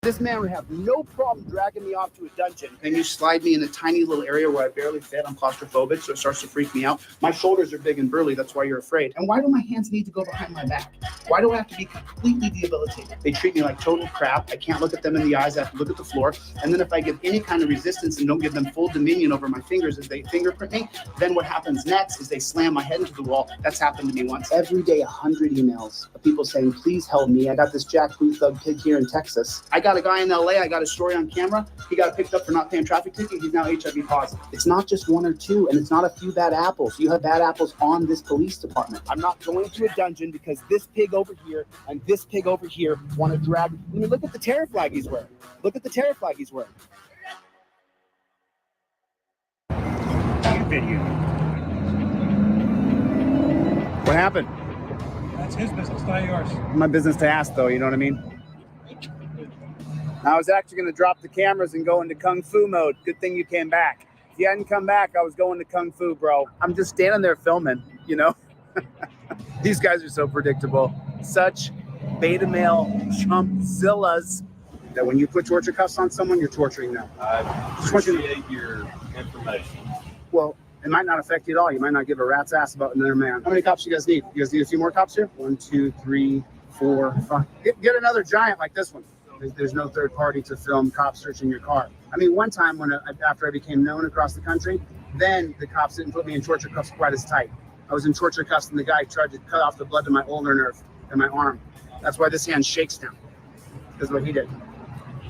This man would have no problem dragging me off to a dungeon. And you slide me in a tiny little area where I barely fit. I'm claustrophobic, so it starts to freak me out. My shoulders are big and burly. That's why you're afraid. And why do my hands need to go behind my back? Why do I have to be completely debilitated? They treat me like total crap. I can't look at them in the eyes. I have to look at the floor. And then if I give any kind of resistance and don't give them full dominion over my fingers as they fingerprint me, then what happens next is they slam my head into the wall. That's happened to me once. Every day, 100 emails of people saying, please help me. I got this jackboot thug pig here in Texas. I got a guy in LA. I got a story on camera. He got picked up for not paying traffic ticket. He's now HIV positive. It's not just one or two, and it's not a few bad apples. You have bad apples on this police department. I'm not going to a dungeon because this pig over here and this pig over here want to drag. I mean, look at the terror flag he's wearing. Look at the terror flag he's wearing. Video. What happened? That's his business, not yours. My business to ask, though. You know what I mean? I was actually going to drop the cameras and go into Kung Fu mode. Good thing you came back. If you hadn't come back, I was going to Kung Fu, bro. I'm just standing there filming, you know? These guys are so predictable. Such beta male chumpzillas that when you put torture cuffs on someone, you're torturing them. I appreciate your information. Well, it might not affect you at all. You might not give a rat's ass about another man. How many cops you guys need? You guys need a few more cops here? 1, 2, 3, 4, 5. Get another giant like this one. There's no third party to film cops searching your car. I mean, one time after I became known across the country, then the cops didn't put me in torture cuffs quite as tight. I was in torture cuffs and the guy tried to cut off the blood to my ulnar nerve and my arm. That's why this hand shakes now. That's what he did.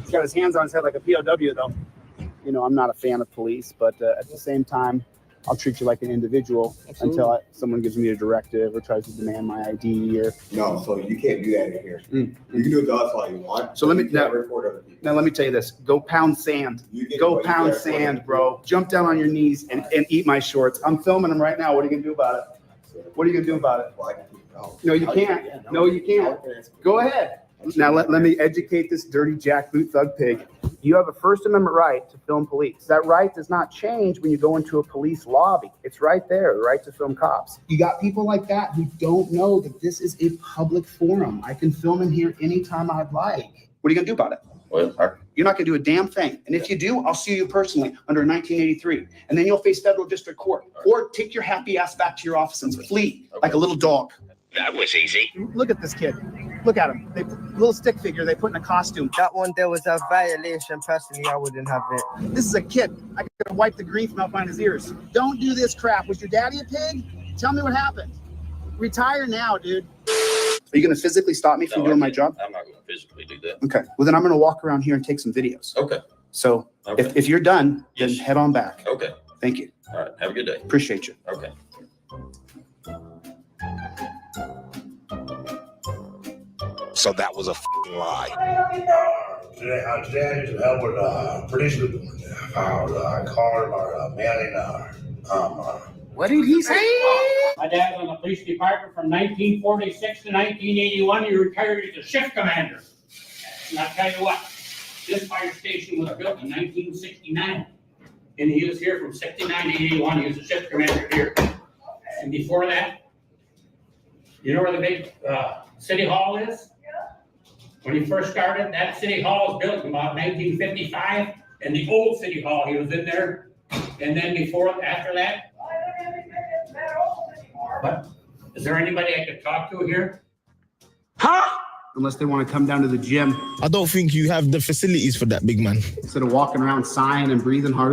He's got his hands on his head like a POW though. You know, I'm not a fan of police, but at the same time, I'll treat you like an individual. Absolutely. Until someone gives me a directive or tries to demand my ID or. No, so you can't do that in here. You can do it to us all you want. So let me now let me tell you this: go pound sand. Go pound sand, bro. Jump down on your knees and eat my shorts. I'm filming them right now. What are you gonna do about it? What are you gonna do about it? No, you can't. No, you can't. Go ahead. Now let me educate this dirty jackboot thug pig. You have a First Amendment right to film police. That right does not change when you go into a police lobby. It's right there, the right to film cops. You got people like that who don't know that this is a public forum. I can film in here anytime I'd like. What are you gonna do about it? Well, you're not gonna do a damn thing. And if you do, I'll sue you personally under 1983. And then you'll face federal district court. Or take your happy ass back to your office and flee like a little dog. That was easy. Look at this kid. Look at him. Little stick figure they put in a costume. That one there was a violation. Personally, I wouldn't have it. This is a kid. I could wipe the green from out behind his ears. Don't do this crap. Was your daddy a pig? Tell me what happened. Retire now, dude. Are you going to physically stop me from doing my job? I'm not going to physically do that. Okay. Well, then I'm going to walk around here and take some videos. Okay. So if you're done, then head on back. Okay. Thank you. All right. Have a good day. Appreciate you. Okay. So that was a lie. Today I just help with pretty good doing that. Calling or mailing What did he say? My dad was in the police department from 1946 to 1981. He retired as a shift commander. And I'll tell you what, this fire station was built in 1969. And he was here from 69 to 81. He was a shift commander here. And before that, you know where the big city hall is? When he first started, that city hall was built in about 1955. And the old city hall, he was in there. And then after that, what? Is there anybody I could talk to here? Huh? Unless they want to come down to the gym. I don't think you have the facilities for that, big man. Instead of walking around sighing and breathing hard.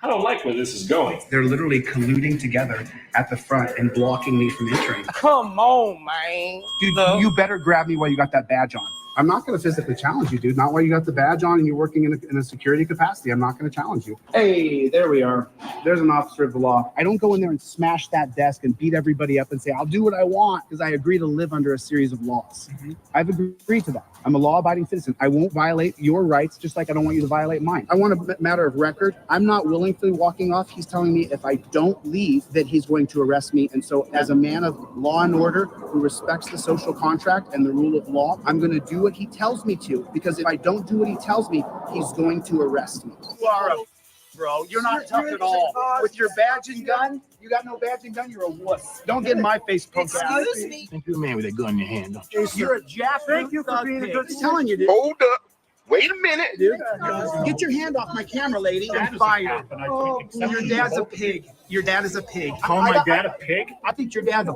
I don't like where this is going. They're literally colluding together at the front and blocking me from entering. Come on, man. Dude, you better grab me while you got that badge on. I'm not going to physically challenge you, dude. Not while you got the badge on and you're working in a security capacity. I'm not going to challenge you. Hey, there we are. There's an officer of the law. I don't go in there and smash that desk and beat everybody up and say, I'll do what I want because I agree to live under a series of laws. I've agreed to that. I'm a law-abiding citizen. I won't violate your rights just like I don't want you to violate mine. I want a matter of record. I'm not willingly walking off. He's telling me if I don't leave that he's going to arrest me. And so as a man of law and order who respects the social contract and the rule of law, I'm going to do what he tells me to, because if I don't do what he tells me, he's going to arrest me. bro. You're not tough at all. With your badge and gun, you got no badge and gun, you're a wuss. Don't get in my face, punk ass. Excuse me. Think you're a man with a gun in your hand, don't you? You're a jack. Thank you for being a good. I'm telling you, dude. Hold up. Wait a minute. Dude, get your hand off my camera, lady. I'm fired. Your dad's a pig. Your dad is a pig. Call my dad a pig? I think your dad's a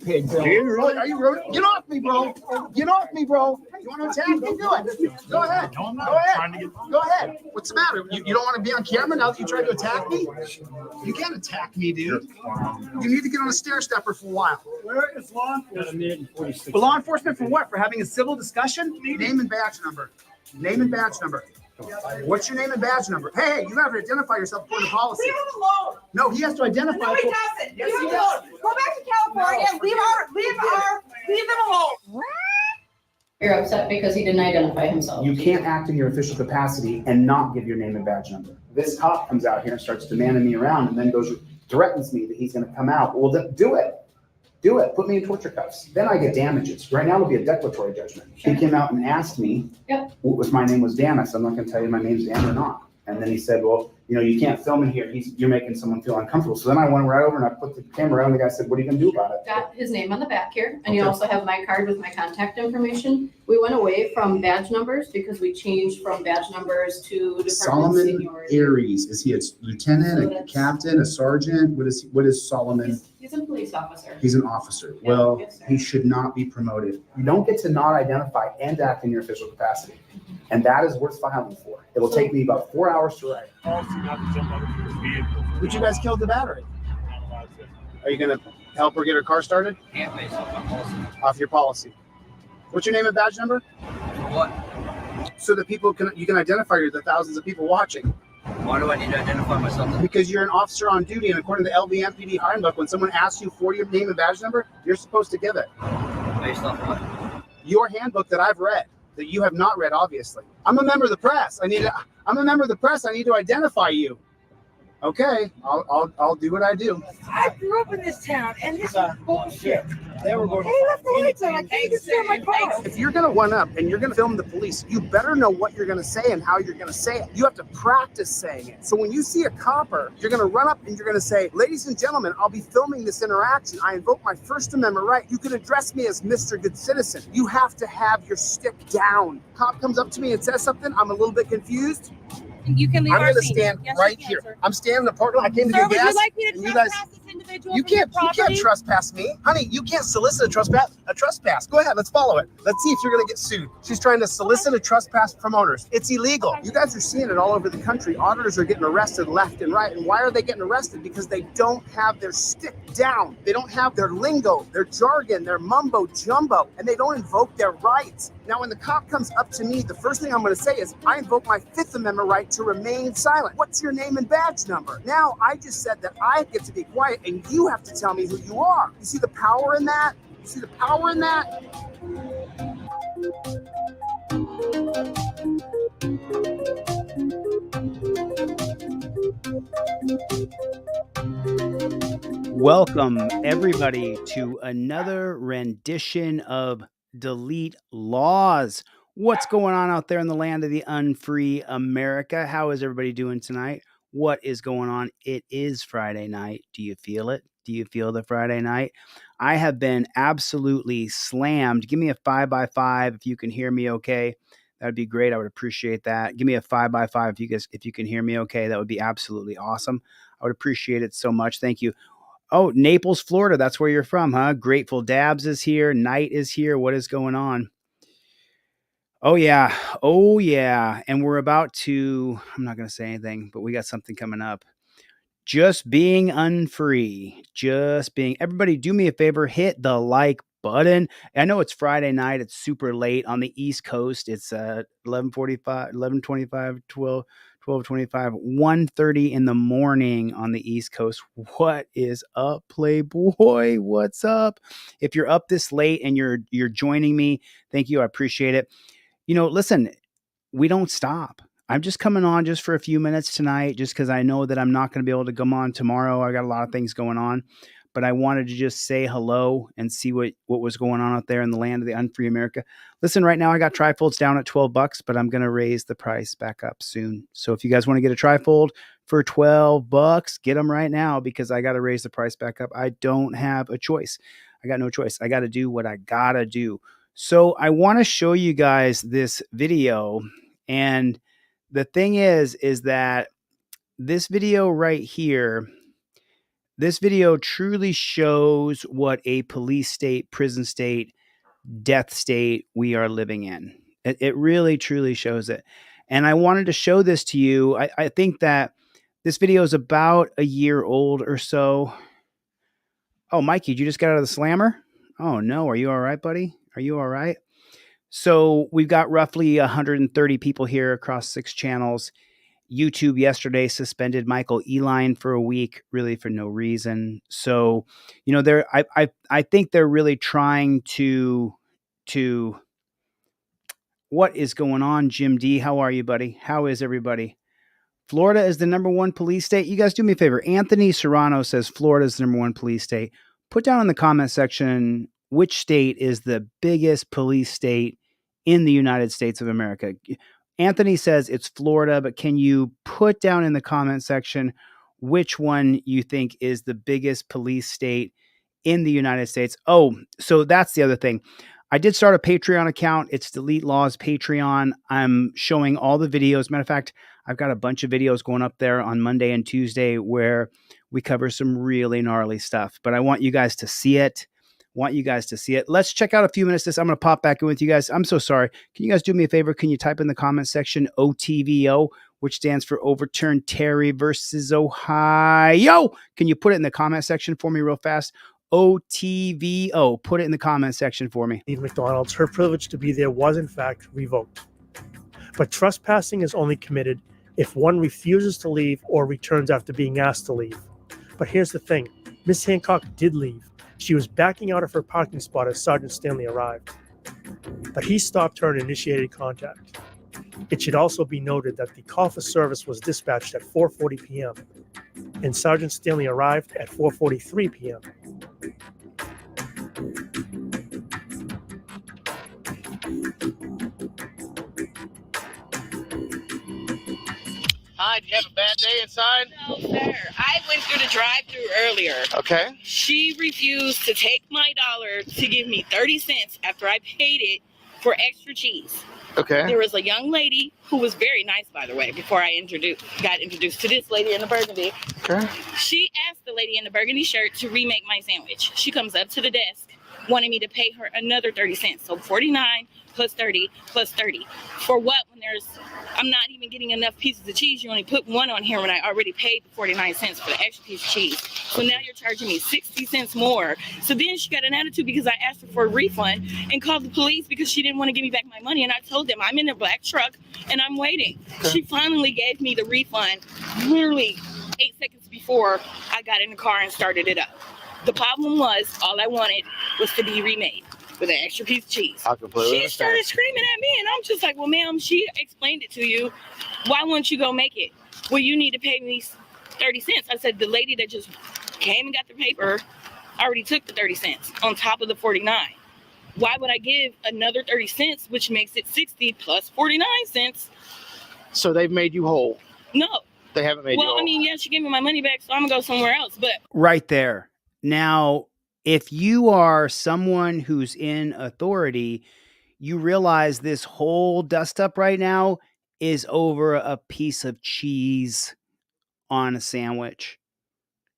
pig, bro. Are you rude? Get off me, bro. Get off me, bro. You want to attack me? Do it. Go ahead. No, I'm not. Go ahead. Trying to get... Go ahead. What's the matter? You don't want to be on camera now that you tried to attack me? You can't attack me, dude. You need to get on a stair stepper for a while. Where is law enforcement? For law enforcement for what? For having a civil discussion? Name and badge number. Name and badge number. What's your name and badge number? Hey, you have to identify yourself according to policy. Leave him alone. No, he has to identify. No, he doesn't. Yes, Leave he him does. alone. Go back to California and leave them alone. You're upset because he didn't identify himself. You can't act in your official capacity and not give your name and badge number. This cop comes out here and starts demanding me around and then threatens me that he's going to come out. Well, then do it. Do it. Put me in torture cuffs. Then I get damages. Right now it'll be a declaratory judgment. Sure. He came out and asked me what my name was Dan. I said, I'm not going to tell you my name's Dan or not. And then he said, well, you can't film in here. You're making someone feel uncomfortable. So then I went right over and I put the camera on. The guy said, what are you going to do about it? Got his name on the back here, and you Okay. also have my card with my contact information. We went away from badge numbers because we changed from badge numbers to department Solomon seniority. Aries. Is he a lieutenant, So a that's- captain, a sergeant? What is Solomon? He's a police officer. He's an officer. Yeah, Well, yes, sir. he should not be promoted. You don't get to not identify and act in your official capacity. And that is worth filing for. It'll take me about 4 hours to write. Policy not to jump out of people's vehicles. But you guys killed the battery. Not allowed to. Are you going to help her get her car started? Can't base off my policy. Off your policy. What's your name and badge number? For what? So that you can identify the thousands of people watching. Why do I need to identify myself? Because you're an officer on duty, and according to the LVMPD handbook, when someone asks you for your name and badge number, you're supposed to give it. Based off what? Your handbook that I've read, that you have not read, obviously. I'm a member of the press. I'm a member of the press. I need to identify you. Okay, I'll do what I do. I grew up in this town, and this is bullshit. They were going. Hey, left the lights on. I can't even steal my car. If you're gonna one up and you're gonna film the police, you better know what you're gonna say and how you're gonna say it. You have to practice saying it. So when you see a copper, you're gonna run up and you're gonna say, "Ladies and gentlemen, I'll be filming this interaction. I invoke my First Amendment right. You can address me as Mr. Good Citizen." You have to have your stick down. Cop comes up to me and says something. I'm a little bit confused. You can leave I'm our gonna scene. stand Yes, you right can, here. sir. I'm standing in the parking lot. I came to Sir, get would gas. you like me to and you guys, trespass this individual you from your can't property? trespass me, honey. You can't solicit a trespass. Go ahead, let's follow it. Let's see if you're gonna get sued. She's trying to solicit a trespass from owners. It's illegal. You guys are seeing it all over the country. Auditors are getting arrested left and right. And why are they getting arrested? Because they don't have their stick down. They don't have their lingo, their jargon, their mumbo jumbo, and they don't invoke their rights. Now, when the cop comes up to me, the first thing I'm going to say is, I invoke my Fifth Amendment right to remain silent. What's your name and badge number? Now, I just said that I get to be quiet, and you have to tell me who you are. You see the power in that? You see the power in that? Welcome, everybody, to another rendition of Delete Laws. What's going on out there in the land of the unfree America? How is everybody doing tonight? What is going on? It is Friday night. Do you feel it? Do you feel the Friday night? I have been absolutely slammed. Give me a 5x5 if you can hear me okay. That'd be great. I would appreciate that. Give me a 5x5 if you can hear me okay. That would be absolutely awesome. I would appreciate it so much. Thank you. Oh, Naples, Florida. That's where you're from, huh? Grateful Dabs is here. Knight is here. What is going on? Oh, yeah. Oh, yeah. And we're about to, I'm not going to say anything, but we got something coming up. Just being unfree. Everybody do me a favor. Hit the like button. I know it's Friday night. It's super late on the East Coast. It's 11:45, 11:25, 12:25, 1:30 in the morning on the East Coast. What is up, Playboy? What's up? If you're up this late and you're joining me, thank you. I appreciate it. Listen, we don't stop. I'm just coming on just for a few minutes tonight, just because I know that I'm not going to be able to come on tomorrow. I got a lot of things going on, but I wanted to just say hello and see what was going on out there in the land of the unfree America. Listen, right now I got trifolds down at $12, but I'm going to raise the price back up soon. So if you guys want to get a trifold, for $12. Get them right now because I got to raise the price back up. I don't have a choice. I got no choice. I got to do what I got to do. So I want to show you guys this video. And the thing is that this video right here, this video truly shows what a police state, prison state, death state we are living in. It really, truly shows it. And I wanted to show this to you. I think that this video is about a year old or so. Oh, Mikey, you just got out of the slammer? Oh, no. Are you all right, buddy? Are you all right? So we've got roughly 130 people here across 6 channels. YouTube yesterday suspended Michael Eline for a week, really for no reason. So, you know, I think they're really trying to what is going on, Jim D? How are you, buddy? How is everybody? Florida is the #1 police state. You guys do me a favor. Anthony Serrano says Florida is the #1 police state. Put down in the comment section which state is the biggest police state in the United States of America. Anthony says it's Florida, but can you put down in the comment section which one you think is the biggest police state in the United States? Oh, so that's the other thing. I did start a Patreon account. It's Delete Laws Patreon. I'm showing all the videos. Matter of fact, I've got a bunch of videos going up there on Monday and Tuesday where we cover some really gnarly stuff. But I want you guys to see it. Let's check out a few minutes of this. I'm going to pop back in with you guys. I'm so sorry. Can you guys do me a favor? Can you type in the comment section OTVO, which stands for Overturn Terry versus Ohio? Can you put it in the comment section for me real fast? OTVO. Put it in the comment section for me. McDonald's, her privilege to be there was in fact revoked. But trespassing is only committed if one refuses to leave or returns after being asked to leave. But here's the thing. Miss Hancock did leave. She was backing out of her parking spot as Sergeant Stanley arrived. But he stopped her and initiated contact. It should also be noted that the call for service was dispatched at 4:40 p.m. and Sergeant Stanley arrived at 4:43 p.m. Hi, did you have a bad day inside? No, sir. I went through the drive-thru earlier. Okay. She refused to take my dollar to give me 30 cents after I paid it for extra cheese. Okay. There was a young lady who was very nice, by the way, before I got introduced to this lady in the burgundy. Okay. She asked the lady in the burgundy shirt to remake my sandwich. She comes up to the desk, wanting me to pay her another 30 cents. So 49 plus 30 plus 30. For what when I'm not even getting enough pieces of cheese. You only put one on here when I already paid the 49 cents for the extra piece of cheese. So now you're charging me 60 cents more. So then she got an attitude because I asked her for a refund and called the police because she didn't want to give me back my money. And I told them I'm in a black truck and I'm waiting. Okay. She finally gave me the refund literally 8 seconds before I got in the car and started it up. The problem was all I wanted was to be remade with an extra piece of cheese. She started screaming at me and I'm just like, well, ma'am, she explained it to you. Why won't you go make it? Well, you need to pay me 30 cents. I said, the lady that just came and got the paper already took the 30 cents on top of the 49. Why would I give another 30 cents, which makes it 60 plus 49 cents? So they've made you whole? No. They haven't made you whole? Well, I mean, yeah, she gave me my money back, so I'm going to go somewhere else. But right there. Now, if you are someone who's in authority, you realize this whole dust up right now is over a piece of cheese on a sandwich.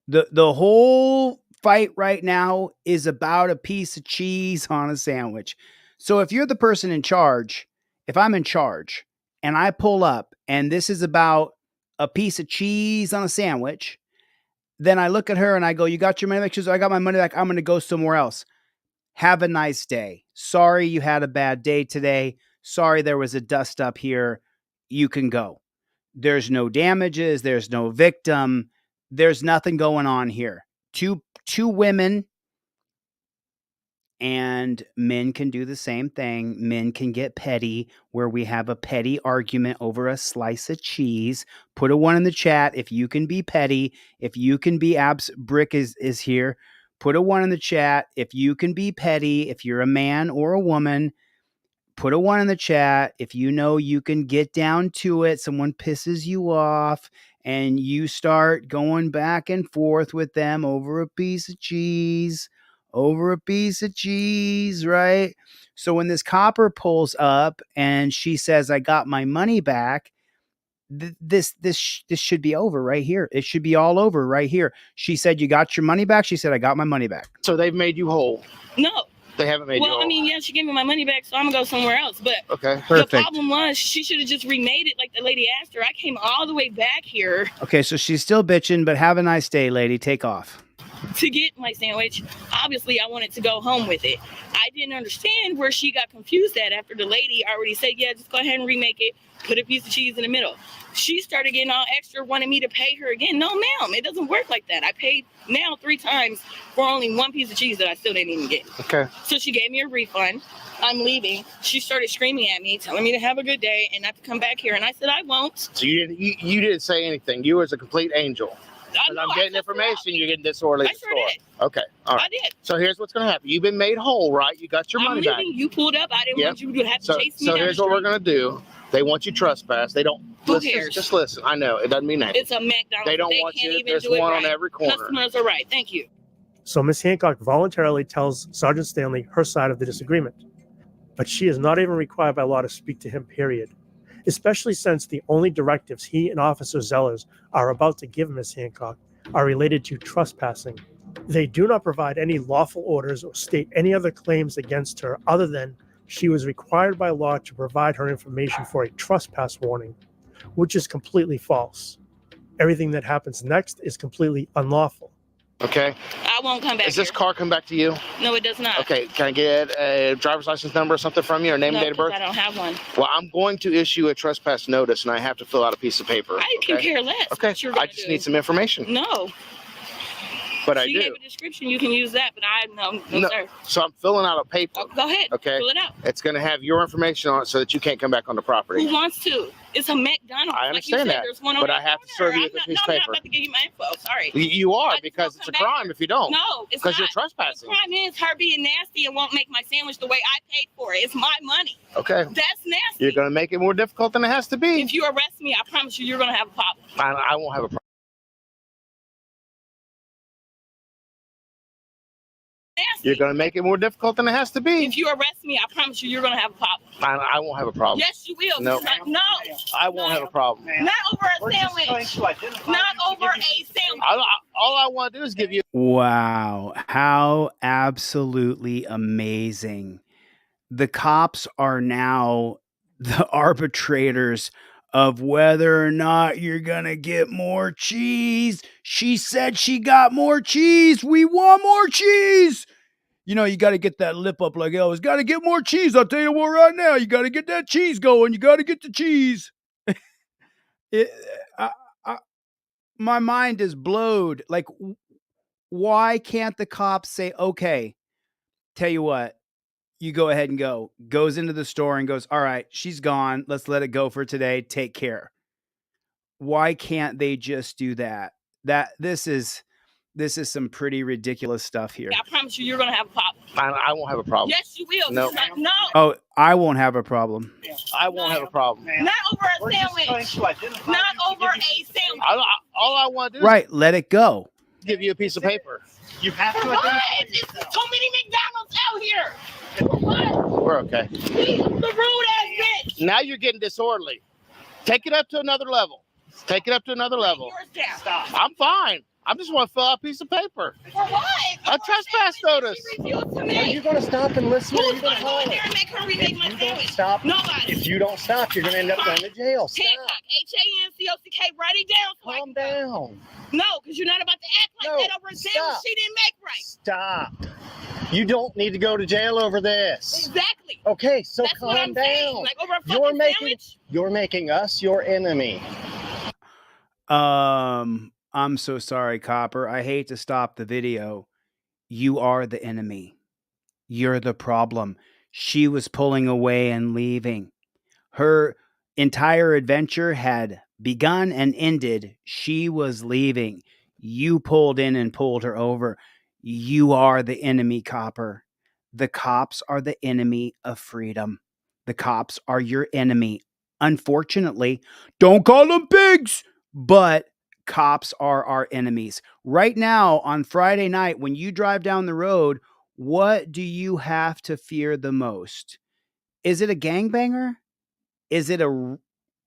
The whole fight right now is about a piece of cheese on a sandwich. So if you're the person in charge, if I'm in charge and I pull up and this is about a piece of cheese on a sandwich, then I look at her and I go, you got your money back? She goes, I got my money back. I'm going to go somewhere else. Have a nice day. Sorry you had a bad day today. Sorry there was a dust up here. You can go. There's no damages. There's no victim. There's nothing going on here. Two women, and men can do the same thing. Men can get petty where we have a petty argument over a slice of cheese. Put a 1 in the chat if you can be petty. If you can be Brick is here. Put a 1 in the chat if you can be petty. If you're a man or a woman, put a 1 in the chat if you know you can get down to it. Someone pisses you off and you start going back and forth with them over a piece of cheese, right? So when this copper pulls up and she says, I got my money back, this should be over right here. It should be all over right here. She said, you got your money back? She said, I got my money back. So they've made you whole. No. They haven't made you Well, whole. I mean, yeah, she gave me my money back, so I'm gonna go somewhere else. But Okay. Perfect. the problem was she should have just remade it like the lady asked her. I came all the way back here Okay, so she's still bitching, but have a nice day, lady. Take off. to get my sandwich. Obviously, I wanted to go home with it. I didn't understand where she got confused at after the lady already said, yeah, just go ahead and remake it. Put a piece of cheese in the middle. She started getting all extra, wanting me to pay her again. No, ma'am, it doesn't work like that. I paid now 3 times for only 1 piece of cheese that I still didn't even get. Okay. So she gave me a refund. I'm leaving. She started screaming at me, telling me to have a good day and not to come back here. And I said, I won't. So you didn't say anything. You was a complete angel. I know, I'm getting information. You're getting disorderly I at the sure store. did. Okay. All right. I did. So here's what's going to happen. You've been made whole, right? You got your I'm money leaving. back. You pulled up. I didn't Yep. want you to have to So, chase me so down here's the what we're street. going to do. They want you trespass. They don't. Who cares? Just listen. I know. It doesn't mean anything. It's a McDonald's. They don't want can't you. even There's do it one right. on every corner. Customers are right. Thank you. So Miss Hancock voluntarily tells Sergeant Stanley her side of the disagreement. But she is not even required by law to speak to him, period. Especially since the only directives he and Officer Zellers are about to give Miss Hancock are related to trespassing. They do not provide any lawful orders or state any other claims against her other than she was required by law to provide her information for a trespass warning, which is completely false. Everything that happens next is completely unlawful. Okay. I won't come back. Does this here. car come back to you? No, it does not. Okay. Can I get a driver's license number or something from you, or name No, and date of 'cause birth? I don't have one. Well, I'm going to issue a trespass notice, and I have to fill out a piece of paper. I can okay? care less. Okay. What you're I gonna just do. need some information. No. But I She do. gave a description. You can use that, but no, No. sir. So I'm filling out a paper. Oh, go ahead. Okay. Fill it out. It's going to have your information on it so that you can't come back on the property. Who wants to? It's a McDonald's. I like you understand said, that, there's one on but the I have to corner. serve you with a piece of I'm paper. not about to give you my info. Sorry. You are, just because won't it's a come back crime if you don't. No, it's Because you're not. trespassing. The crime is her being nasty and won't make my sandwich the way I paid for it. It's my money. Okay. That's nasty. You're going to make it more difficult than it has to be. If you arrest me, I promise you, you're going to have a problem. I won't have a problem. Nasty. You're going to make it more difficult than it has to be. If you arrest me, I promise you, you're going to have a problem. I won't have a problem. Yes, you will. No. No. I won't have a problem. Not over a sandwich. Not over a sandwich. All I want to do is give you. Wow. How absolutely amazing. The cops are now the arbitrators of whether or not you're going to get more cheese. She said she got more cheese. We want more cheese. You know, you got to get that lip up like Elvis. Got to get more cheese. I'll tell you what right now. You got to get that cheese going. You got to get the cheese. My mind is blowed. Like, why can't the cops say, okay, tell you what, you go ahead and go. Goes into the store and goes, all right, she's gone. Let's let it go for today. Take care. Why can't they just do that? This is some pretty ridiculous stuff here. I promise you, you're going to have a problem. I won't have a problem. Yes, you will. No. No. Oh, I won't have a problem. I won't have a problem. Not over a sandwich. Not over a sandwich. All I want to do is Right, let it go. give you a piece of paper. You have to. What? There's so many McDonald's out here. For what? We're okay. The rude ass bitch. Now you're getting disorderly. Take it up to another level. Take it up to another level. Yours down. I'm fine. I just want to fill out a piece of paper. For what? A trespass notice. She refused to Are make. you going to stop and listen? Or are Who's you going going to to go in holler? there and make her remake my If you don't sandwich? stop, Nobody. if you don't stop, you're going to end up going to jail. Stop. Hancock, Hancock, write it down. So Calm down. No, because you're not about to act like No, that over a sandwich stop. she didn't make right. Stop. You don't need to go to jail over this. Exactly. Okay, so That's what calm I'm saying. down. Like over a You're fucking making sandwich. you're making us your enemy. I'm so sorry, Copper. I hate to stop the video. You are the enemy. You're the problem. She was pulling away and leaving. Her entire adventure had begun and ended. She was leaving. You pulled in and pulled her over. You are the enemy, Copper. The cops are the enemy of freedom. The cops are your enemy. Unfortunately, don't call them pigs, but cops are our enemies. Right now, on Friday night, when you drive down the road, what do you have to fear the most? Is it a gangbanger? Is it a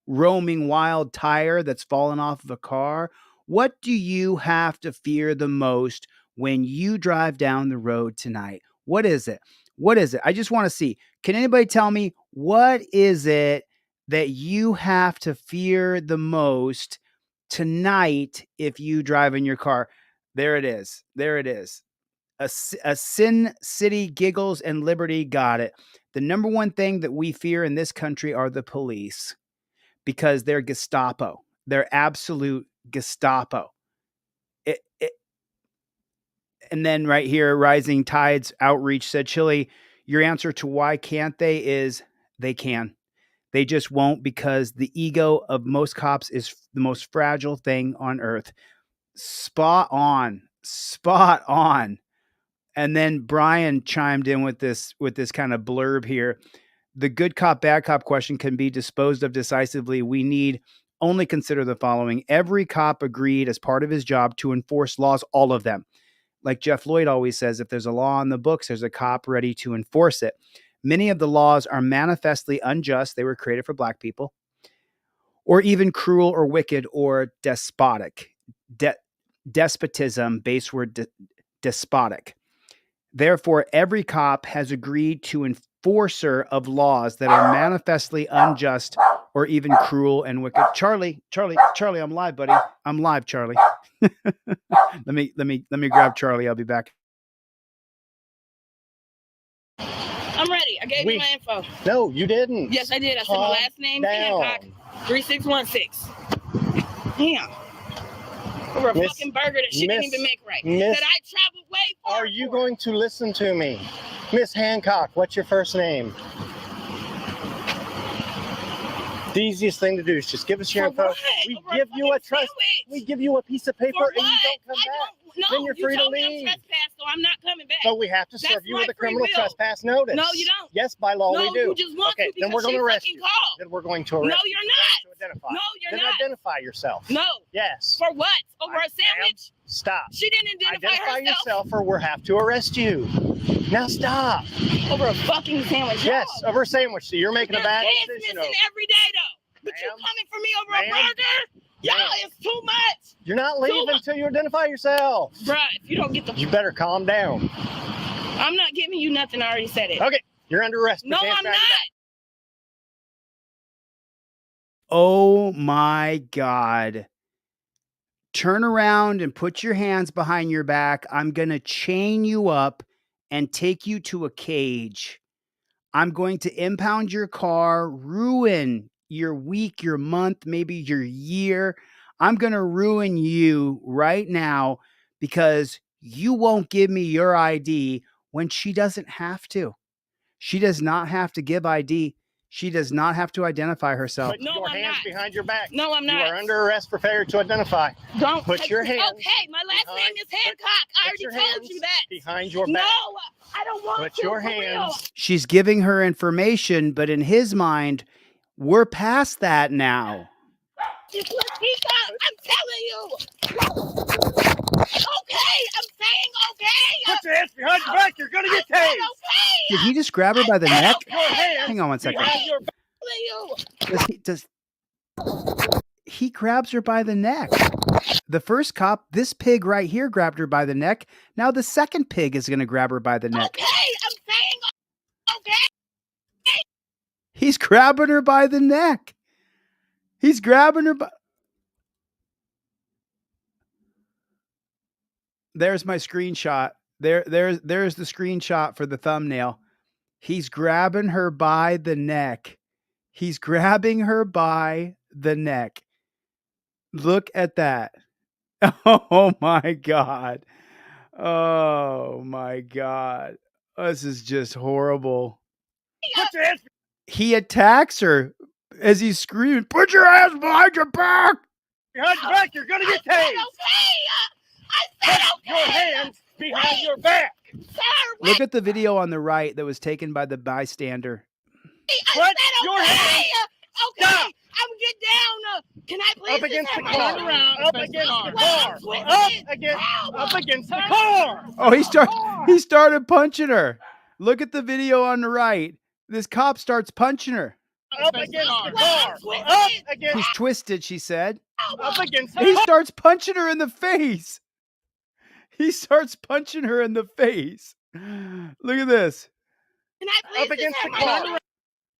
roaming wild tire that's fallen off of a car? What do you have to fear the most when you drive down the road tonight? What is it? What is it? I just want to see. Can anybody tell me what is it that you have to fear the most tonight if you drive in your car? There it is. There it is. A Sin City giggles and Liberty got it. The number one thing that we fear in this country are the police because they're Gestapo. They're absolute Gestapo. And then right here, Rising Tides Outreach said, Chili, your answer to why can't they is they can. They just won't because the ego of most cops is the most fragile thing on earth. Spot on. Spot on. And then Brian chimed in with this kind of blurb here. The good cop, bad cop question can be disposed of decisively. We need only consider the following. Every cop agreed as part of his job to enforce laws, all of them. Like Jeff Lloyd always says, if there's a law on the books, there's a cop ready to enforce it. Many of the laws are manifestly unjust. They were created for black people, or even cruel or wicked or despotic. Despotism, base word despotic. Therefore, every cop has agreed to enforcer of laws that are manifestly unjust or even cruel and wicked. Charlie, I'm live, buddy. I'm live, Charlie. let me grab Charlie. I'll be back. I'm ready. I gave you my info. No, you didn't. Yes, I did. I said my last name, Hancock, 3616. Damn. Over a fucking burger that she didn't even make right. That I traveled way far. Are you going to listen to me? Miss Hancock, what's your first name? The easiest thing to do is just give us your info. We give you a we give you a piece of paper and you don't come back. Then you're free to leave. I'm trespassed, so I'm not coming back. So we have to serve you with a criminal trespass notice. No, you don't. Yes, by law we do. You just want okay, to then we're going to arrest you. Called. Then we're going to arrest No, you. you're not. Identify. No, you're then not. Identify yourself. No. Yes. For what? Over a sandwich? Stop. She didn't identify herself. Yourself or we'll have to arrest you. Now stop. Over a fucking sandwich? Yes, over a sandwich. So you're making a bad decision. Missing every day though. But you coming for me over a burger? Y'all, it's too much. You're not leaving until you identify yourself. Bruh, if you don't get the... You better calm down. I'm not giving you nothing. I already said it. Okay, you're under arrest. No, I'm not. Oh my God. Turn around and put your hands behind your back. I'm going to chain you up and take you to a cage. I'm going to impound your car, ruin your week, your month, maybe your year. I'm going to ruin you right now because you won't give me your ID when she doesn't have to. She does not have to give ID. She does not have to identify herself. Put your hands behind your back. No, I'm not. You are under arrest for failure to identify. Don't put your hands. Okay, my last name is Hancock. I already told you that. Behind your back. No, I don't want to. Put your hands. She's giving her information, but in his mind, we're past that now. I'm telling you. Okay, I'm saying okay. Put your hands behind your back. You're going to get tased. Okay. Did he just grab her by the neck? Hands Hang on one second. He grabs her by the neck. The first cop, this pig right here, grabbed her by the neck. Now the second pig is going to grab her by the neck. Okay, I'm saying okay. He's grabbing her by the neck. He's grabbing her by... There's my screenshot. There's the screenshot for the thumbnail. He's grabbing her by the neck. He's grabbing her by the neck. Look at that. Oh my God. Oh my God. This is just horrible. He attacks her as he's screaming, put your hands behind your back. Behind your back, you're going to get tased. I said okay. Put your hands behind your back. Sir, look at the video on the right that was taken by the bystander. Put your hands. Okay, I'm get down. Can I please Up against the just have car. my hand around? Up against the Well, car. twist Up against the car. Oh, he started punching her. Look at the video on the right. This cop starts punching her. Up against the car. He's twisted, she said. Up against He starts punching her in the face. He starts punching her in the face. Look at this. Can I please Up against just the have my hand car. around?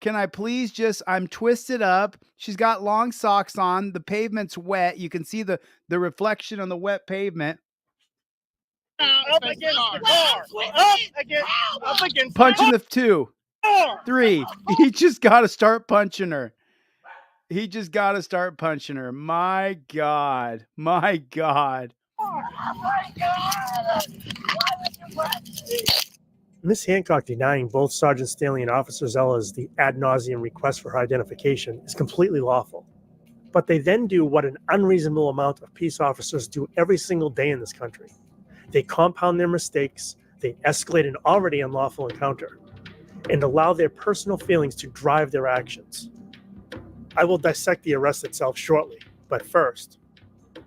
Can I please I'm twisted up. She's got long socks on. The pavement's wet. You can see the reflection on the wet pavement. Up against the car. Up against Punching the 2, 3. He just got to start punching her. He just got to start punching her. My God. My God. Miss Hancock denying both Sergeant Stanley and Officer Zella's the ad nauseum request for her identification is completely lawful. But they then do what an unreasonable amount of peace officers do every single day in this country. They compound their mistakes, they escalate an already unlawful encounter, and allow their personal feelings to drive their actions. I will dissect the arrest itself shortly, but first,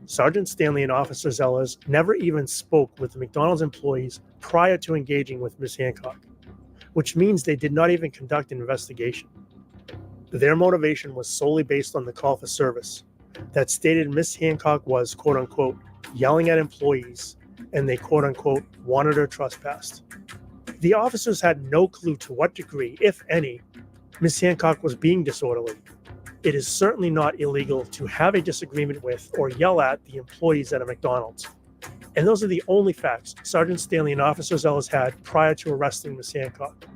Sergeant Stanley and Officer Zellers never even spoke with the McDonald's employees prior to engaging with Miss Hancock, which means they did not even conduct an investigation. Their motivation was solely based on the call for service that stated Miss Hancock was, quote unquote, yelling at employees, and they, quote unquote, wanted her trespassed. The officers had no clue to what degree, if any, Miss Hancock was being disorderly. It is certainly not illegal to have a disagreement with or yell at the employees at a McDonald's. And those are the only facts Sergeant Stanley and Officer Zellers had prior to arresting Miss Hancock.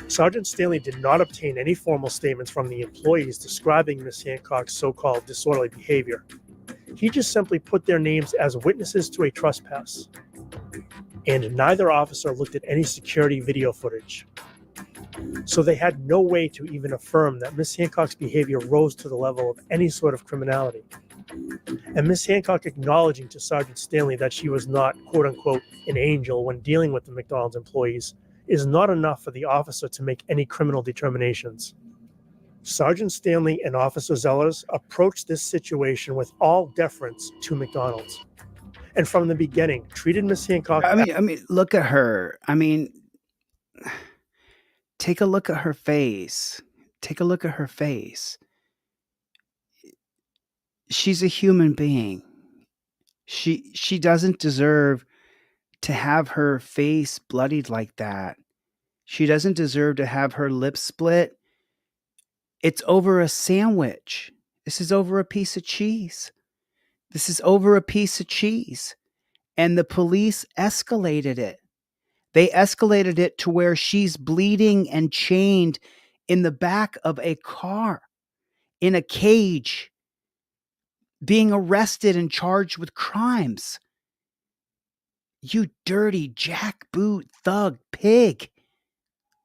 Sergeant Stanley did not obtain any formal statements from the employees describing Miss Hancock's so-called disorderly behavior. He just simply put their names as witnesses to a trespass. And neither officer looked at any security video footage. So they had no way to even affirm that Miss Hancock's behavior rose to the level of any sort of criminality. And Miss Hancock acknowledging to Sergeant Stanley that she was not, quote unquote, an angel when dealing with the McDonald's employees is not enough for the officer to make any criminal determinations. Sergeant Stanley and Officer Zellers approached this situation with all deference to McDonald's. And from the beginning, treated Miss Hancock... I mean, look at her. I mean... Take a look at her face. Take a look at her face. She's a human being. She doesn't deserve to have her face bloodied like that. She doesn't deserve to have her lips split. It's over a sandwich. This is over a piece of cheese. This is over a piece of cheese. And the police escalated it. They escalated it to where she's bleeding and chained in the back of a car, in a cage, being arrested and charged with crimes. You dirty jackboot thug pig.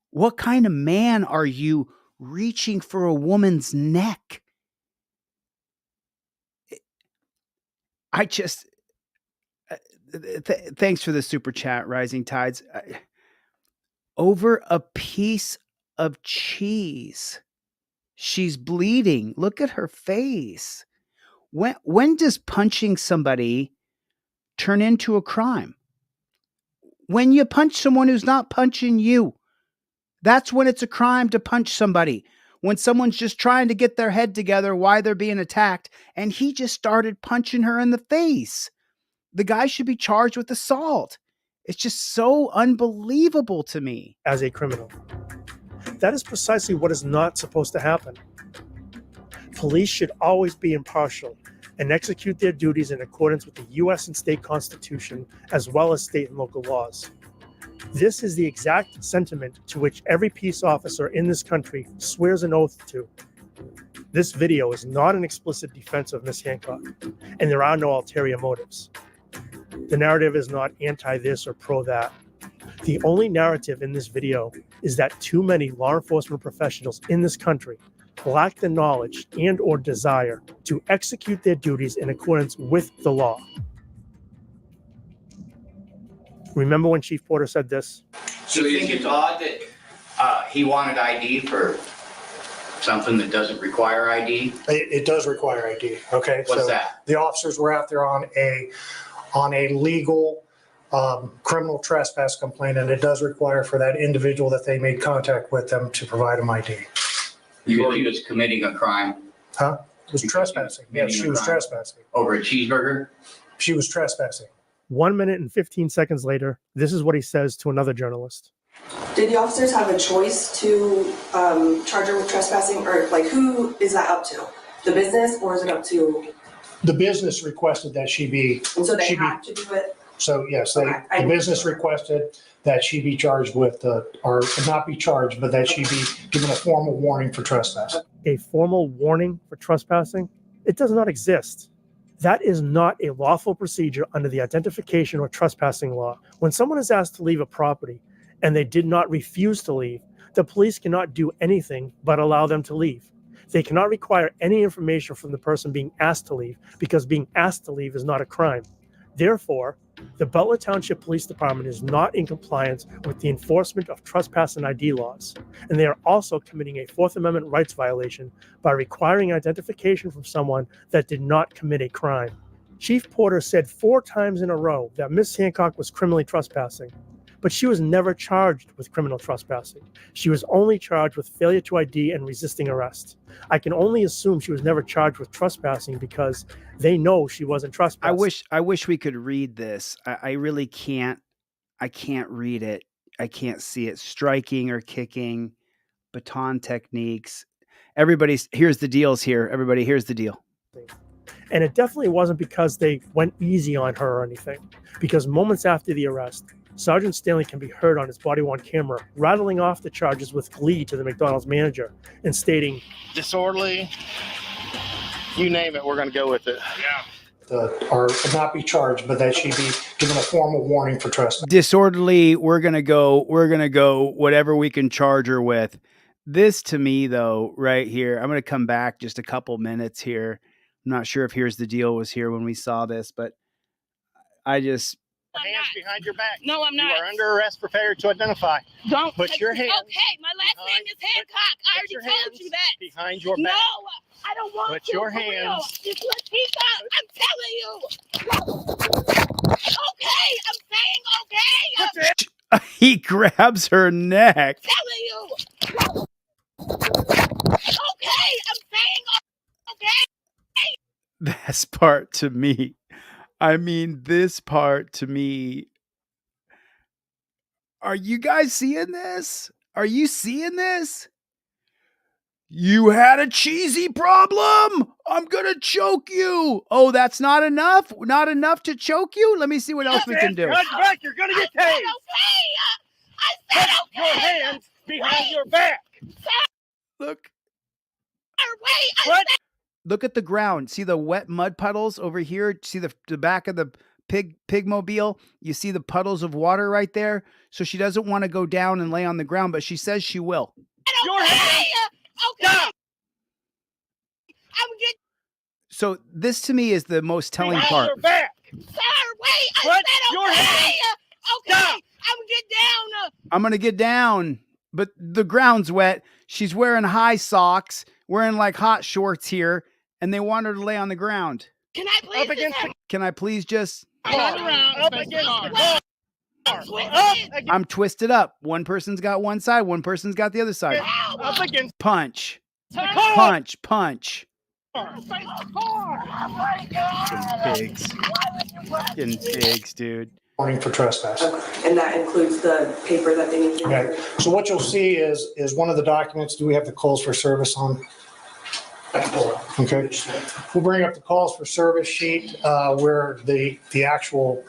What kind of man are you reaching for a woman's neck? I just... thanks for the super chat, Rising Tides. Over a piece of cheese. She's bleeding. Look at her face. When does punching somebody turn into a crime? When you punch someone who's not punching you. That's when it's a crime to punch somebody. When someone's just trying to get their head together why they're being attacked, and he just started punching her in the face. The guy should be charged with assault. It's just so unbelievable to me. As a criminal. That is precisely what is not supposed to happen. Police should always be impartial and execute their duties in accordance with the U.S. and state constitution, as well as state and local laws. This is the exact sentiment to which every peace officer in this country swears an oath to. This video is not an explicit defense of Miss Hancock, and there are no ulterior motives. The narrative is not anti-this or pro-that. The only narrative in this video is that too many law enforcement professionals in this country lack the knowledge and or desire to execute their duties in accordance with the law. Remember when Chief Porter said this? So you think it's odd that he wanted ID for something that doesn't require ID? It does require ID. Okay. What's so that? The officers were out there on a legal criminal trespass complaint, and it does require for that individual that they made contact with them to provide them ID. He was committing a crime. Huh? It was trespassing. Yeah, she was trespassing. Over a cheeseburger? She was trespassing. 1 minute and 15 seconds later, this is what he says to another journalist. Did the officers have a choice to charge her with trespassing, or like who is that up to? The business, or is it up to? The business requested that she be. And so they had to do it. So yes, the business requested that she be charged with, or not be charged, but that she be given a formal warning for trespass. A formal warning for trespassing? It does not exist. That is not a lawful procedure under the identification or trespassing law. When someone is asked to leave a property and they did not refuse to leave, the police cannot do anything but allow them to leave. They cannot require any information from the person being asked to leave because being asked to leave is not a crime. Therefore, the Butler Township Police Department is not in compliance with the enforcement of trespass and ID laws, and they are also committing a Fourth Amendment rights violation by requiring identification from someone that did not commit a crime. Chief Porter said 4 times in a row that Miss Hancock was criminally trespassing, but she was never charged with criminal trespassing. She was only charged with failure to ID and resisting arrest. I can only assume she was never charged with trespassing because they know she wasn't trespassing. I wish we could read this. I really can't. I can't read it. I can't see it. Striking or kicking, baton techniques. Here's the deals here. Everybody, here's the deal. And it definitely wasn't because they went easy on her or anything, because moments after the arrest, Sergeant Stanley can be heard on his body-worn camera rattling off the charges with glee to the McDonald's manager and stating, disorderly, you name it, we're going to go with it. Yeah. Or not be charged, but that she be given a formal warning for trespass. Disorderly, we're gonna go whatever we can charge her with. This to me though, right here, I'm gonna come back just a couple minutes here. I'm not sure if Here's the Deal was here when we saw this, but Hands behind your back. No, I'm not. You are under arrest for failure to identify. Don't put your hands. Okay, my last name is Hancock. I already told you that. Behind your back. No, I don't want Put to. your for real. hands. It's Latika. I'm telling you. Okay, I'm saying okay. he grabs her neck. Telling you. Okay, I'm saying okay. This part to me. I mean, this part to me. Are you guys seeing this? Are you seeing this? You had a cheesy problem. I'm going to choke you. Oh, that's not enough? Not enough to choke you? Let me see what else we can do. Back, you're going to get tased. I said Put your hands behind your back. Look. Wait, Look at the ground. See the wet mud puddles over here? See the back of the pigmobile? You see the puddles of water right there? So she doesn't want to go down and lay on the ground, but she says she will. Your hands. Okay. So this to me is the most telling Behind part. your back. Sir, wait. I Put said your okay. hands Okay. down. I'm going to get down, but the ground's wet. She's wearing high socks, wearing like hot shorts here, and they want her to lay on the ground. Can I please? Can I please just? Turn around. Up against the car. I'm twisted up. One person's got one side, one person's got the other side. Up against Punch. the car. Punch. Pigs. Fucking pigs, dude. Warning for trespass. And that includes the paper that they need to. Okay. So what you'll see is one of the documents. Do we have the calls for service on? Okay. We'll bring up the calls for service sheet where the actual.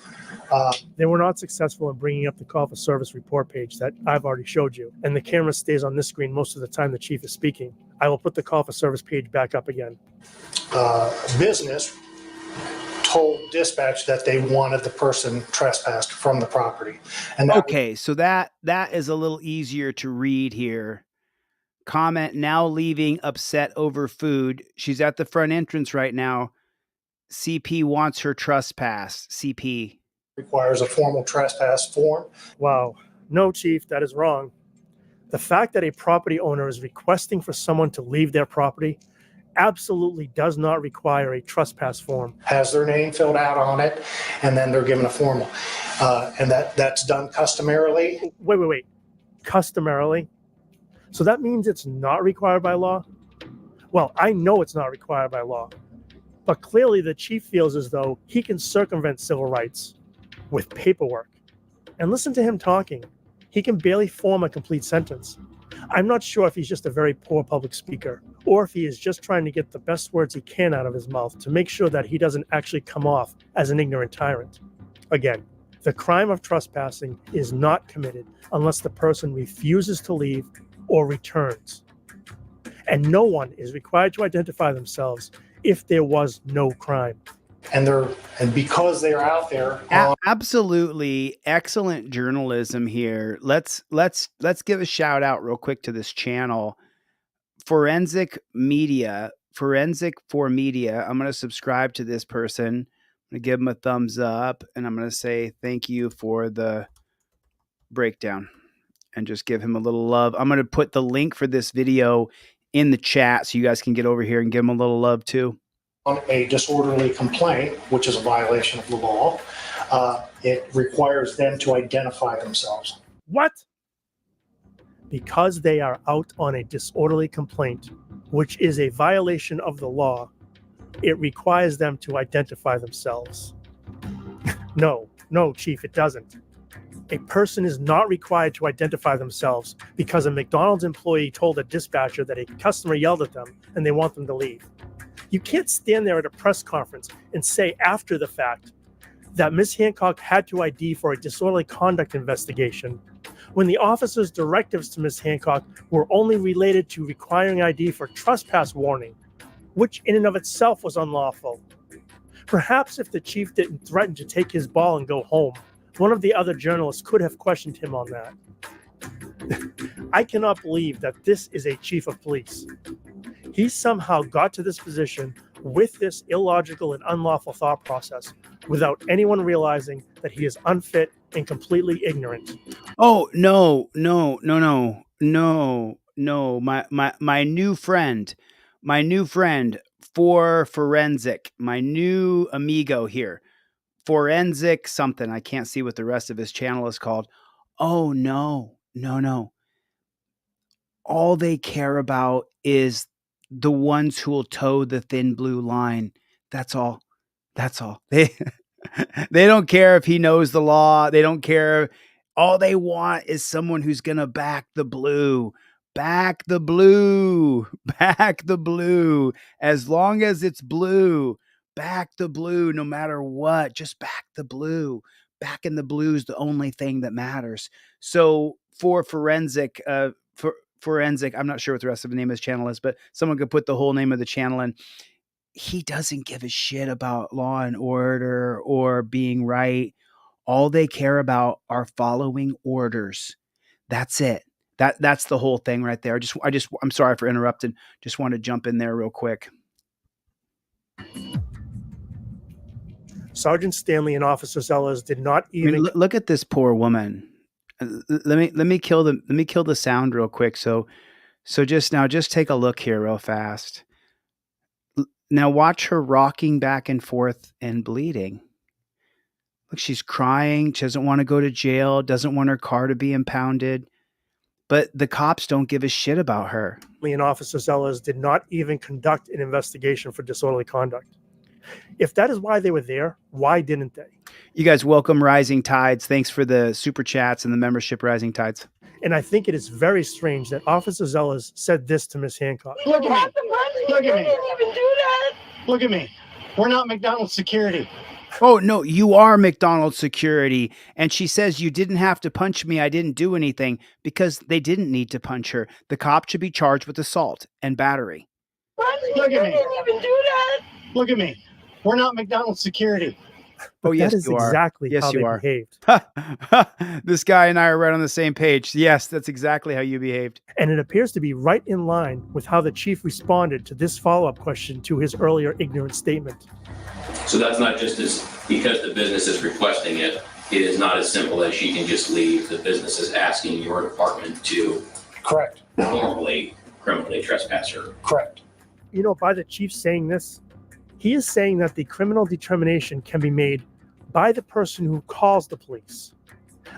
They were not successful in bringing up the call for service report page that I've already showed you, and the camera stays on this screen most of the time the chief is speaking. I will put the call for service page back up again. Business told dispatch that they wanted the person trespassed from the property. And okay, so that is a little easier to read here. Comment now leaving upset over food. She's at the front entrance right now. CP wants her trespass. CP requires a formal trespass form. Wow. No, chief, that is wrong. The fact that a property owner is requesting for someone to leave their property absolutely does not require a trespass form. Has their name filled out on it, and then they're given a formal. And that's done customarily. Wait. Customarily? So that means it's not required by law? Well, I know it's not required by law, but clearly the chief feels as though he can circumvent civil rights with paperwork. And listen to him talking. He can barely form a complete sentence. I'm not sure if he's just a very poor public speaker, or if he is just trying to get the best words he can out of his mouth to make sure that he doesn't actually come off as an ignorant tyrant. Again, the crime of trespassing is not committed unless the person refuses to leave or returns. And no one is required to identify themselves if there was no crime. And because they're out there. Absolutely excellent journalism here. Let's give a shout out real quick to this channel, Forensic for Media. I'm going to subscribe to this person. I'm going to give him a thumbs up, and I'm going to say thank you for the breakdown and just give him a little love. I'm going to put the link for this video in the chat so you guys can get over here and give him a little love too. On a disorderly complaint, which is a violation of the law, it requires them to identify themselves. What? Because they are out on a disorderly complaint, which is a violation of the law, it requires them to identify themselves. No, Chief, it doesn't. A person is not required to identify themselves because a McDonald's employee told a dispatcher that a customer yelled at them and they want them to leave. You can't stand there at a press conference and say after the fact that Ms. Hancock had to ID for a disorderly conduct investigation when the officer's directives to Ms. Hancock were only related to requiring ID for trespass warning, which in and of itself was unlawful. Perhaps if the chief didn't threaten to take his ball and go home, one of the other journalists could have questioned him on that. I cannot believe that this is a chief of police. He somehow got to this position with this illogical and unlawful thought process without anyone realizing that he is unfit and completely ignorant. Oh, no. My new friend for Forensic, my new amigo here, Forensic something. I can't see what the rest of his channel is called. Oh, no. All they care about is the ones who will toe the thin blue line. That's all. They don't care if he knows the law. They don't care. All they want is someone who's going to back the blue. Back the blue. As long as it's blue, back the blue no matter what. Just back the blue. Backing the blue is the only thing that matters. So for Forensic, I'm not sure what the rest of the name of his channel is, but someone could put the whole name of the channel in. He doesn't give a shit about law and order or being right. All they care about are following orders. That's it. That's the whole thing right there. I'm sorry for interrupting. Just want to jump in there real quick. Sergeant Stanley and Officer Sellers did not even look at this poor woman. Let me kill the sound real quick. So just take a look here real fast. Now watch her rocking back and forth and bleeding. Look, she's crying. She doesn't want to go to jail, doesn't want her car to be impounded. But the cops don't give a shit about her. And Officer Sellers did not even conduct an investigation for disorderly conduct. If that is why they were there, why didn't they? You guys, welcome Rising Tides. Thanks for the super chats and the membership, Rising Tides. And I think it is very strange that Officer Sellers said this to Miss Hancock. Look at me. Look at me. Didn't even do that. Look at me. We're not McDonald's security. Oh, no, you are McDonald's security. And she says you didn't have to punch me. I didn't do anything because they didn't need to punch her. The cop should be charged with assault and battery. Look at me. Didn't even do that. Look at me. We're not McDonald's security. But oh, yes, that is you are. exactly yes, how you they are. behaved. This guy and I are right on the same page. Yes, that's exactly how you behaved. And it appears to be right in line with how the chief responded to this follow-up question to his earlier ignorant statement. So that's not just because the business is requesting it. It is not as simple as she can just leave. The business is asking your department to Correct. Normally, criminally trespasser. Correct. You know, by the chief saying this, he is saying that the criminal determination can be made by the person who calls the police.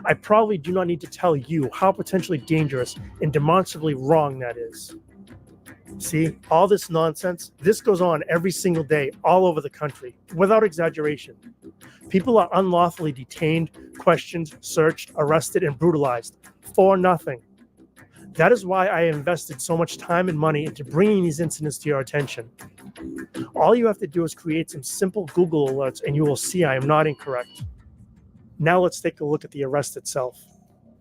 I probably do not need to tell you how potentially dangerous and demonstrably wrong that is. See, all this nonsense, this goes on every single day all over the country, without exaggeration. People are unlawfully detained, questioned, searched, arrested, and brutalized for nothing. That is why I invested so much time and money into bringing these incidents to your attention. All you have to do is create some simple Google alerts and you will see I am not incorrect. Now let's take a look at the arrest itself.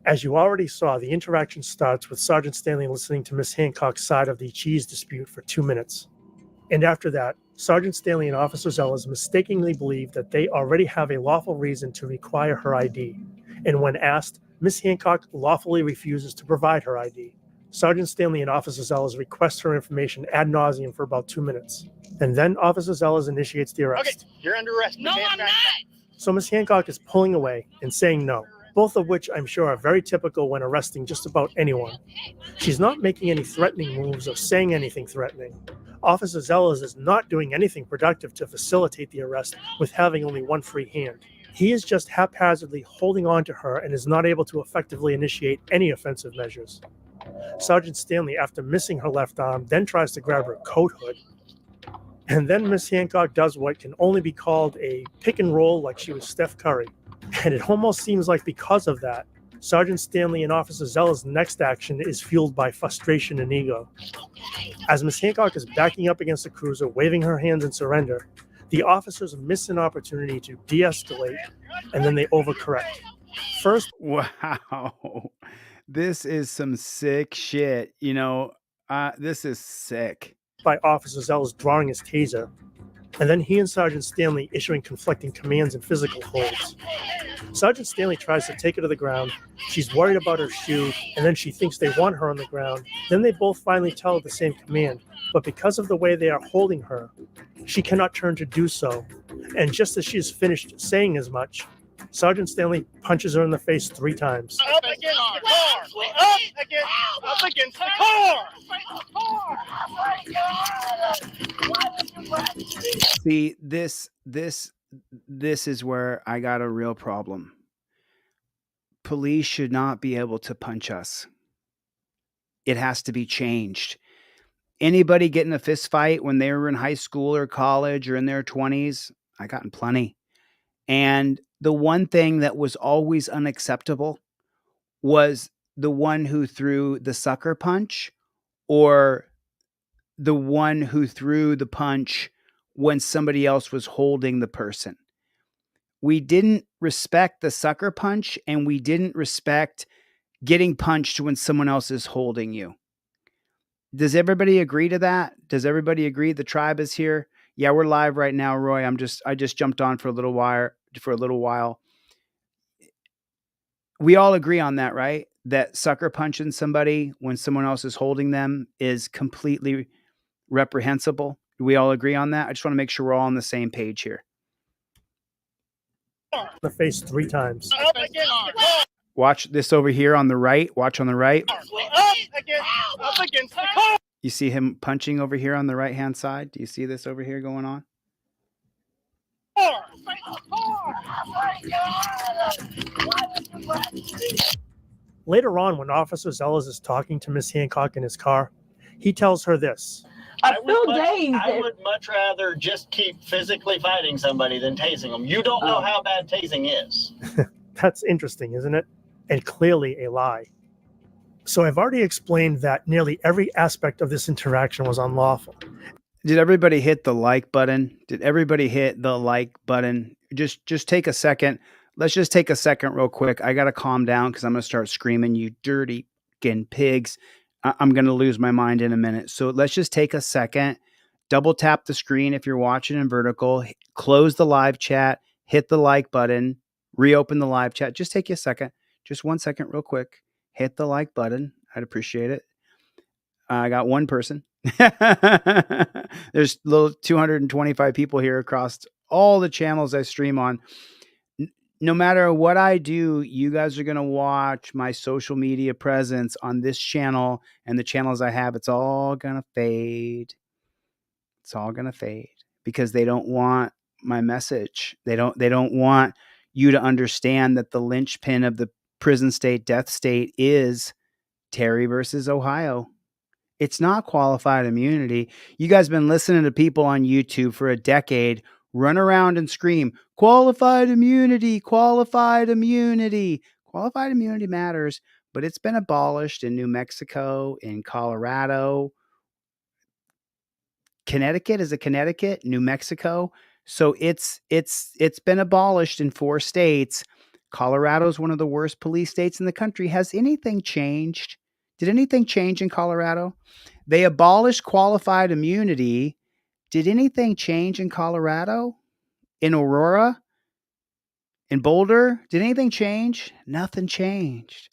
As you already saw, the interaction starts with Sergeant Stanley listening to Miss Hancock's side of the cheese dispute for 2 minutes. And after that, Sergeant Stanley and Officer Zellas mistakenly believe that they already have a lawful reason to require her ID. And when asked, Miss Hancock lawfully refuses to provide her ID. Sergeant Stanley and Officer Zellas request her information ad nauseum for about 2 minutes. And then Officer Zellas initiates the arrest. Okay, you're under arrest. No, I'm not. So Miss Hancock is pulling away and saying no, both of which I'm sure are very typical when arresting just about anyone. She's not making any threatening moves or saying anything threatening. Officer Zellas is not doing anything productive to facilitate the arrest with having only one free hand. He is just haphazardly holding on to her and is not able to effectively initiate any offensive measures. Sergeant Stanley, after missing her left arm, then tries to grab her coat hood. And then Miss Hancock does what can only be called a pick and roll like she was Steph Curry. And it almost seems like because of that, Sergeant Stanley and Officer Zella's next action is fueled by frustration and ego. As Miss Hancock is backing up against the cruiser, waving her hands in surrender, the officers miss an opportunity to de-escalate, and then they overcorrect. First, wow, this is some sick shit. You know, this is sick. By Officer Zellas drawing his taser, and then he and Sergeant Stanley issuing conflicting commands and physical holds. Sergeant Stanley tries to take her to the ground. She's worried about her shoe, and then she thinks they want her on the ground. Then they both finally tell her the same command, but because of the way they are holding her, she cannot turn to do so. And just as she is finished saying as much, Sergeant Stanley punches her in the face 3 times. Up against the car! Up against the car! See, this is where I got a real problem. Police should not be able to punch us. It has to be changed. Anybody get in a fist fight when they were in high school or college or in their 20s? I got in plenty. And the one thing that was always unacceptable was the one who threw the sucker punch or the one who threw the punch when somebody else was holding the person. We didn't respect the sucker punch and we didn't respect getting punched when someone else is holding you. Does everybody agree to that? Does everybody agree the tribe is here? Yeah, we're live right now, Roy. I just jumped on for a little while. We all agree on that, right? That sucker punching somebody when someone else is holding them is completely reprehensible. Do we all agree on that? I just want to make sure we're all on the same page here. The face 3 times. Up against the car! Watch this over here on the right. Watch on the right. Up against the car! You see him punching over here on the right-hand side? Do you see this over here going on? Later on, when Officer Zellas is talking to Miss Hancock in his car, he tells her this. I would much rather just keep physically fighting somebody than tasing them. You don't know how bad tasing is. That's interesting, isn't it? And clearly a lie. So I've already explained that nearly every aspect of this interaction was unlawful. Did everybody hit the like button? Did everybody hit the like button? Just take a second. Let's just take a second real quick. I got to calm down because I'm going to start screaming, you dirty fucking pigs. I'm going to lose my mind in a minute. So let's just take a second. Double tap the screen if you're watching in vertical. Close the live chat. Hit the like button. Reopen the live chat. Just take you a second. Just 1 second real quick. Hit the like button. I'd appreciate it. I got one person. There's little 225 people here across all the channels I stream on. no matter what I do, you guys are going to watch my social media presence on this channel and the channels I have. It's all going to fade. It's all going to fade because they don't want my message. They don't want you to understand that the linchpin of the prison state, death state is Terry versus Ohio. It's not qualified immunity. You guys been listening to people on YouTube for a decade run around and scream, qualified immunity, qualified immunity. Qualified immunity matters, but it's been abolished in New Mexico, in Colorado. Connecticut is a Connecticut, New Mexico. So it's been abolished in 4 states. Colorado is one of the worst police states in the country. Has anything changed? Did anything change in Colorado? They abolished qualified immunity. Did anything change in Colorado? In Aurora? In Boulder? Did anything change? Nothing changed.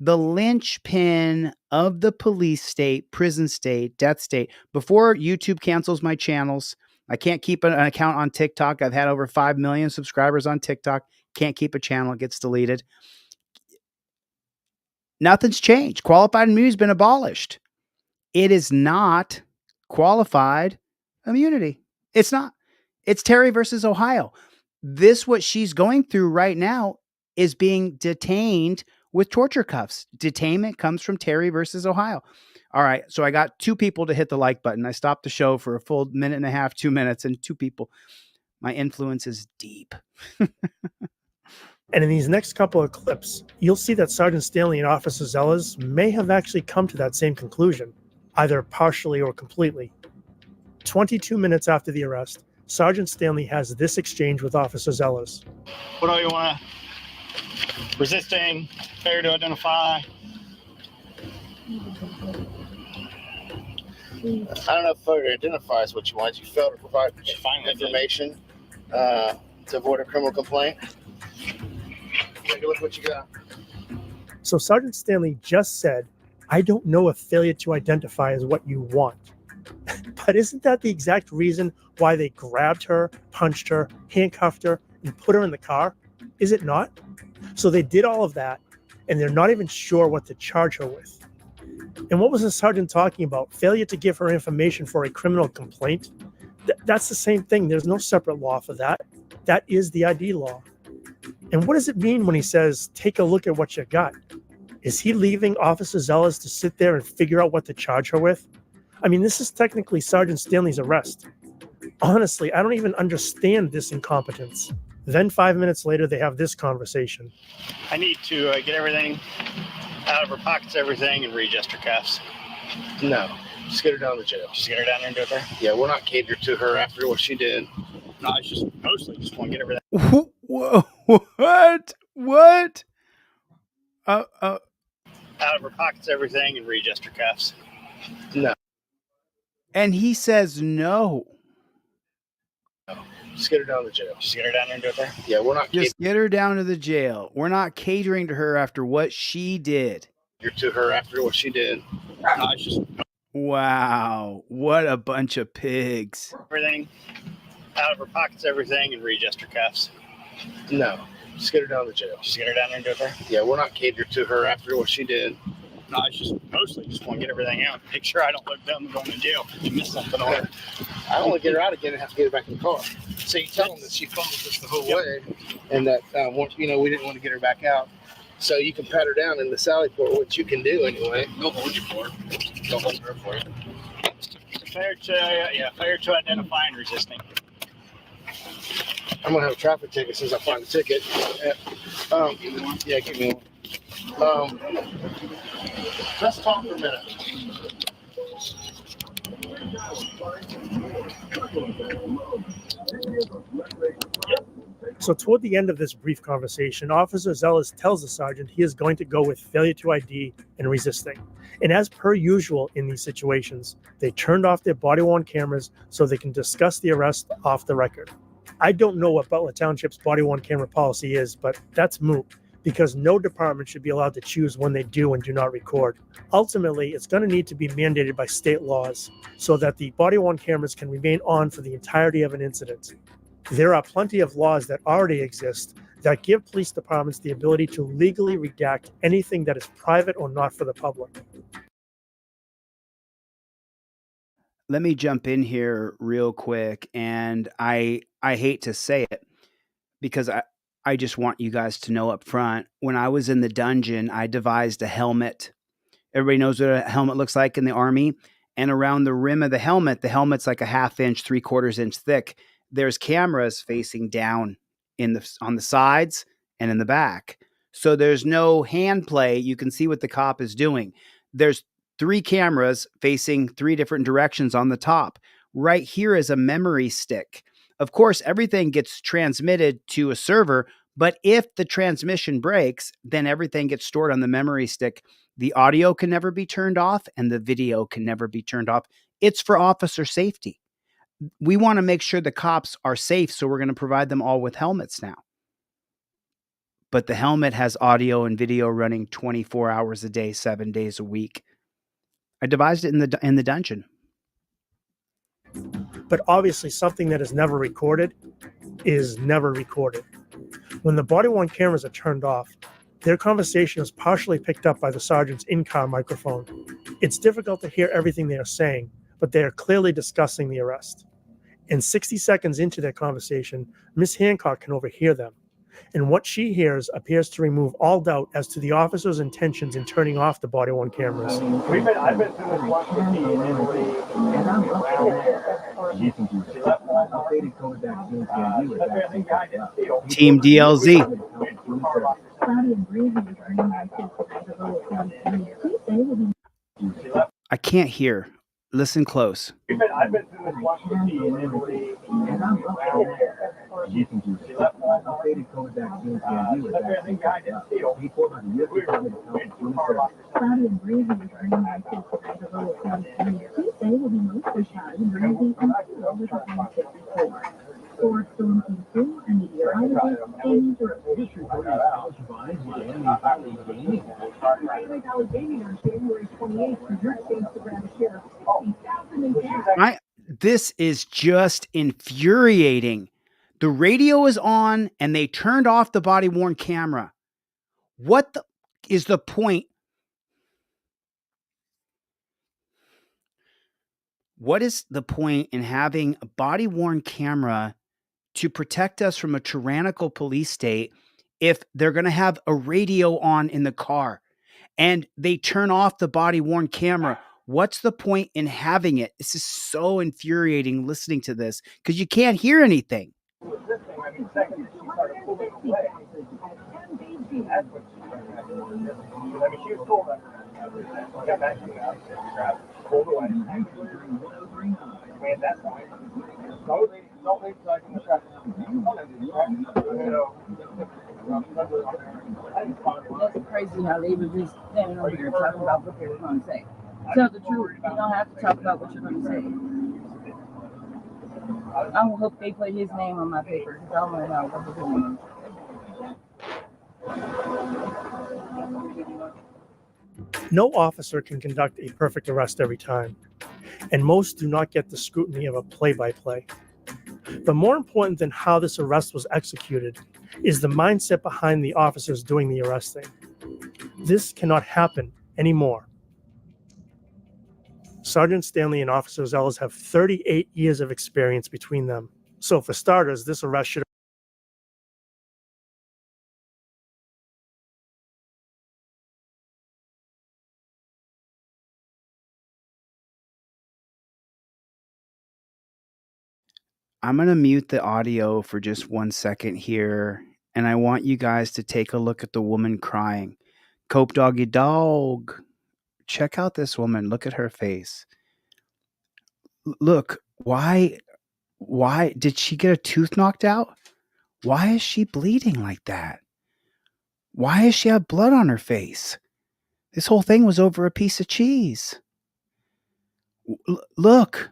The linchpin of the police state, prison state, death state. Before YouTube cancels my channels, I can't keep an account on TikTok. I've had over 5 million subscribers on TikTok. Can't keep a channel. It gets deleted. Nothing's changed. Qualified immunity has been abolished. It is not qualified immunity. It's not. It's Terry versus Ohio. What she's going through right now is being detained with torture cuffs. Detainment comes from Terry versus Ohio. All right. So I got 2 people to hit the like button. I stopped the show for a full minute and a half, 2 minutes, and 2 people. My influence is deep. And in these next couple of clips, you'll see that Sergeant Stanley and Officer Zellas may have actually come to that same conclusion, either partially or completely. 22 minutes after the arrest, Sergeant Stanley has this exchange with Officer Zellas. What do you want? Resisting, failure to identify. I don't know if failure to identify is what you want. You fail to provide information to avoid a criminal complaint. Take a look what you got. So Sergeant Stanley just said, I don't know if failure to identify is what you want. But isn't that the exact reason why they grabbed her, punched her, handcuffed her, and put her in the car? Is it not? So they did all of that, and they're not even sure what to charge her with. And what was the sergeant talking about? Failure to give her information for a criminal complaint? That's the same thing. There's no separate law for that. That is the ID law. And what does it mean when he says, take a look at what you got? Is he leaving Officer Zellas to sit there and figure out what to charge her with? I mean, this is technically Sergeant Stanley's arrest. Honestly, I don't even understand this incompetence. Then 5 minutes later, they have this conversation. I need to get everything out of her pockets, everything, and readjust her cuffs. No, just get her down to jail. Just get her down there and do it there? Yeah, we're not catered to her after what she did. No, I just mostly just want to get everything. What? What? Out of her pockets, everything, and readjust her cuffs. No. And he says no. Just get her down to jail. Just get her down there and do it there? Yeah, we're not Just get her down to the jail. We're not catering to her after what she did. catered to her after what she did. No, I just Wow. What a bunch of pigs. everything out of her pockets, everything, and readjust her cuffs. no. Just get her down to jail. Just get her down there and do it there? Yeah, we're not catered to her after what she did. No, I just mostly just want to get everything out. Make sure I don't look dumb going to jail if you miss something on her. I don't want to get her out again and have to get her back in the car. So you tell them that she followed us the whole way, and that once we didn't want to get her back out. So you can pat her down in the Sally Port, which you can do anyway. Go hold you for it. Go hold her for it. Failure to identify and resisting. I'm gonna have a traffic ticket since I find the ticket. Yeah, give me one. Let's talk for a minute. So toward the end of this brief conversation, Officer Zellas tells the sergeant he is going to go with failure to ID and resisting. And as per usual in these situations, they turned off their body-worn cameras so they can discuss the arrest off the record. I don't know what Butler Township's body-worn camera policy is, but that's moot because no department should be allowed to choose when they do and do not record. Ultimately, it's going to need to be mandated by state laws so that the body-worn cameras can remain on for the entirety of an incident. There are plenty of laws that already exist that give police departments the ability to legally redact anything that is private or not for the public. Let me jump in here real quick, and I hate to say it because I just want you guys to know up front. When I was in the dungeon, I devised a helmet. Everybody knows what a helmet looks like in the Army. And around the rim of the helmet's like a 1/2 inch, 3/4 inch thick. There's cameras facing down on the sides and in the back. So there's no hand play. You can see what the cop is doing. There's 3 cameras facing 3 different directions on the top. Right here is a memory stick. Of course, everything gets transmitted to a server, but if the transmission breaks, then everything gets stored on the memory stick. The audio can never be turned off and the video can never be turned off. It's for officer safety. We want to make sure the cops are safe, so we're going to provide them all with helmets now. But the helmet has audio and video running 24 hours a day, 7 days a week. I devised it in the dungeon. But obviously something that is never recorded is never recorded. When the body-worn cameras are turned off, their conversation is partially picked up by the sergeant's in-car microphone. It's difficult to hear everything they are saying, but they are clearly discussing the arrest. And 60 seconds into their conversation, Miss Hancock can overhear them. And what she hears appears to remove all doubt as to the officer's intentions in turning off the body-worn cameras. I've been through this once with you, and I'm Team DLZ. I can't hear. Listen close. I've been through this once with you, and I'm This is just infuriating. The radio is on and they turned off the body-worn camera. What is the point? What is the point in having a body-worn camera to protect us from a tyrannical police state if they're going to have a radio on in the car and they turn off the body-worn camera? What's the point in having it? This is so infuriating listening to this because you can't hear anything. That's crazy how they were just standing over here talking about what they were going to say. Tell the truth. You don't have to talk about what you're going to say. I hope they put his name on my paper because I want to know what he's doing. No officer can conduct a perfect arrest every time, and most do not get the scrutiny of a play-by-play. But more important than how this arrest was executed is the mindset behind the officers doing the arresting. This cannot happen anymore. Sergeant Stanley and Officer Zellers have 38 years of experience between them. So for starters, this arrest should I'm going to mute the audio for just 1 second here, and I want you guys to take a look at the woman crying. Cope doggy dog. Check out this woman. Look at her face. Look, why did she get a tooth knocked out? Why is she bleeding like that? Why does she have blood on her face? This whole thing was over a piece of cheese. Look,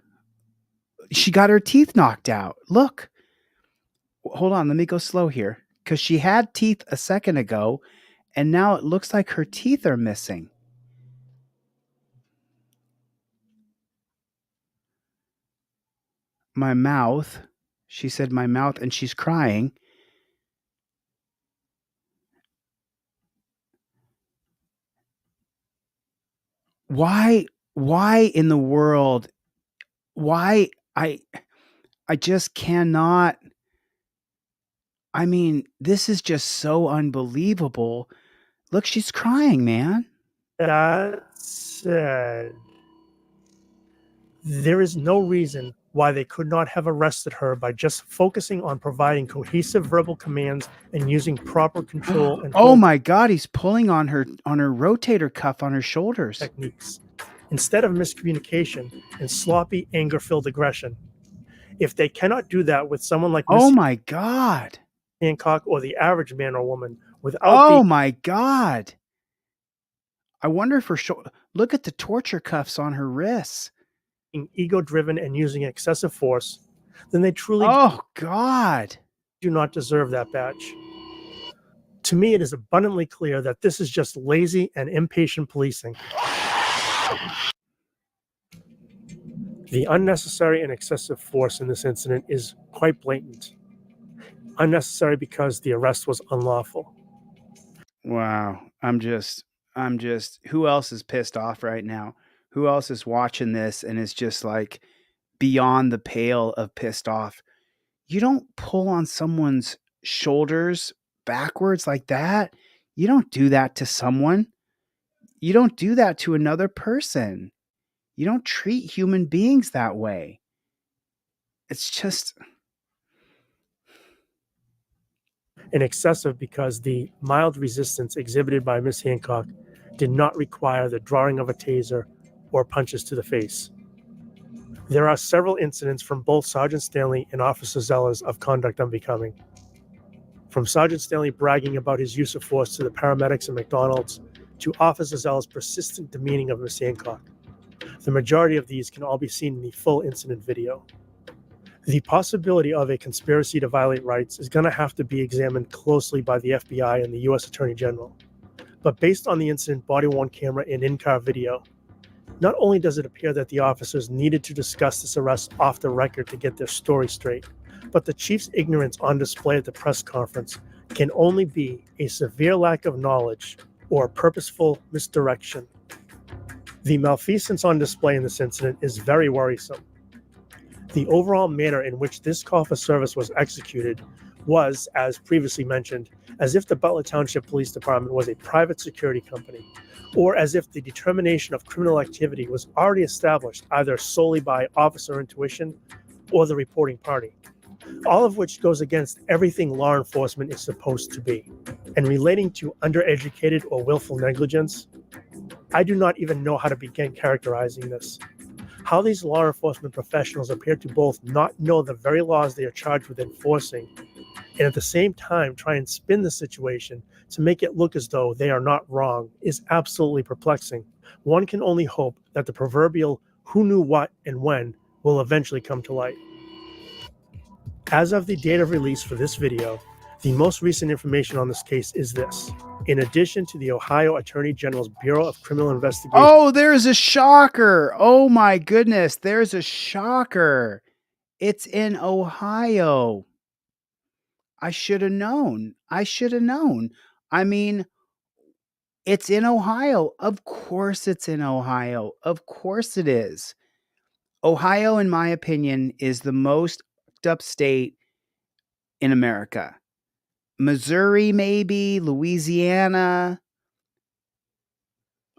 she got her teeth knocked out. Look. Hold on, let me go slow here. Because she had teeth a second ago, and now it looks like her teeth are missing. My mouth. She said my mouth, and she's crying. why in the world, why I just cannot. I mean, this is just so unbelievable. Look, she's crying, man. That said, there is no reason why they could not have arrested her by just focusing on providing cohesive verbal commands and using proper control and Oh hold my God, he's pulling on her rotator cuff on her shoulders. techniques instead of miscommunication and sloppy, anger-filled aggression. If they cannot do that with someone like Oh Miss my God. Hancock or the average man or woman without Oh my God. I wonder if her look at the torture cuffs on her wrists. being ego-driven and using excessive force, then they truly Oh God. do not deserve that badge. To me, it is abundantly clear that this is just lazy and impatient policing. The unnecessary and excessive force in this incident is quite blatant. Unnecessary because the arrest was unlawful. Wow. I'm just, who else is pissed off right now? Who else is watching this and is just like beyond the pale of pissed off? You don't pull on someone's shoulders backwards like that. You don't do that to someone. You don't do that to another person. You don't treat human beings that way. It's just. And excessive because the mild resistance exhibited by Miss Hancock did not require the drawing of a taser or punches to the face. There are several incidents from both Sergeant Stanley and Officer Zeller's of conduct unbecoming. From Sergeant Stanley bragging about his use of force to the paramedics at McDonald's, to Officer Zeller's persistent demeaning of Miss Hancock. The majority of these can all be seen in the full incident video. The possibility of a conspiracy to violate rights is going to have to be examined closely by the FBI and the U.S. Attorney General. But based on the incident body-worn camera and in-car video, not only does it appear that the officers needed to discuss this arrest off the record to get their story straight, but the chief's ignorance on display at the press conference can only be a severe lack of knowledge or purposeful misdirection. The malfeasance on display in this incident is very worrisome. The overall manner in which this call for service was executed was, as previously mentioned, as if the Butler Township Police Department was a private security company, or as if the determination of criminal activity was already established either solely by officer intuition or the reporting party, all of which goes against everything law enforcement is supposed to be. And relating to undereducated or willful negligence, I do not even know how to begin characterizing this. How these law enforcement professionals appear to both not know the very laws they are charged with enforcing, and at the same time try and spin the situation to make it look as though they are not wrong, is absolutely perplexing. One can only hope that the proverbial who knew what and when will eventually come to light. As of the date of release for this video, the most recent information on this case is this. In addition to the Ohio Attorney General's Bureau of Criminal Investigation. Oh, there's a shocker. Oh my goodness. There's a shocker. It's in Ohio. I should have known. I mean, it's in Ohio. Of course it's in Ohio. Of course it is. Ohio, in my opinion, is the most fucked up state in America. Missouri, maybe, Louisiana,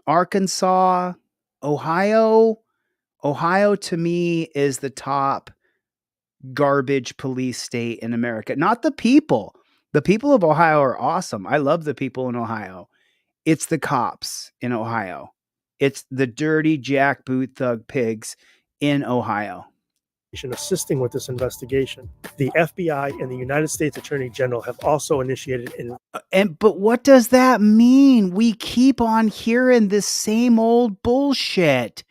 Arkansas, Ohio. Ohio, to me, is the top garbage police state in America. Not the people. The people of Ohio are awesome. I love the people in Ohio. It's the cops in Ohio. It's the dirty jackboot thug pigs in Ohio. Assisting with this investigation. The FBI and the United States Attorney General have also initiated But what does that mean? We keep on hearing this same old bullshit.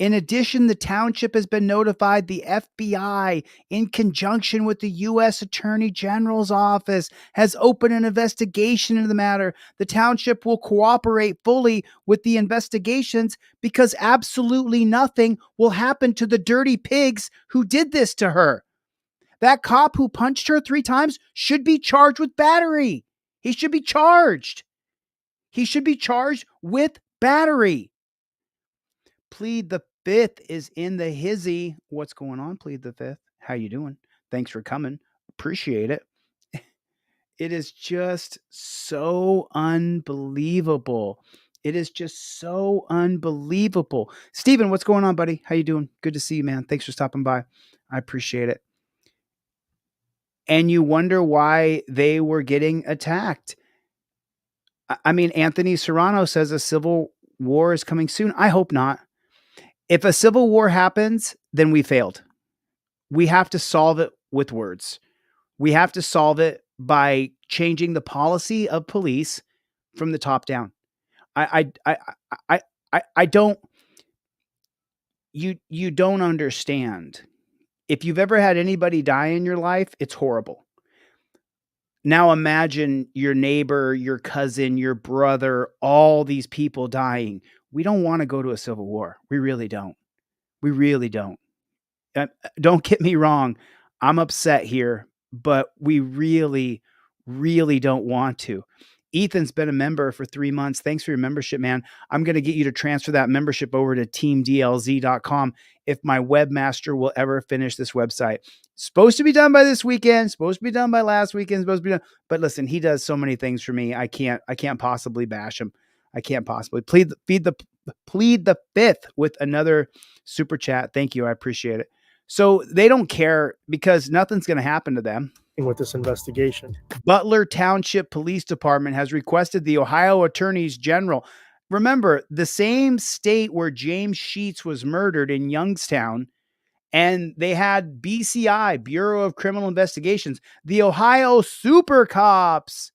In addition, the township has been notified the FBI, in conjunction with the U.S. Attorney General's office, has opened an investigation into the matter. The township will cooperate fully with the investigations because absolutely nothing will happen to the dirty pigs who did this to her. That cop who punched her 3 times should be charged with battery. He should be charged. He should be charged with battery. Plead the Fifth is in the hizzy. What's going on, Plead the Fifth? How you doing? Thanks for coming. Appreciate it. It is just so unbelievable. It is just so unbelievable. Steven, what's going on, buddy? How you doing? Good to see you, man. Thanks for stopping by. I appreciate it. And you wonder why they were getting attacked. I mean, Anthony Serrano says a civil war is coming soon. I hope not. If a civil war happens, then we failed. We have to solve it with words. We have to solve it by changing the policy of police from the top down. I don't. You don't understand. If you've ever had anybody die in your life, it's horrible. Now imagine your neighbor, your cousin, your brother, all these people dying. We don't want to go to a civil war. We really don't. We really don't. Don't get me wrong. I'm upset here, but we really, really don't want to. Ethan's been a member for 3 months. Thanks for your membership, man. I'm going to get you to transfer that membership over to teamdlz.com if my webmaster will ever finish this website. Supposed to be done by this weekend, supposed to be done by last weekend, supposed to be done. But listen, he does so many things for me. I can't possibly bash him. I can't possibly plead the fifth with another super chat. Thank you. I appreciate it. So they don't care because nothing's going to happen to them. With this investigation, Butler Township Police Department has requested the Ohio Attorneys General. Remember, the same state where James Sheets was murdered in Youngstown, and they had BCI, Bureau of Criminal Investigations, the Ohio Super Cops,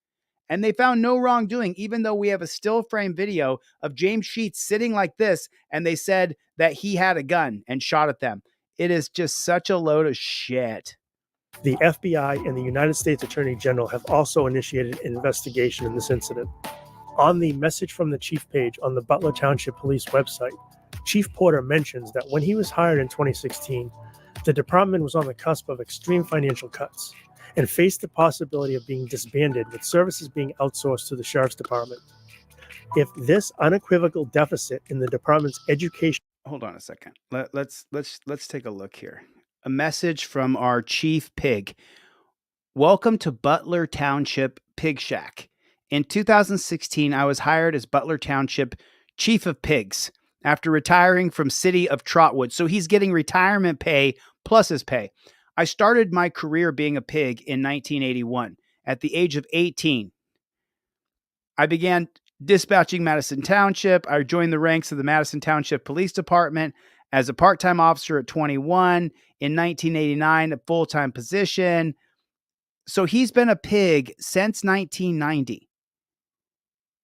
and they found no wrongdoing, even though we have a still frame video of James Sheets sitting like this, and they said that he had a gun and shot at them. It is just such a load of shit. The FBI and the United States Attorney General have also initiated an investigation in this incident. On the message from the chief page on the Butler Township Police website, Chief Porter mentions that when he was hired in 2016, the department was on the cusp of extreme financial cuts and faced the possibility of being disbanded, with services being outsourced to the sheriff's department. If this unequivocal deficit in the department's education... Hold on a second. Let's take a look here. A message from our chief pig. Welcome to Butler Township Pig Shack. In 2016, I was hired as Butler Township Chief of Pigs after retiring from City of Trotwood. So he's getting retirement pay plus his pay. I started my career being a pig in 1981. At the age of 18, I began dispatching Madison Township. I joined the ranks of the Madison Township Police Department as a part-time officer at 21. In 1989, a full-time position. So he's been a pig since 1990.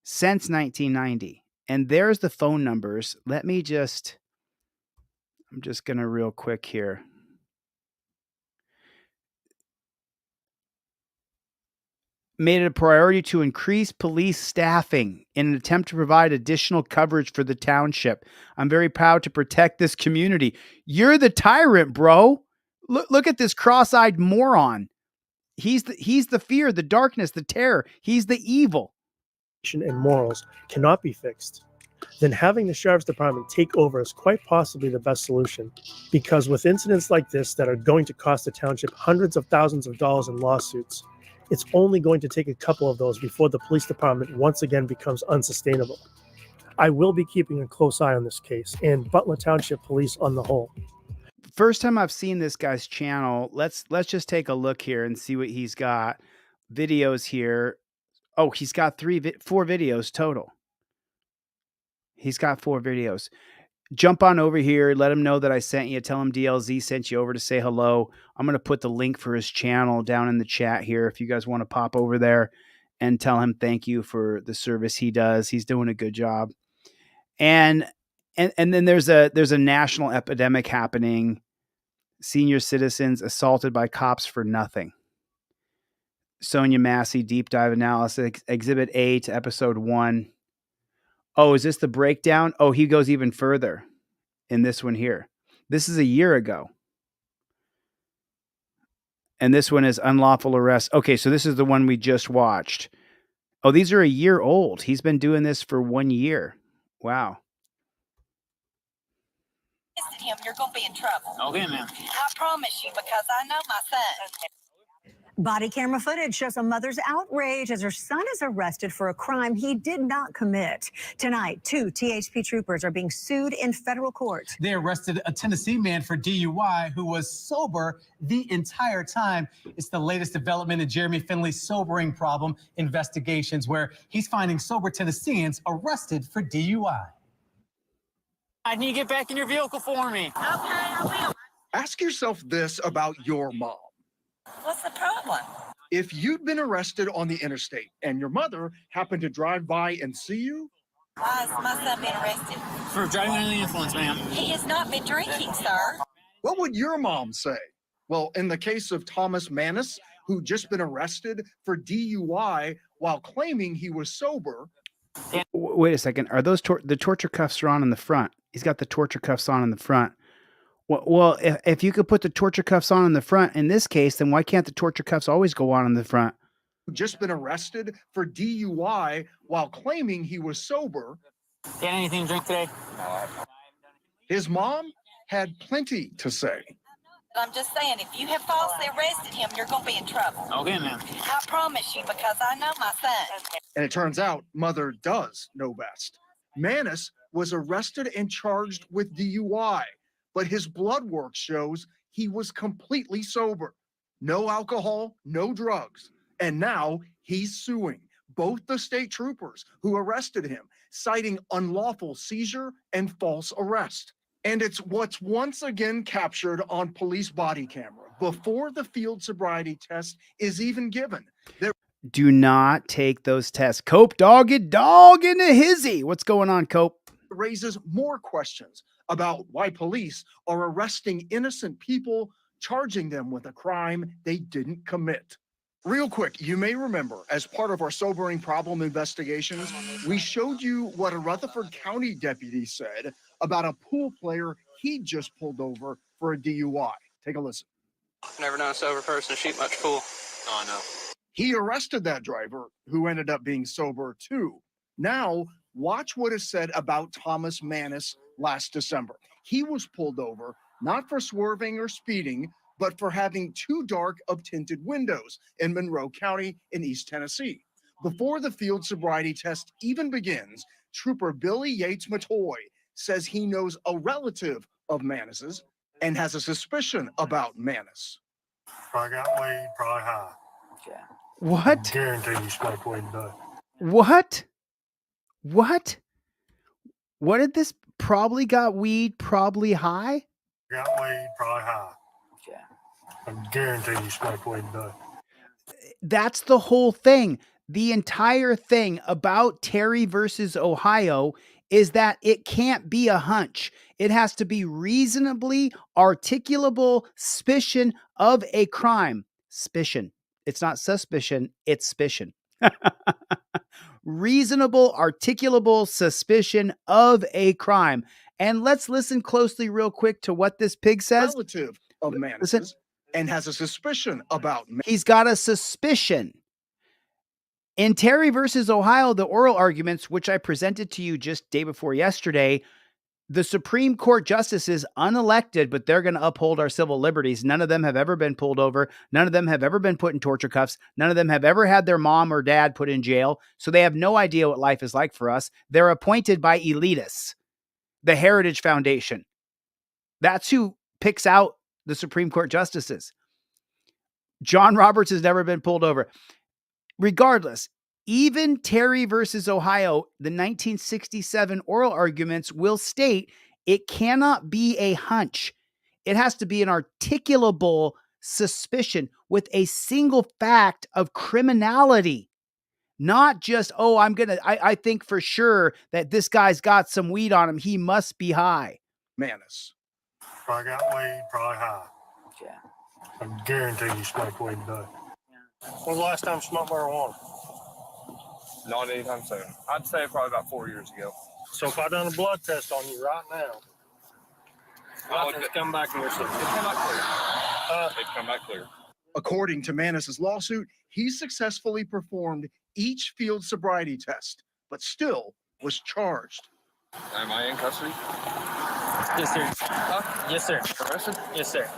Since 1990. And there's the phone numbers. I'm just going to real quick here. Made it a priority to increase police staffing in an attempt to provide additional coverage for the township. I'm very proud to protect this community. You're the tyrant, bro. Look at this cross-eyed moron. He's the fear, the darkness, the terror. He's the evil. And morals cannot be fixed, then having the sheriff's department take over is quite possibly the best solution. Because with incidents like this that are going to cost the township hundreds of thousands of dollars in lawsuits, it's only going to take a couple of those before the police department once again becomes unsustainable. I will be keeping a close eye on this case and Butler Township Police on the whole. First time I've seen this guy's channel. Let's just take a look here and see what he's got. Videos here. Oh, he's got 4 videos total. He's got 4 videos. Jump on over here. Let him know that I sent you. Tell him DLZ sent you over to say hello. I'm going to put the link for his channel down in the chat here. If you guys want to pop over there and tell him thank you for the service he does. He's doing a good job. And then there's a national epidemic happening. Senior citizens assaulted by cops for nothing. Sonia Massey, deep dive analysis, Exhibit A to Episode 1. Oh, is this the breakdown? Oh, he goes even further in this one here. This is a year ago. And this one is unlawful arrest. Okay, so this is the one we just watched. Oh, these are a year old. He's been doing this for 1 year. Wow. him, you're going to be in trouble. Okay, ma'am. I promise you, because I know my son. Body camera footage shows a mother's outrage as her son is arrested for a crime he did not commit. Tonight, 2 THP troopers are being sued in federal court. They arrested a Tennessee man for DUI who was sober the entire time. It's the latest development in Jeremy Finley's sobering problem investigations, where he's finding sober Tennesseans arrested for DUI. I need you to get back in your vehicle for me. Okay, I will. Ask yourself this about your mom. What's the problem? If you'd been arrested on the interstate and your mother happened to drive by and see you, Why is my son being arrested? For driving under the influence, ma'am. He has not been drinking, sir. what would your mom say? Well, in the case of Thomas Mannis, who just been arrested for DUI while claiming he was sober. Wait a second. Are those the torture cuffs are on in the front? He's got the torture cuffs on in the front. Well, if you could put the torture cuffs on in the front in this case, then why can't the torture cuffs always go on in the front? Just been arrested for DUI while claiming he was sober. Got anything to drink today? His mom had plenty to say. I'm just saying, if you have falsely arrested him, you're going to be in trouble. Okay, ma'am. I promise you, because I know my son. And it turns out mother does know best. Mannis was arrested and charged with DUI, but his blood work shows he was completely sober. No alcohol, no drugs. And now he's suing both the state troopers who arrested him, citing unlawful seizure and false arrest. And it's what's once again captured on police body camera before the field sobriety test is even given. Do not take those tests. Cope, dog in a hizzy. What's going on, Cope? Raises more questions about why police are arresting innocent people, charging them with a crime they didn't commit. Real quick, you may remember, as part of our sobering problem investigations, we showed you what a Rutherford County deputy said about a pool player he just pulled over for a DUI. Take a listen. Never known a sober person shoot much pool. Oh, I know. He arrested that driver, who ended up being sober too. Now, watch what is said about Thomas Mannis last December. He was pulled over, not for swerving or speeding, but for having too dark of tinted windows in Monroe County in East Tennessee. Before the field sobriety test even begins, Trooper Billy Yates Matoy says he knows a relative of Mannis's and has a suspicion about Mannis. Probably got weed, probably high. Yeah. What? I guarantee you smoke weed today. What? What did this probably got weed, probably high? Got weed, probably high. Yeah. I guarantee you smoke weed today. That's the whole thing. The entire thing about Terry versus Ohio is that it can't be a hunch. It has to be reasonably articulable suspicion of a crime. Suspicion. It's not suspicion, it's suspicion. Reasonable, articulable suspicion of a crime. And let's listen closely real quick to what this pig says. Relative of Mannis's and has a suspicion about Mannis. He's got a suspicion. In Terry versus Ohio, the oral arguments, which I presented to you just day before yesterday, the Supreme Court justices, unelected, but they're going to uphold our civil liberties. None of them have ever been pulled over. None of them have ever been put in torture cuffs. None of them have ever had their mom or dad put in jail. So they have no idea what life is like for us. They're appointed by elitists, the Heritage Foundation. That's who picks out the Supreme Court justices. John Roberts has never been pulled over. Regardless, even Terry versus Ohio, the 1967 oral arguments will state it cannot be a hunch. It has to be an articulable suspicion with a single fact of criminality. Not just, oh, I think for sure that this guy's got some weed on him. He must be high. Mannis. Probably got weed, probably high. Yeah. I guarantee you smoke weed today. When was the last time you smoked marijuana? Not anytime soon. I'd say probably about 4 years ago. So if I done a blood test on you right now, nothing's come back in your system. It'd come back clear. It'd come back clear. According to Mannis's lawsuit, he successfully performed each field sobriety test, but still was charged. Am I in custody? Yes, sir. Huh? Yes, sir. Arrested? Yes, sir.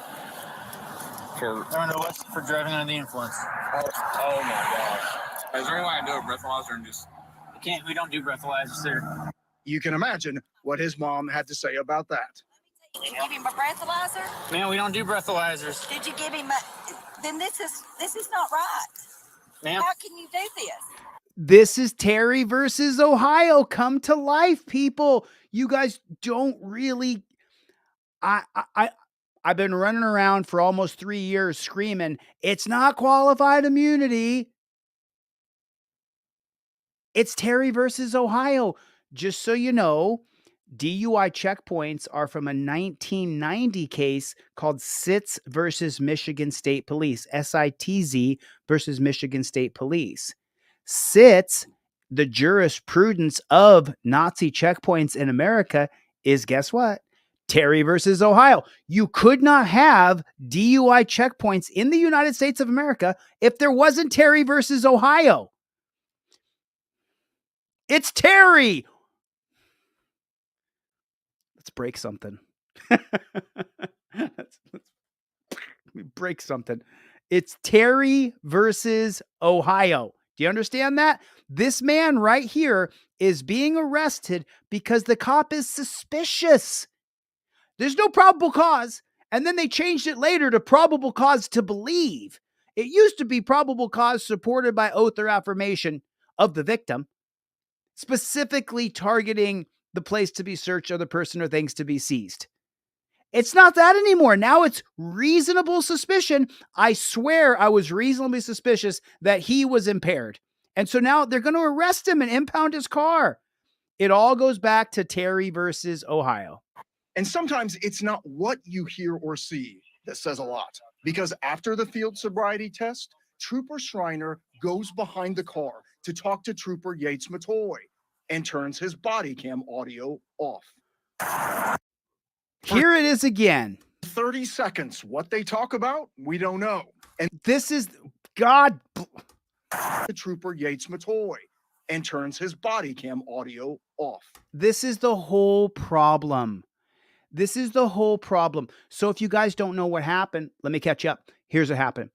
For? I don't know what's for driving under the influence. Oh my gosh. Is there any way I can do a breathalyzer and just? We don't do breathalyzers, sir. You can imagine what his mom had to say about that. Did you give him a breathalyzer? Man, we don't do breathalyzers. Did you give him a? Then this is not right. Ma'am? How can you do this? This is Terry versus Ohio come to life, people. You guys don't really. I've been running around for almost 3 years screaming, it's not qualified immunity. It's Terry versus Ohio. Just so you know, DUI checkpoints are from a 1990 case called Sitz versus Michigan State Police, SITZ versus Michigan State Police. Sitz, the jurisprudence of Nazi checkpoints in America, is guess what? Terry versus Ohio. You could not have DUI checkpoints in the United States of America if there wasn't Terry versus Ohio. It's Terry. Let's break something. Let's break something. It's Terry versus Ohio. Do you understand that? This man right here is being arrested because the cop is suspicious. There's no probable cause. And then they changed it later to probable cause to believe. It used to be probable cause supported by oath or affirmation of the victim, specifically targeting the place to be searched or the person or things to be seized. It's not that anymore. Now it's reasonable suspicion. I swear I was reasonably suspicious that he was impaired. And so now they're going to arrest him and impound his car. It all goes back to Terry versus Ohio. And sometimes it's not what you hear or see that says a lot. Because after the field sobriety test, Trooper Schreiner goes behind the car to talk to Trooper Yates Matoy and turns his body cam audio off. Here it is again. 30 seconds. What they talk about, we don't know. And this is God. The Trooper Yates Matoy and turns his body cam audio off. This is the whole problem. This is the whole problem. So if you guys don't know what happened, let me catch you up. Here's what happened.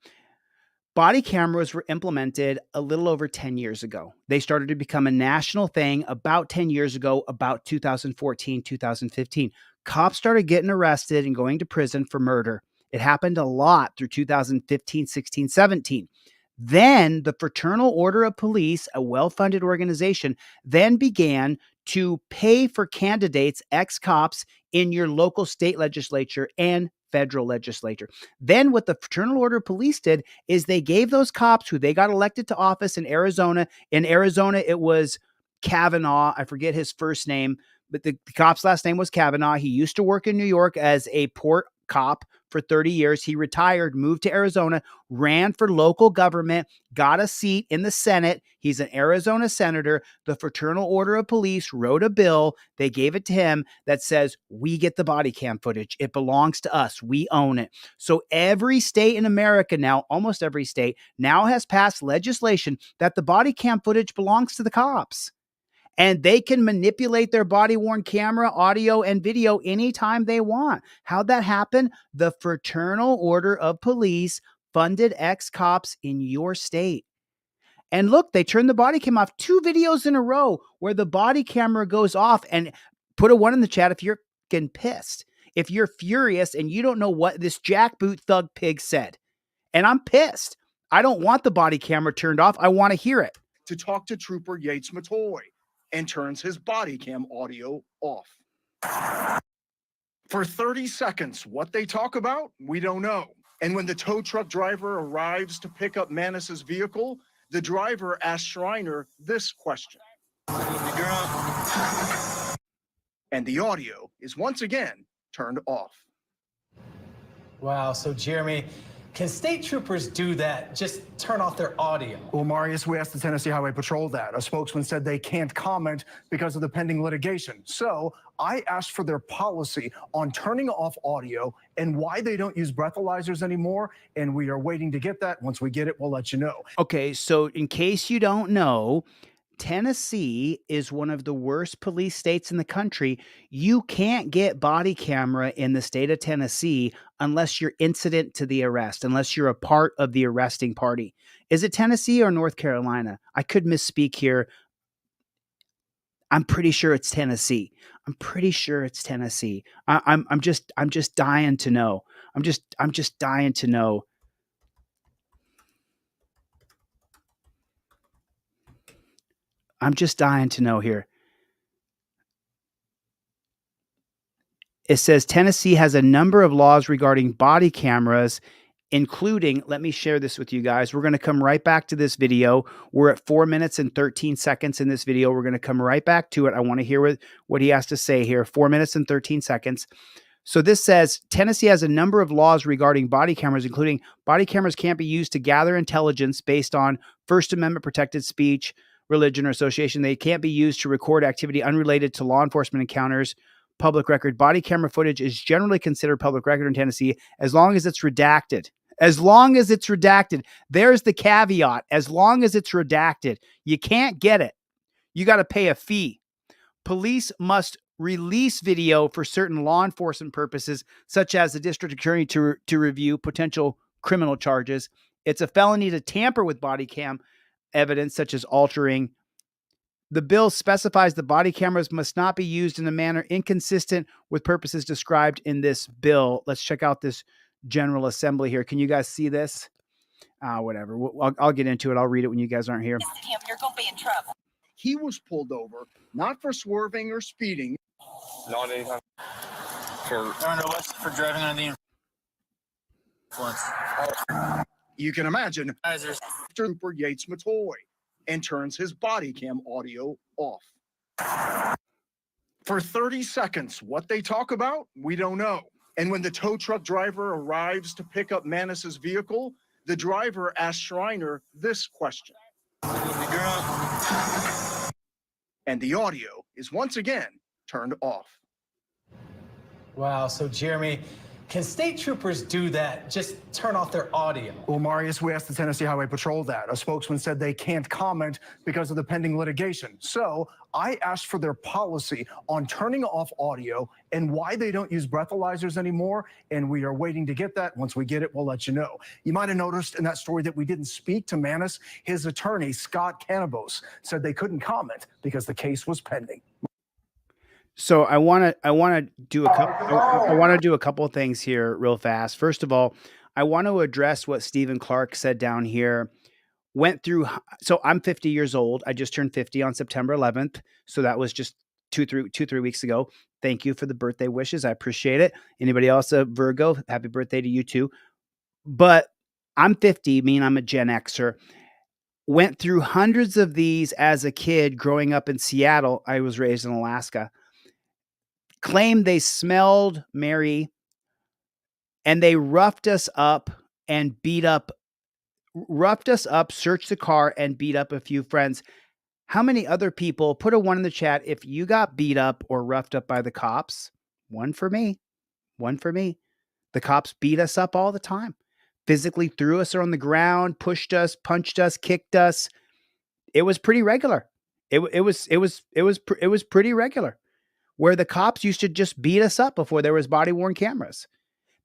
Body cameras were implemented a little over 10 years ago. They started to become a national thing about 10 years ago, about 2014, 2015. Cops started getting arrested and going to prison for murder. It happened a lot through 2015, 16, 17. Then the Fraternal Order of Police, a well-funded organization, then began to pay for candidates, ex-cops, in your local state legislature and federal legislature. Then what the Fraternal Order of Police did is they gave those cops who they got elected to office in Arizona. In Arizona, it was Kavanaugh. I forget his first name, but the cop's last name was Kavanaugh. He used to work in New York as a port cop for 30 years. He retired, moved to Arizona, ran for local government, got a seat in the Senate. He's an Arizona senator. The Fraternal Order of Police wrote a bill. They gave it to him that says, we get the body cam footage. It belongs to us. We own it. So every state in America now, almost every state, now has passed legislation that the body cam footage belongs to the cops. And they can manipulate their body-worn camera, audio, and video anytime they want. How'd that happen? The Fraternal Order of Police funded ex-cops in your state. And look, they turned the body cam off. 2 videos in a row where the body camera goes off. And put a 1 in the chat if you're getting pissed. If you're furious and you don't know what this jackboot thug pig said. And I'm pissed. I don't want the body camera turned off. I want to hear it. To talk to Trooper Yates Matoy and turns his body cam audio off. For 30 seconds, what they talk about, we don't know. And when the tow truck driver arrives to pick up Manis's vehicle, the driver asks Schreiner this question. And the audio is once again turned off. Wow, so Jeremy, can state troopers do that? Just turn off their audio? Well, Marius, we asked the Tennessee Highway Patrol that. A spokesman said they can't comment because of the pending litigation. So I asked for their policy on turning off audio and why they don't use breathalyzers anymore. And we are waiting to get that. Once we get it, we'll let you know. Okay, so in case you don't know, Tennessee is one of the worst police states in the country. You can't get body camera in the state of Tennessee unless you're incident to the arrest, unless you're a part of the arresting party. Is it Tennessee or North Carolina? I could misspeak here. I'm pretty sure it's Tennessee. I'm pretty sure it's Tennessee. I'm just dying to know. I'm just dying to know. I'm just dying to know here. It says Tennessee has a number of laws regarding body cameras, including, let me share this with you guys. We're going to come right back to this video. We're at 4 minutes and 13 seconds in this video. We're going to come right back to it. I want to hear what he has to say here. 4 minutes and 13 seconds. So this says Tennessee has a number of laws regarding body cameras, including body cameras can't be used to gather intelligence based on First Amendment protected speech, religion, or association. They can't be used to record activity unrelated to law enforcement encounters. Public record. Body camera footage is generally considered public record in Tennessee as long as it's redacted. As long as it's redacted. There's the caveat. As long as it's redacted. You can't get it. You got to pay a fee. Police must release video for certain law enforcement purposes, such as the district attorney to review potential criminal charges. It's a felony to tamper with body cam evidence, such as altering. The bill specifies the body cameras must not be used in a manner inconsistent with purposes described in this bill. Let's check out this General Assembly here. Can you guys see this? Whatever. I'll get into it. I'll read it when you guys aren't here. You're going to be in trouble. He was pulled over, not for swerving or speeding. Not anytime. For driving on the influence. You can imagine Trooper Yates Matoy and turns his body cam audio off. For 30 seconds, what they talk about, we don't know. And when the tow truck driver arrives to pick up Manis's vehicle, the driver asks Schreiner this question. And the audio is once again turned off. Wow. So, Jeremy, can state troopers do that? Just turn off their audio? Well, Marius, we asked the Tennessee Highway Patrol that. A spokesman said they can't comment because of the pending litigation. So I asked for their policy on turning off audio and why they don't use breathalyzers anymore. And we are waiting to get that. Once we get it, we'll let you know. You might have noticed in that story that we didn't speak to Manis. His attorney, Scott Canabos, said they couldn't comment because the case was pending. So I want to do a couple of things here real fast. First of all, I want to address what Stephen Clark said down here. So I'm 50 years old. I just turned 50 on September 11th. So that was just 3 weeks ago. Thank you for the birthday wishes. I appreciate it. Anybody else a Virgo? Happy birthday to you too. But I'm 50, meaning I'm a Gen Xer. Went through hundreds of these as a kid growing up in Seattle. I was raised in Alaska. Claimed they smelled Mary and they roughed us up, searched the car and beat up a few friends. How many other people, put a 1 in the chat if you got beat up or roughed up by the cops? 1 for me. 1 for me. The cops beat us up all the time. Physically threw us on the ground, pushed us, punched us, kicked us. It was pretty regular. It was pretty regular. Where the cops used to just beat us up before there was body-worn cameras.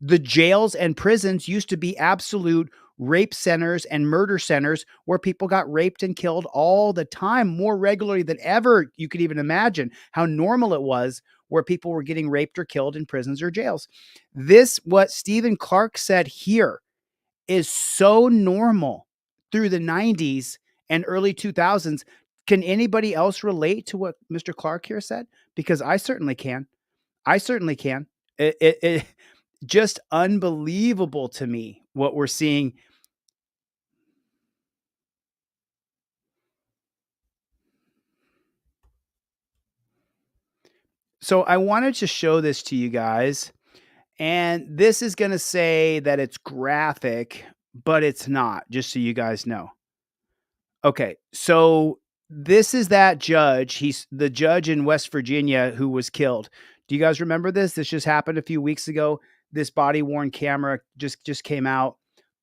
The jails and prisons used to be absolute rape centers and murder centers where people got raped and killed all the time, more regularly than ever you could even imagine how normal it was where people were getting raped or killed in prisons or jails. What Stephen Clark said here is so normal through the 90s and early 2000s. Can anybody else relate to what Mr. Clark here said? Because I certainly can. It just unbelievable to me what we're seeing. So I wanted to show this to you guys, and this is going to say that it's graphic, but it's not, just so you guys know. Okay, so this is that judge. He's the judge in West Virginia who was killed. Do you guys remember this? This just happened a few weeks ago. This body-worn camera just came out.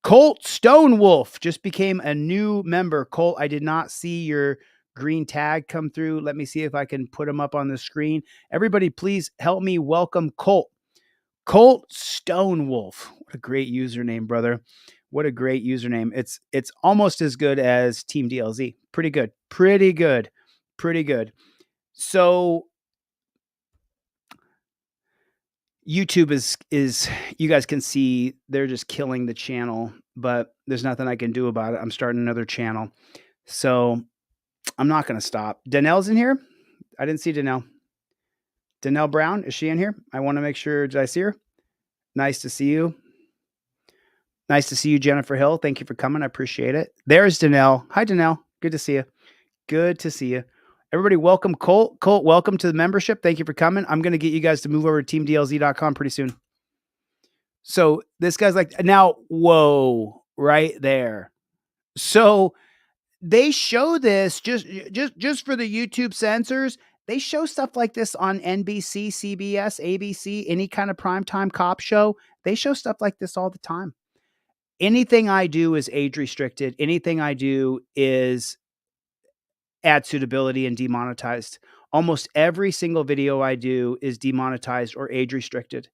Colt Stonewolf just became a new member. Colt, I did not see your green tag come through. Let me see if I can put them up on the screen. Everybody, please help me welcome Colt. Colt Stonewolf. What a great username, brother. What a great username. It's almost as good as Team DLZ. Pretty good. Pretty good. Pretty good. So YouTube is you guys can see they're just killing the channel, but there's nothing I can do about it. I'm starting another channel. So I'm not going to stop. Danelle's in here. I didn't see Danelle. Danelle Brown, is she in here? I want to make sure. Did I see her? Nice to see you. Nice to see you, Jennifer Hill. Thank you for coming. I appreciate it. There's Danelle. Hi, Danelle. Good to see you. Good to see you. Everybody, welcome Colt. Colt, welcome to the membership. Thank you for coming. I'm going to get you guys to move over to teamdlz.com pretty soon. So this guy's like, now, whoa, right there. So they show this just for the YouTube censors. They show stuff like this on NBC, CBS, ABC, any kind of primetime cop show. They show stuff like this all the time. Anything I do is age restricted. Anything I do is ad suitability and demonetized. Almost every single video I do is demonetized or age restricted.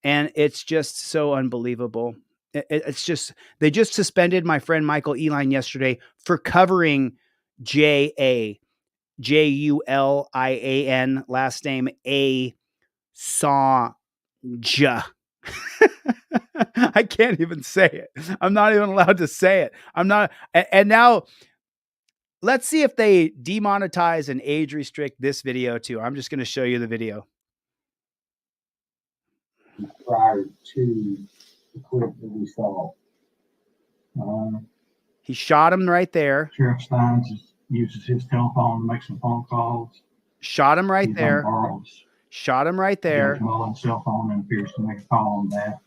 And it's just so unbelievable. It's just, they just suspended my friend Michael Eline yesterday for covering Julian, last name Assange. I can't even say it. I'm not even allowed to say it. I'm not. And now let's see if they demonetize and age restrict this video too. I'm just going to show you the video. Prior to the clip that we saw, he shot him right there. Sheriff Steins uses his telephone to make some phone calls. Shot him right there. Borrows Shot him right there. Judge Mullen's cell phone and appears to make a call on that.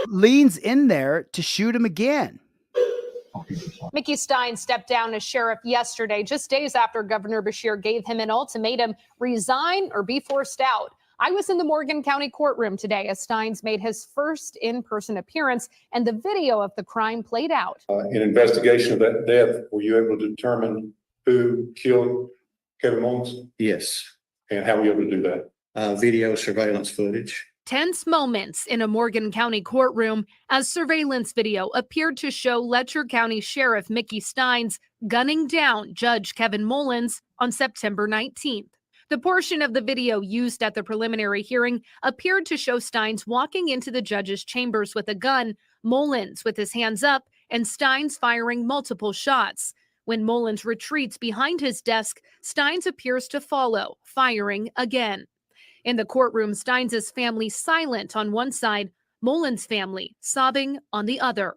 Leans in there to shoot him again. Mickey Stein stepped down as sheriff yesterday, just days after Governor Beshear gave him an ultimatum: resign or be forced out. I was in the Morgan County courtroom today as Steins made his first in-person appearance, and the video of the crime played out. In investigation of that death, were you able to determine who killed Kevin Mullins? Yes. And how were you able to do that? Video surveillance footage. Tense moments in a Morgan County courtroom as surveillance video appeared to show Letcher County Sheriff Mickey Steins gunning down Judge Kevin Mullins on September 19th. The portion of the video used at the preliminary hearing appeared to show Steins walking into the judge's chambers with a gun, Mullins with his hands up, and Steins firing multiple shots. When Mullins retreats behind his desk, Steins appears to follow, firing again. In the courtroom, Steins' family silent on one side, Mullins' family sobbing on the other.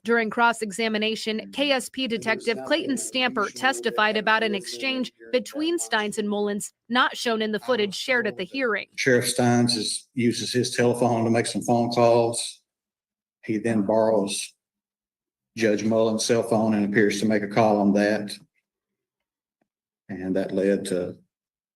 During cross-examination, KSP Detective Clayton Stamper testified about an exchange between Steins and Mullins not shown in the footage shared at the hearing. Sheriff Steins uses his telephone to make some phone calls. He then borrows Judge Mullen's cell phone and appears to make a call on that. And that led to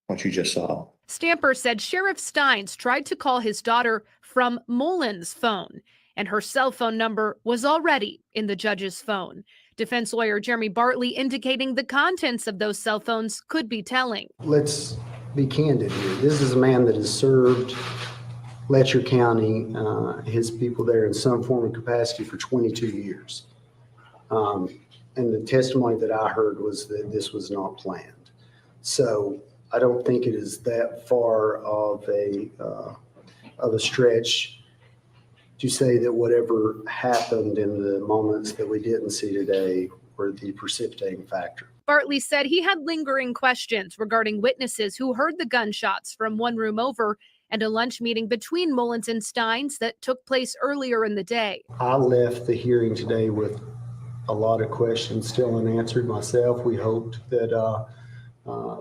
what you just saw. Stamper said Sheriff Steins tried to call his daughter from Mullins' phone, and her cell phone number was already in the judge's phone. Defense lawyer Jeremy Bartley indicating the contents of those cell phones could be telling. Let's be candid here. This is a man that has served Letcher County, his people there in some form of capacity for 22 years. And the testimony that I heard was that this was not planned. So I don't think it is that far of a stretch to say that whatever happened in the moments that we didn't see today were the precipitating factor. Bartley said he had lingering questions regarding witnesses who heard the gunshots from one room over and a lunch meeting between Mullins and Steins that took place earlier in the day. I left the hearing today with a lot of questions still unanswered myself. We hoped that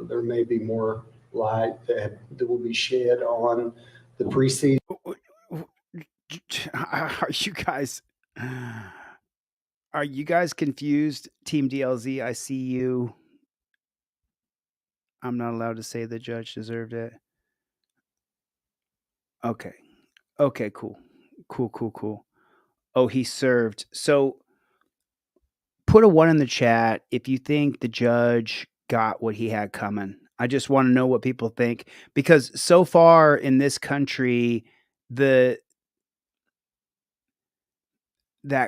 there may be more light that will be shed on the preceding. Are you guys confused? Team DLZ, I see you. I'm not allowed to say the judge deserved it. Okay. Okay, cool. Cool. Oh, he served. So put a 1 in the chat if you think the judge got what he had coming. I just want to know what people think, because so far in this country, that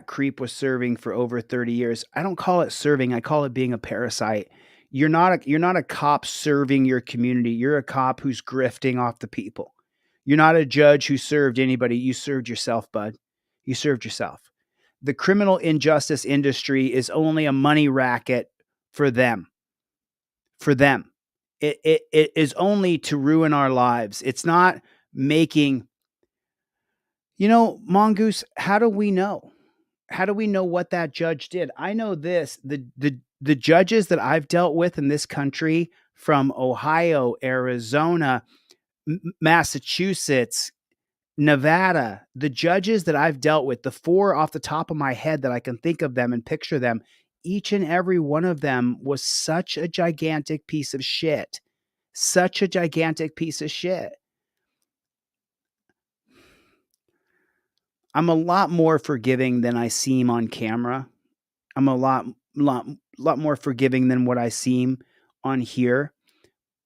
creep was serving for over 30 years. I don't call it serving. I call it being a parasite. You're not a cop serving your community. You're a cop who's grifting off the people. You're not a judge who served anybody. You served yourself, bud. You served yourself. The criminal injustice industry is only a money racket for them. For them. It is only to ruin our lives. It's not making, Mongoose, how do we know? How do we know what that judge did? I know this, the judges that I've dealt with in this country, from Ohio, Arizona, Massachusetts, Nevada, the judges that I've dealt with, the 4 off the top of my head that I can think of them and picture them, each and every one of them was such a gigantic piece of shit. Such a gigantic piece of shit. I'm a lot more forgiving than I seem on camera. I'm a lot more forgiving than what I seem on here.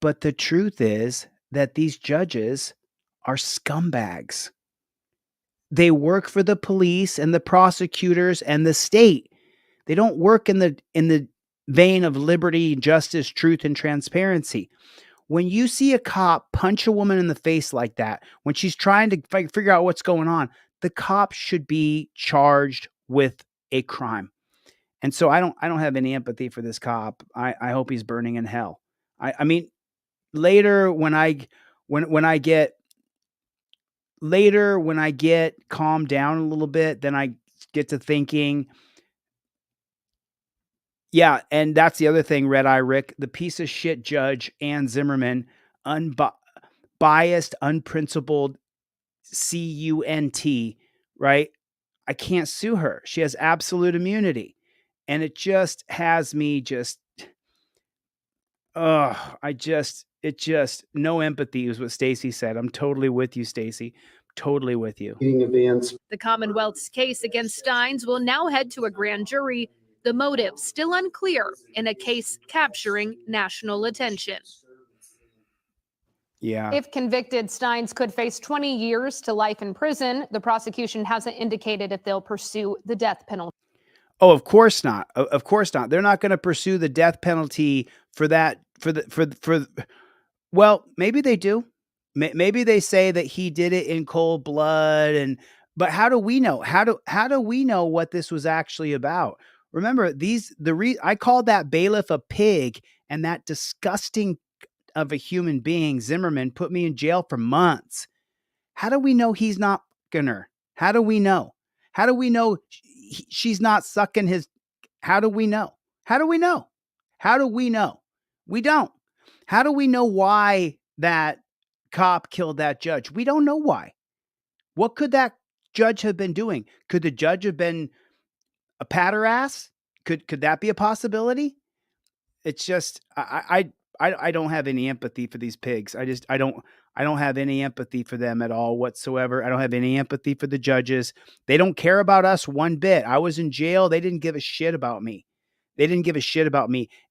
But the truth is that these judges are scumbags. They work for the police and the prosecutors and the state. They don't work in the vein of liberty, justice, truth, and transparency. When you see a cop punch a woman in the face like that, when she's trying to figure out what's going on, the cop should be charged with a crime. And so I don't have any empathy for this cop. I hope he's burning in hell. I mean, later when I get calmed down a little bit, then I get to thinking, yeah, and that's the other thing, Red Eye Rick, the piece of shit judge Ann Zimmerman, biased, unprincipled, CUNT, right? I can't sue her. She has absolute immunity. And it just has me no empathy is what Stacy said. I'm totally with you, Stacy. Totally with you. The Commonwealth's case against Steins will now head to a grand jury. The motive still unclear in a case capturing national attention. Yeah. If convicted, Steins could face 20 years to life in prison. The prosecution hasn't indicated if they'll pursue the death penalty. Oh, of course not. Of course not. They're not going to pursue the death penalty for that. Well, maybe they do. Maybe they say that he did it in cold blood, but how do we know? How do we know what this was actually about? Remember, I called that bailiff a pig, and that disgusting of a human being, Zimmerman, put me in jail for months. How do we know he's not her? How do we know? How do we know she's not sucking his? How do we know? How do we know? How do we know? We don't. How do we know why that cop killed that judge? We don't know why. What could that judge have been doing? Could the judge have been a patter ass? Could that be a possibility? It's just I don't have any empathy for these pigs. I don't have any empathy for them at all whatsoever. I don't have any empathy for the judges. They don't care about us one bit. I was in jail. They didn't give a shit about me.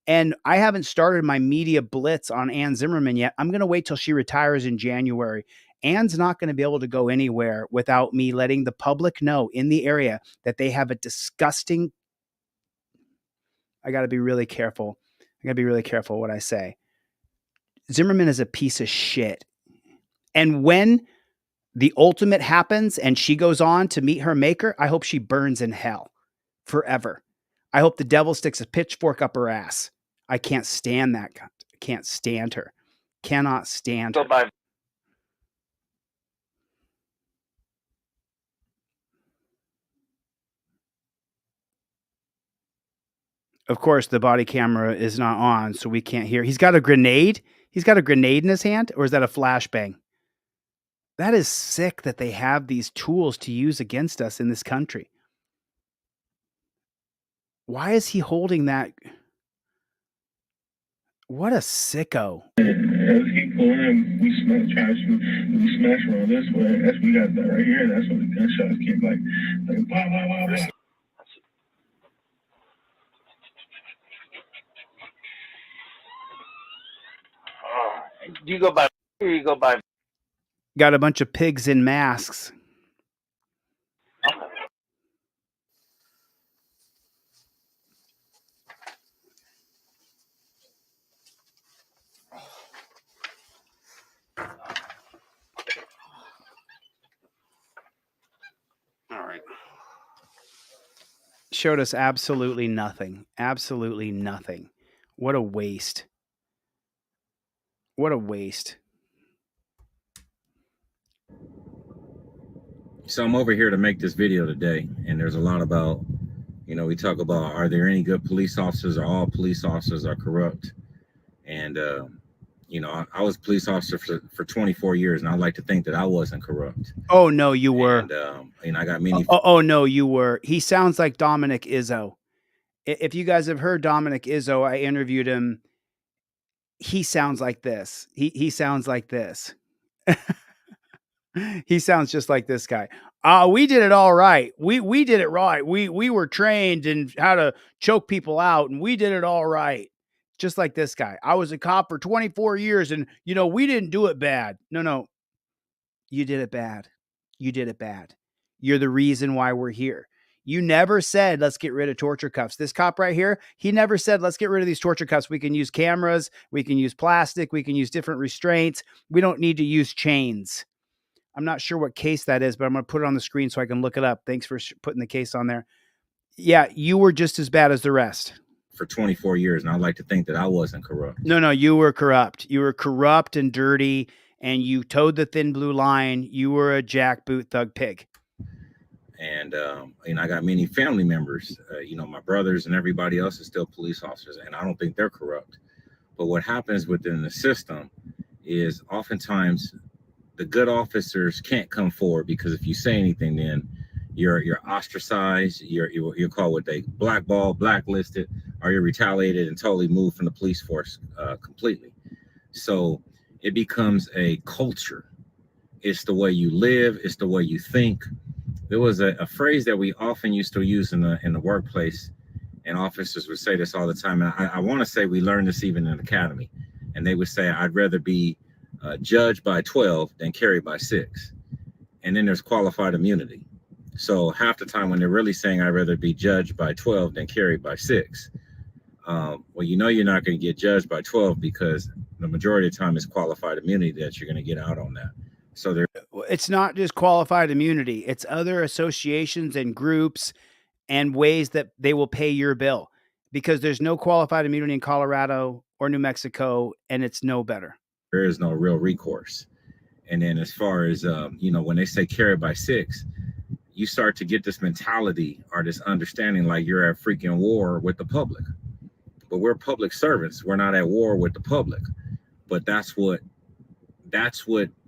And I haven't started my media blitz on Ann Zimmerman yet. I'm going to wait till she retires in January. Ann's not going to be able to go anywhere without me letting the public know in the area that they have a disgusting. I got to be really careful. What I say. Zimmerman is a piece of shit. And when the ultimate happens and she goes on to meet her maker, I hope she burns in hell forever. I hope the devil sticks a pitchfork up her ass. I can't stand that. I can't stand her. Cannot stand her. Of course, the body camera is not on, so we can't hear. He's got a grenade. He's got a grenade in his hand, or is that a flashbang? That is sick that they have these tools to use against us in this country. Why is he holding that? What a sicko. As he pulled in, we smash around this way. That's we got that right here. That's what the gunshots came like blah, blah, blah, blah. Do you go by or you go by? Got a bunch of pigs in masks. All right. Showed us absolutely nothing. Absolutely nothing. What a waste. What a waste. So I'm over here to make this video today, and there's a lot about, we talk about, are there any good police officers, or all police officers are corrupt? And, I was a police officer for 24 years, and I like to think that I wasn't corrupt. Oh, no, you were. And, I got many. Oh, no, you were. He sounds like Dominic Izzo. If you guys have heard Dominic Izzo, I interviewed him. He sounds like this. He sounds like this. He sounds just like this guy. We did it all right. We did it right. We were trained in how to choke people out, and we did it all right. Just like this guy. I was a cop for 24 years, and we didn't do it bad. No. You did it bad. You did it bad. You're the reason why we're here. You never said, let's get rid of torture cuffs. This cop right here, he never said, let's get rid of these torture cuffs. We can use cameras. We can use plastic. We can use different restraints. We don't need to use chains. I'm not sure what case that is, but I'm going to put it on the screen so I can look it up. Thanks for putting the case on there. Yeah, you were just as bad as the rest. For 24 years, and I like to think that I wasn't corrupt. No, you were corrupt. You were corrupt and dirty, and you towed the thin blue line. You were a jackboot thug pig. And, I got many family members, my brothers and everybody else is still police officers, and I don't think they're corrupt. But what happens within the system is oftentimes the good officers can't come forward, because if you say anything, then you're ostracized, you're called what they blackballed, blacklisted, or you're retaliated and totally moved from the police force completely. So it becomes a culture. It's the way you live. It's the way you think. There was a phrase that we often used to use in the workplace, and officers would say this all the time. And I want to say we learned this even in the academy. And they would say, I'd rather be judged by 12 than carried by 6. And then there's qualified immunity. So half the time when they're really saying, I'd rather be judged by 12 than carried by 6. Well, you're not going to get judged by 12, because the majority of the time it's qualified immunity that you're going to get out on that. So it's not just qualified immunity. It's other associations and groups and ways that they will pay your bill, because there's no qualified immunity in Colorado or New Mexico, and it's no better. There is no real recourse. And then as far as, when they say carried by 6, you start to get this mentality or this understanding like you're at freaking war with the public. But we're public servants. We're not at war with the public. But that's what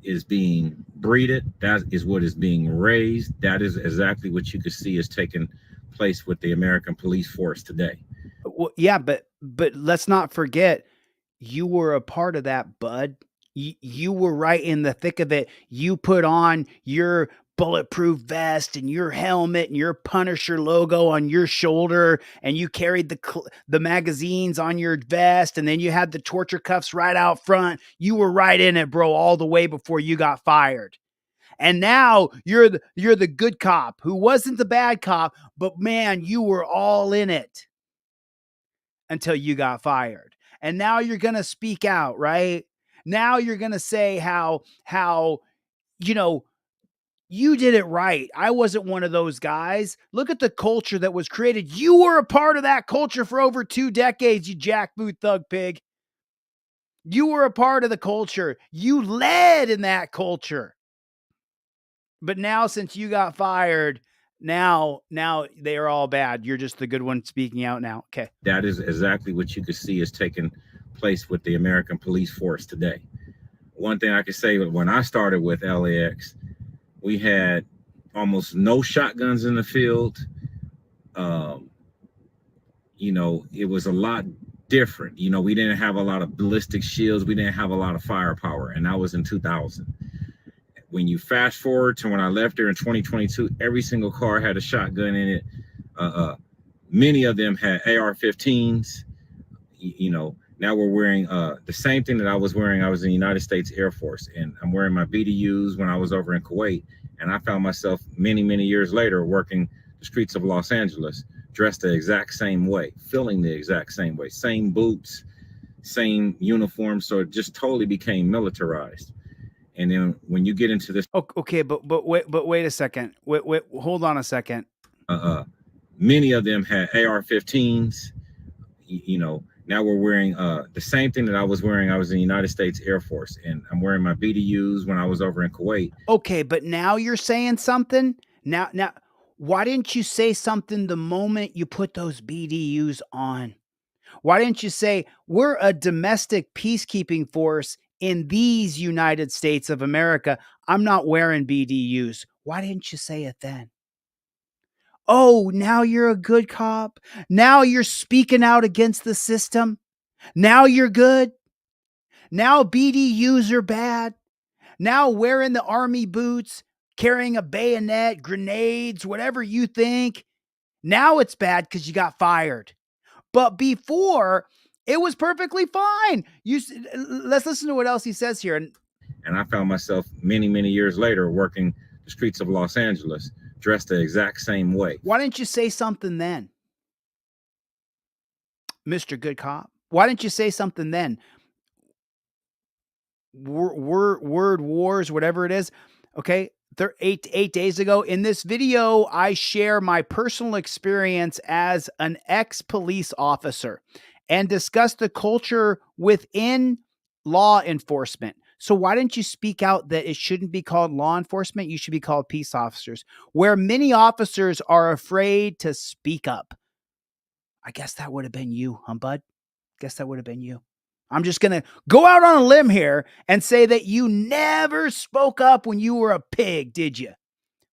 is being breeded. That is what is being raised. That is exactly what you could see is taking place with the American police force today. Well, yeah, but let's not forget, you were a part of that, bud. You were right in the thick of it. You put on your bulletproof vest and your helmet and your Punisher logo on your shoulder, and you carried the magazines on your vest, and then you had the torture cuffs right out front. You were right in it, bro, all the way before you got fired. And now you're the good cop who wasn't the bad cop, but man, you were all in it until you got fired. And now you're going to speak out, right? Now you're going to say how you did it right. I wasn't one of those guys. Look at the culture that was created. You were a part of that culture for over 2 decades, you jackboot thug pig. You were a part of the culture. You led in that culture. But now, since you got fired, now they are all bad. You're just the good one speaking out now. Okay. That is exactly what you could see is taking place with the American police force today. One thing I could say, when I started with LAX, we had almost no shotguns in the field. It was a lot different. We didn't have a lot of ballistic shields. We didn't have a lot of firepower. And that was in 2000. When you fast forward to when I left there in 2022, every single car had a shotgun in it. Many of them had AR-15s. now we're wearing the same thing that I was wearing. I was in the United States Air Force, and I'm wearing my BDUs when I was over in Kuwait. And I found myself many, many years later working the streets of Los Angeles, dressed the exact same way, feeling the exact same way, same boots, same uniform. So it just totally became militarized. And then when you get into this, Okay, but wait a second. Wait, hold on a second. many of them had AR-15s. You know, now we're wearing the same thing that I was wearing. I was in the United States Air Force, and I'm wearing my BDUs when I was over in Kuwait. Okay, but now you're saying something. Now, why didn't you say something the moment you put those BDUs on? Why didn't you say we're a domestic peacekeeping force in these United States of America? I'm not wearing BDUs. Why didn't you say it then? Oh, now you're a good cop. Now you're speaking out against the system. Now you're good. Now BDUs are bad. Now wearing the army boots, carrying a bayonet, grenades, whatever you think. Now it's bad because you got fired. But before, it was perfectly fine. Let's listen to what else he says here. And I found myself many, many years later working the streets of Los Angeles, dressed the exact same way. Why didn't you say something then, Mr. Good Cop? Why didn't you say something then? Word wars, whatever it is. Okay. 8 days ago in this video, I share my personal experience as an ex-police officer and discuss the culture within law enforcement. So why didn't you speak out that it shouldn't be called law enforcement? You should be called peace officers, where many officers are afraid to speak up. I guess that would have been you, bud? Guess that would have been you. I'm just going to go out on a limb here and say that you never spoke up when you were a pig, did you?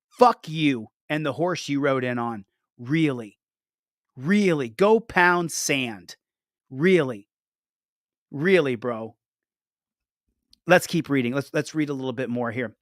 Fuck you and the horse you rode in on. Really? Really? Go pound sand. Really? Really, bro? Let's keep reading. Let's read a little bit more here.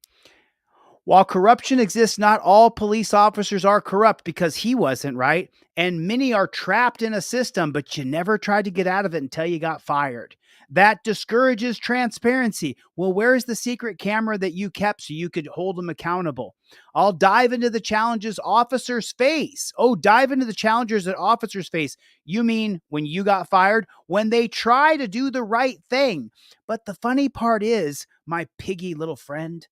While corruption exists, not all police officers are corrupt, because he wasn't, right? And many are trapped in a system, but you never tried to get out of it until you got fired. That discourages transparency. Well, where's the secret camera that you kept so you could hold them accountable? I'll dive into the challenges officers face. Oh, dive into the challenges that officers face. You mean when you got fired? When they try to do the right thing. But the funny part is, my piggy little friend,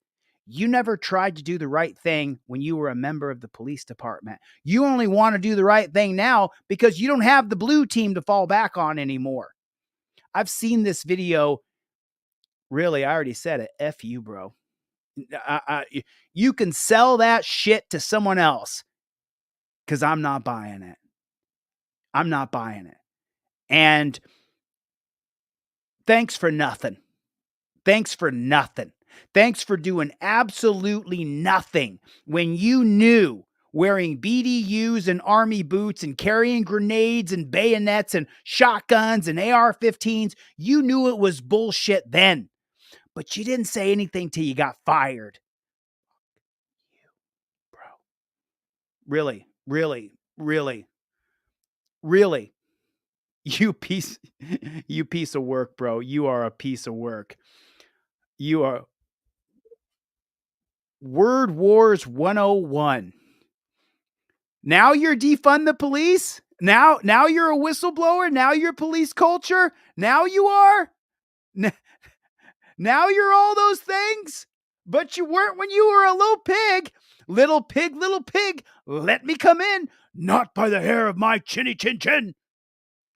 you never tried to do the right thing when you were a member of the police department. You only want to do the right thing now because you don't have the blue team to fall back on anymore. I've seen this video. Really, I already said it. F you, bro. You can sell that shit to someone else, because I'm not buying it. I'm not buying it. And thanks for nothing. Thanks for nothing. Thanks for doing absolutely nothing when you knew wearing BDUs and army boots and carrying grenades and bayonets and shotguns and AR-15s. You knew it was bullshit then, but you didn't say anything till you got fired. You, bro. Really, really, really, really. You piece of work, bro. You are a piece of work. You are Word Wars 101. Now you're defund the police? Now you're a whistleblower? Now you're police culture? Now you are? Now you're all those things? But you weren't when you were a little pig. Little pig, let me come in. Not by the hair of my chinny chin chin.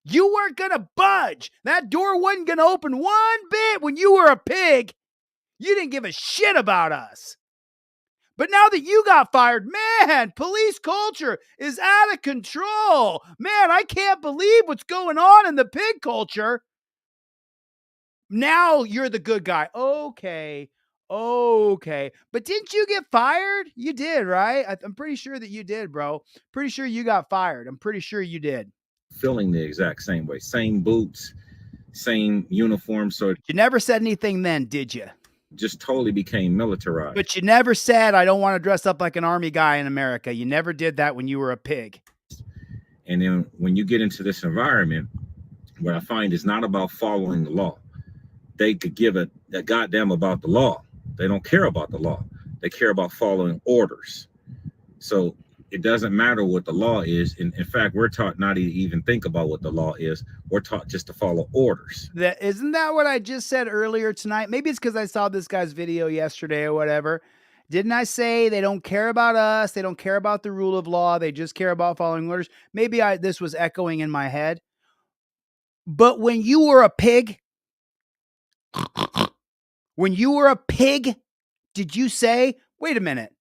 You weren't gonna budge. That door wasn't gonna open one bit when you were a pig. You didn't give a shit about us. But now that you got fired, man, police culture is out of control. Man, I can't believe what's going on in the pig culture. Now you're the good guy. Okay. But didn't you get fired? You did, right? I'm pretty sure that you did, bro. Pretty sure you got fired. I'm pretty sure you did. Feeling the exact same way, same boots, same uniform. So you never said anything then, did you? Just totally became militarized. But you never said, I don't want to dress up like an army guy in America. You never did that when you were a pig. And then when you get into this environment, what I find is not about following the law. They could give a goddamn about the law. They don't care about the law. They care about following orders. So it doesn't matter what the law is. In fact, we're taught not to even think about what the law is. We're taught just to follow orders. Isn't that what I just said earlier tonight? Maybe it's because I saw this guy's video yesterday or whatever. Didn't I say they don't care about us? They don't care about the rule of law. They just care about following orders. Maybe this was echoing in my head. But when you were a pig, did you say, wait a minute,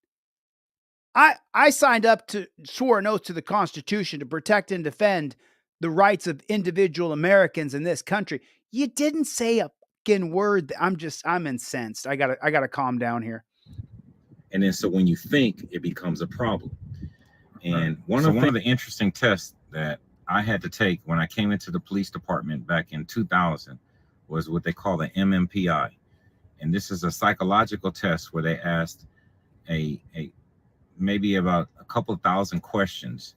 I signed up to swore an oath to the Constitution to protect and defend the rights of individual Americans in this country. You didn't say a fucking word. I'm incensed. I gotta calm down here. And then so when you think, it becomes a problem. And one of the interesting tests that I had to take when I came into the police department back in 2000 was what they call the MMPI. And this is a psychological test where they asked maybe about a couple thousand questions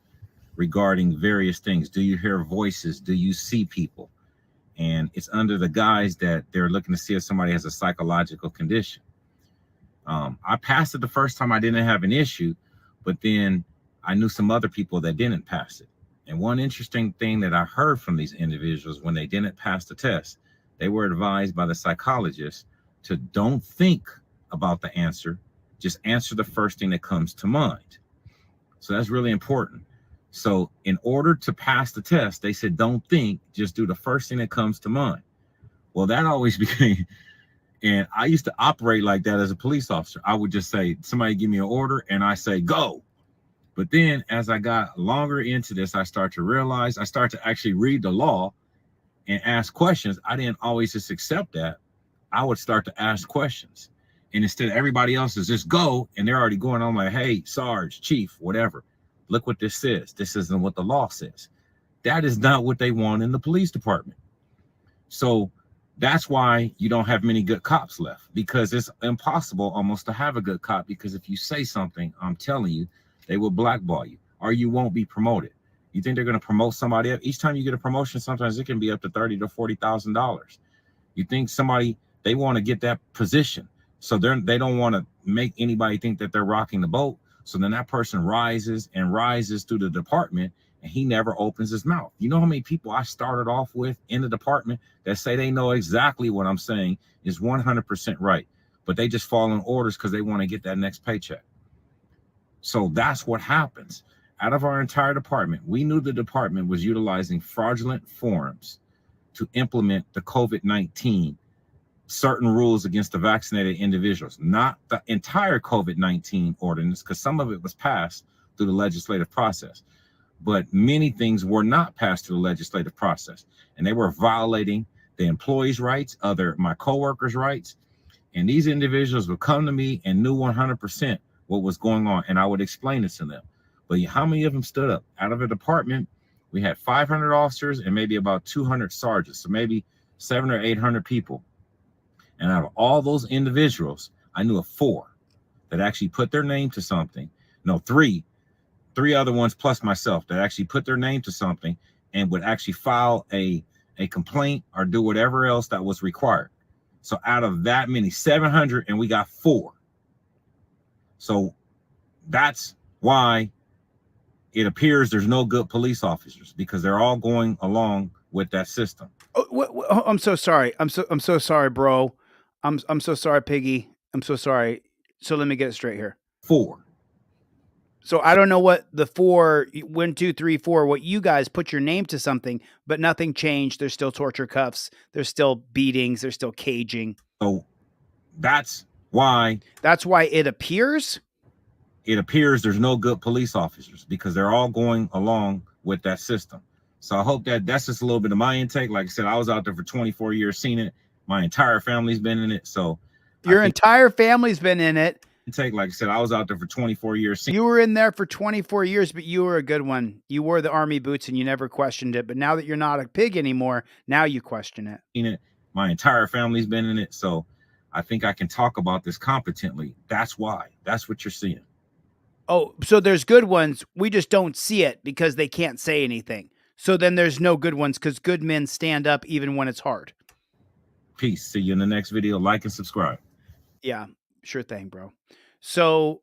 regarding various things. Do you hear voices? Do you see people? And it's under the guise that they're looking to see if somebody has a psychological condition. I passed it the first time. I didn't have an issue, but then I knew some other people that didn't pass it. And one interesting thing that I heard from these individuals when they didn't pass the test, they were advised by the psychologist to don't think about the answer, just answer the first thing that comes to mind. So that's really important. So in order to pass the test, they said, don't think, just do the first thing that comes to mind. Well, that always became, and I used to operate like that as a police officer. I would just say, somebody give me an order and I say, go. But then as I got longer into this, I start to actually read the law and ask questions. I didn't always just accept that. I would start to ask questions. And instead everybody else is just go, and they're already going on like, hey, Sarge, Chief, whatever. Look what this says. This isn't what the law says. That is not what they want in the police department. So that's why you don't have many good cops left, because it's impossible almost to have a good cop, because if you say something, I'm telling you, they will blackball you or you won't be promoted. You think they're going to promote somebody else? Each time you get a promotion, sometimes it can be up to $30,000 to $40,000. You think somebody, they want to get that position. So they don't want to make anybody think that they're rocking the boat. So then that person rises and rises through the department and he never opens his mouth. You know how many people I started off with in the department that say they know exactly what I'm saying is 100% right, but they just fall in orders because they want to get that next paycheck. So that's what happens. Out of our entire department, we knew the department was utilizing fraudulent forms to implement the COVID-19 certain rules against the vaccinated individuals, not the entire COVID-19 ordinance, because some of it was passed through the legislative process, but many things were not passed through the legislative process, and they were violating the employees' rights, my coworkers' rights. And these individuals would come to me and knew 100% what was going on, and I would explain it to them. But how many of them stood up? Out of a department, we had 500 officers and maybe about 200 sergeants, so maybe 700 or 800 people. And out of all those individuals, I knew of 4 that actually put their name to something. No, three other ones plus myself that actually put their name to something and would actually file a complaint or do whatever else that was required. So out of that many, 700, and we got 4. So that's why it appears there's no good police officers, because they're all going along with that system. Oh, I'm so sorry. I'm so sorry, bro. I'm so sorry, Piggy. I'm so sorry. So let me get it straight here. 4. So I don't know what the 4, 1, 2, 3, 4, what you guys put your name to something, but nothing changed. There's still torture cuffs. There's still beatings. There's still caging. So that's why it appears there's no good police officers, because they're all going along with that system. So I hope that's just a little bit of my intake. Like I said, I was out there for 24 years, seen it. My entire family's been in it. So your entire family's been in it. Like I said, I was out there for 24 years. You were in there for 24 years, but you were a good one. You wore the army boots and you never questioned it. But now that you're not a pig anymore, now you question it. My entire family's been in it. So I think I can talk about this competently. That's why. That's what you're seeing. Oh, so there's good ones. We just don't see it because they can't say anything. So then there's no good ones because good men stand up even when it's hard. Peace. See you in the next video. Like and subscribe. Yeah, sure thing, bro. So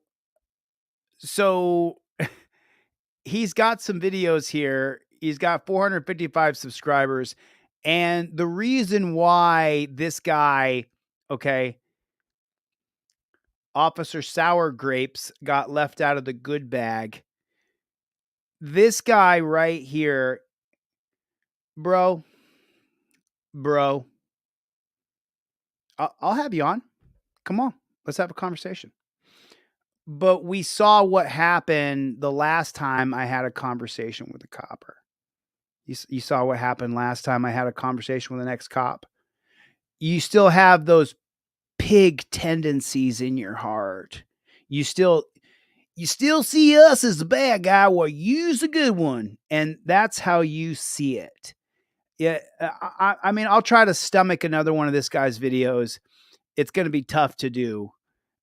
he's got some videos here. He's got 455 subscribers. And the reason why this guy, okay, Officer Sour Grapes got left out of the good bag. This guy right here, bro, I'll have you on. Come on, let's have a conversation. But we saw what happened the last time I had a conversation with a copper. You saw what happened last time I had a conversation with an ex-cop. You still have those pig tendencies in your heart. You still see us as the bad guy. Well, you's a good one. And that's how you see it. Yeah. I mean, I'll try to stomach another one of this guy's videos. It's going to be tough to do.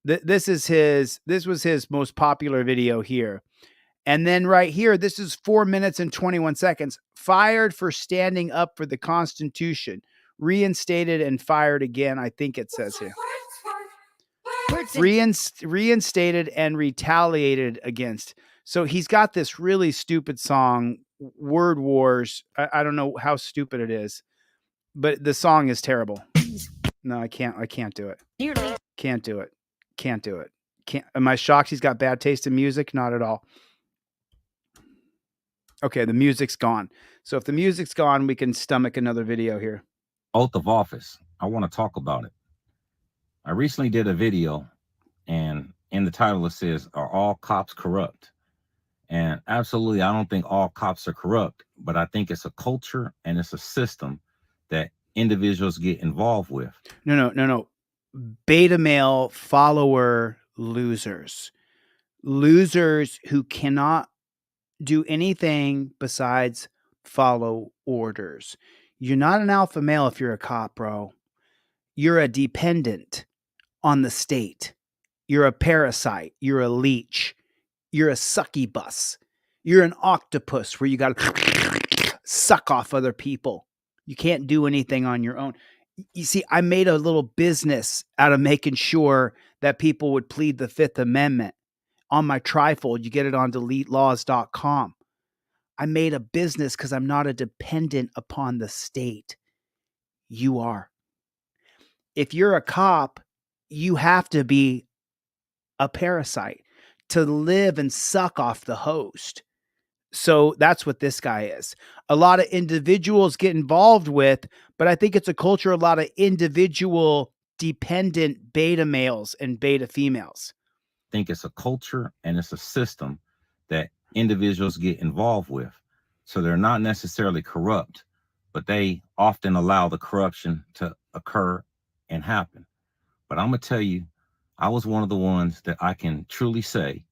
This was his most popular video here. And then right here, this is 4 minutes and 21 seconds. Fired for standing up for the Constitution. Reinstated and fired again, I think it says here. Reinstated and retaliated against. So he's got this really stupid song, Word Wars. I don't know how stupid it is, but the song is terrible. No, I can't do it. Can't do it. Can't do it. Am I shocked he's got bad taste in music? Not at all. Okay, the music's gone. So if the music's gone, we can stomach another video here. Oath of office. I want to talk about it. I recently did a video, and in the title it says, "Are all cops corrupt?" And absolutely, I don't think all cops are corrupt, but I think it's a culture and it's a system that individuals get involved with. No. Beta male follower losers. Losers who cannot do anything besides follow orders. You're not an alpha male if you're a cop, bro. You're a dependent on the state. You're a parasite. You're a leech. You're a succubus. You're an octopus where you got to suck off other people. You can't do anything on your own. You see, I made a little business out of making sure that people would plead the Fifth Amendment. On my Trifold, you get it on deletelaws.com. I made a business because I'm not a dependent upon the state. You are. If you're a cop, you have to be a parasite to live and suck off the host. So that's what this guy is. A lot of individuals get involved with, but I think it's a culture, a lot of individual dependent beta males and beta females. I think it's a culture and it's a system that individuals get involved with. So they're not necessarily corrupt, but they often allow the corruption to occur and happen. But I'm going to tell you, I was one of the ones that I can truly say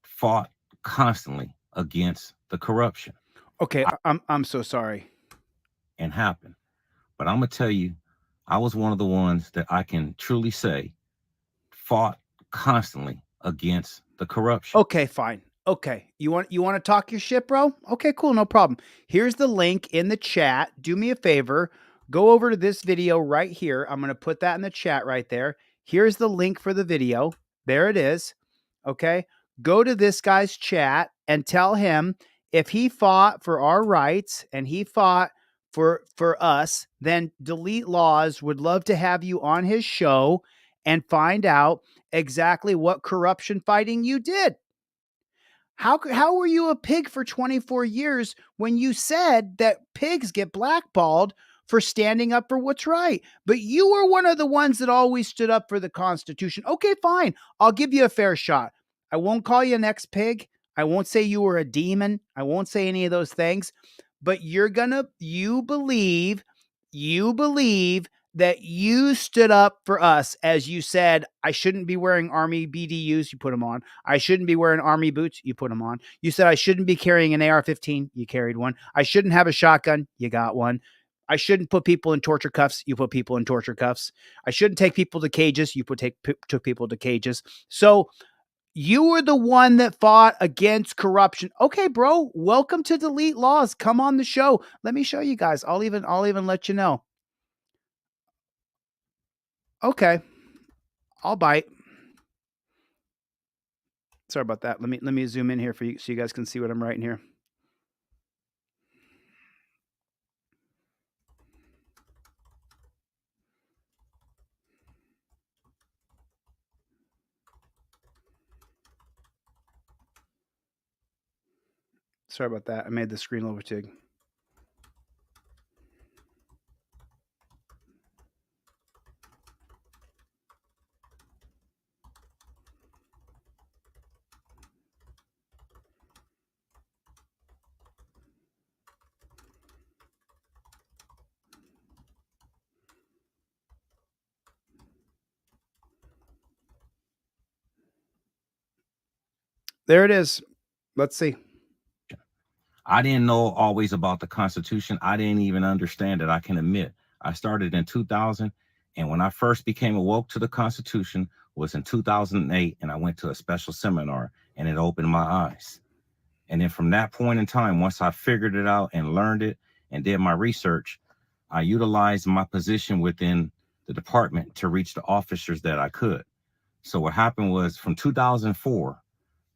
fought constantly against the corruption. Okay, I'm so sorry. And happen. But I'm going to tell you, I was one of the ones that I can truly say fought constantly against the corruption. Okay, fine. Okay. You want to talk your shit, bro? Okay, cool. No problem. Here's the link in the chat. Do me a favor. Go over to this video right here. I'm going to put that in the chat right there. Here's the link for the video. There it is. Okay. Go to this guy's chat and tell him if he fought for our rights and he fought for us, then Delete Laws would love to have you on his show and find out exactly what corruption fighting you did. How were you a pig for 24 years when you said that pigs get blackballed for standing up for what's right? But you were one of the ones that always stood up for the Constitution. Okay, fine. I'll give you a fair shot. I won't call you an ex-pig. I won't say you were a demon. I won't say any of those things. But you believe that you stood up for us as you said, I shouldn't be wearing Army BDUs. You put them on. I shouldn't be wearing Army boots. You put them on. You said I shouldn't be carrying an AR-15. You carried one. I shouldn't have a shotgun. You got one. I shouldn't put people in torture cuffs. You put people in torture cuffs. I shouldn't take people to cages. You took people to cages. So You were the one that fought against corruption. Okay, bro, welcome to Delete Laws. Come on the show. Let me show you guys. I'll even let you know. Okay. I'll bite. Sorry about that. Let me zoom in here for you so you guys can see what I'm writing here. Sorry about that. I made the screen a little bit big. There it is. Let's see. I didn't know always about the Constitution. I didn't even understand it. I can admit. I started in 2000, and when I first became awoke to the Constitution was in 2008, and I went to a special seminar, and it opened my eyes. And then from that point in time, once I figured it out and learned it and did my research, I utilized my position within the department to reach the officers that I could. So what happened was from 2004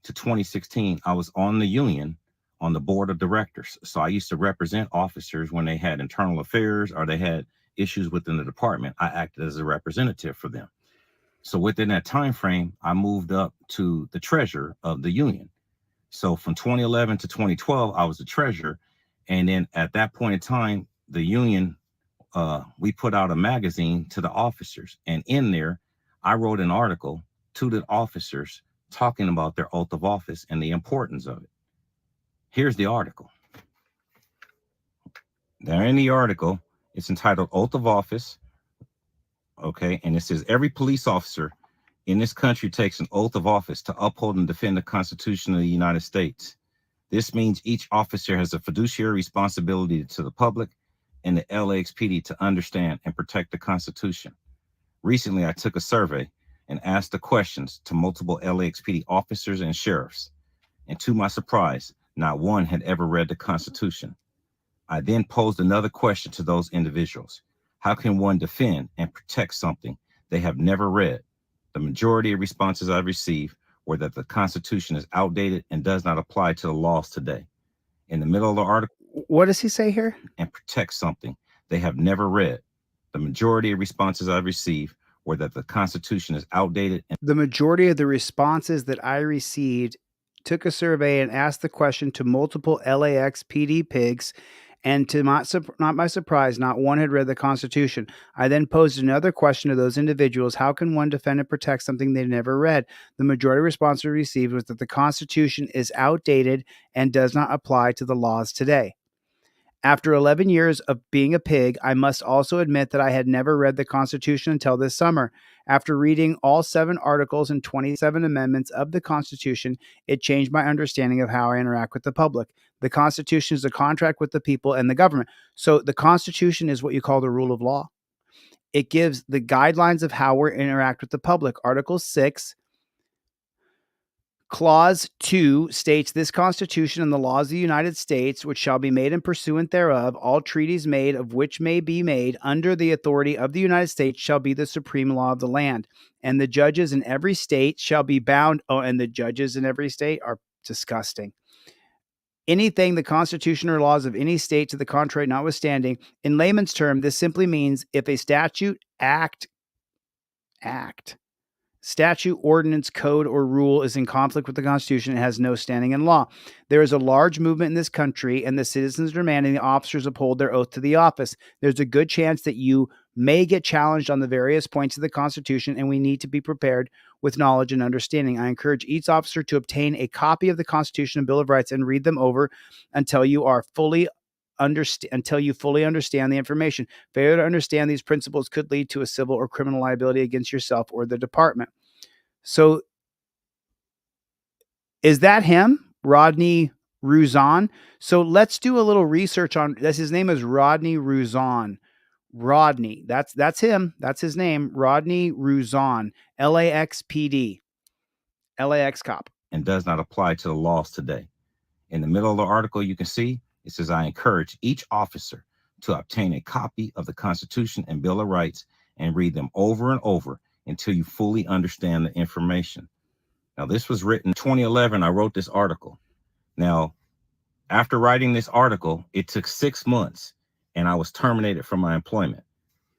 to 2016, I was on the union on the board of directors. So I used to represent officers when they had internal affairs or they had issues within the department. I acted as a representative for them. So within that time frame, I moved up to the treasurer of the union. So from 2011 to 2012, I was the treasurer. And then at that point in time, the union, we put out a magazine to the officers. And in there, I wrote an article to the officers talking about their oath of office and the importance of it. Here's the article. There in the article, it's entitled Oath of Office. Okay, and it says every police officer in this country takes an oath of office to uphold and defend the Constitution of the United States. This means each officer has a fiduciary responsibility to the public and the LAXPD to understand and protect the Constitution. Recently, I took a survey and asked the questions to multiple LAXPD officers and sheriffs. And to my surprise, not one had ever read the Constitution. I then posed another question to those individuals. How can one defend and protect something they have never read? The majority of responses I received were that the Constitution is outdated and does not apply to the laws today. In the middle of the article, what does he say here? And protect something they have never read. The majority of responses I received were that the Constitution is outdated. The majority of the responses that I received took a survey and asked the question to multiple LAXPD pigs, and to not my surprise, not one had read the Constitution. I then posed another question to those individuals. How can one defend and protect something they never read? The majority response we received was that the Constitution is outdated and does not apply to the laws today. After 11 years of being a pig, I must also admit that I had never read the Constitution until this summer. After reading all 7 articles and 27 amendments of the Constitution, it changed my understanding of how I interact with the public. The Constitution is a contract with the people and the government. So the Constitution is what you call the rule of law. It gives the guidelines of how we interact with the public. Article 6, Clause 2 states, this Constitution and the laws of the United States, which shall be made in pursuant thereof, all treaties made of which may be made under the authority of the United States shall be the supreme law of the land. And the judges in every state shall be bound. Oh, and the judges in every state are disgusting. Anything the Constitution or laws of any state to the contrary notwithstanding, in layman's term, this simply means if a statute, statute, ordinance, code, or rule is in conflict with the Constitution, it has no standing in law. There is a large movement in this country, and the citizens demanding the officers uphold their oath to the office. There's a good chance that you may get challenged on the various points of the Constitution, and we need to be prepared with knowledge and understanding. I encourage each officer to obtain a copy of the Constitution and Bill of Rights and read them over until you fully understand the information. Failure to understand these principles could lead to a civil or criminal liability against yourself or the department. So is that him, Rodney Ruzon? So let's do a little research on this. His name is Rodney Ruzon. Rodney, that's him. That's his name, Rodney Ruzon, LAXPD. LAX cop. And does not apply to the laws today. In the middle of the article, you can see it says, I encourage each officer to obtain a copy of the Constitution and Bill of Rights and read them over and over until you fully understand the information. Now, this was written in 2011. I wrote this article. Now, after writing this article, it took 6 months and I was terminated from my employment.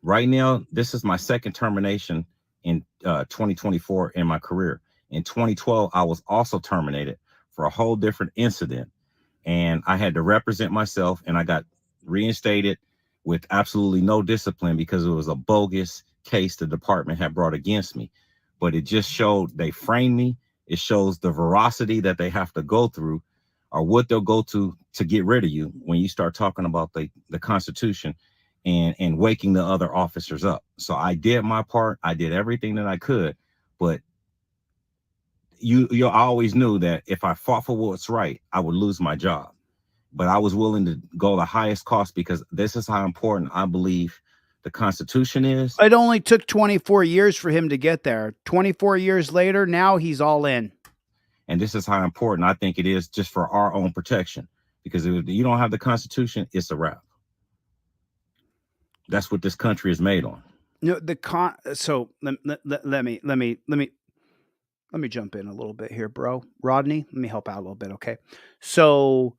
Right now, this is my second termination in 2024 in my career. In 2012, I was also terminated for a whole different incident. And I had to represent myself, and I got reinstated with absolutely no discipline because it was a bogus case the department had brought against me. But it just showed they framed me. It shows the veracity that they have to go through, or what they'll go to get rid of you when you start talking about the Constitution and waking the other officers up. So I did my part. I did everything that I could, but you always knew that if I fought for what's right, I would lose my job. But I was willing to go the highest cost because this is how important I believe the Constitution is. It only took 24 years for him to get there. 24 years later, now he's all in. And this is how important I think it is just for our own protection. Because if you don't have the Constitution, it's a wrap. That's what this country is made on. You know, so let me jump in a little bit here, bro. Rodney, let me help out a little bit, okay? So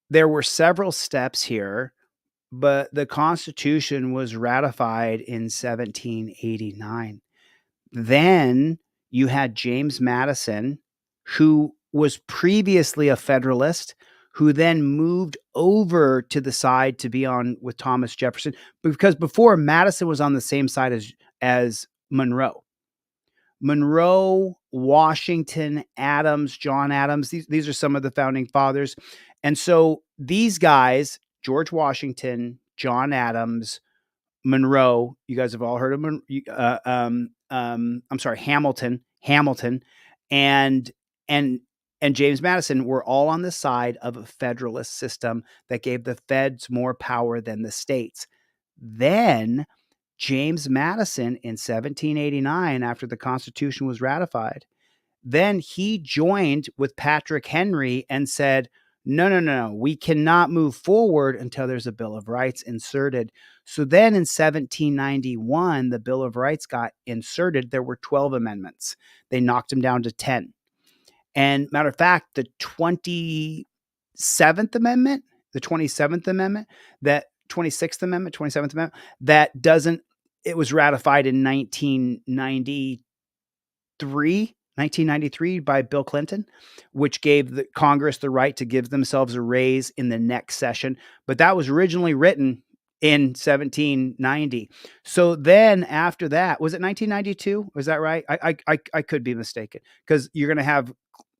there were several steps here, but the Constitution was ratified in 1789. Then you had James Madison, who was previously a Federalist, who then moved over to the side to be on with Thomas Jefferson, because before Madison was on the same side as Monroe. Monroe, Washington, Adams, John Adams, these are some of the founding fathers. And so these guys, George Washington, John Adams, Monroe, you guys have all heard of Hamilton, and James Madison were all on the side of a Federalist system that gave the feds more power than the states. Then James Madison in 1789, after the Constitution was ratified, then he joined with Patrick Henry and said, no, we cannot move forward until there's a Bill of Rights inserted. So then in 1791, the Bill of Rights got inserted. There were 12 amendments. They knocked them down to 10. And matter of fact, the 27th Amendment, that 27th Amendment, that doesn't, it was ratified in 1993 by Bill Clinton, which gave the Congress the right to give themselves a raise in the next session. But that was originally written in 1790. So then after that, was it 1992? Was that right? I could be mistaken, because you're going to have,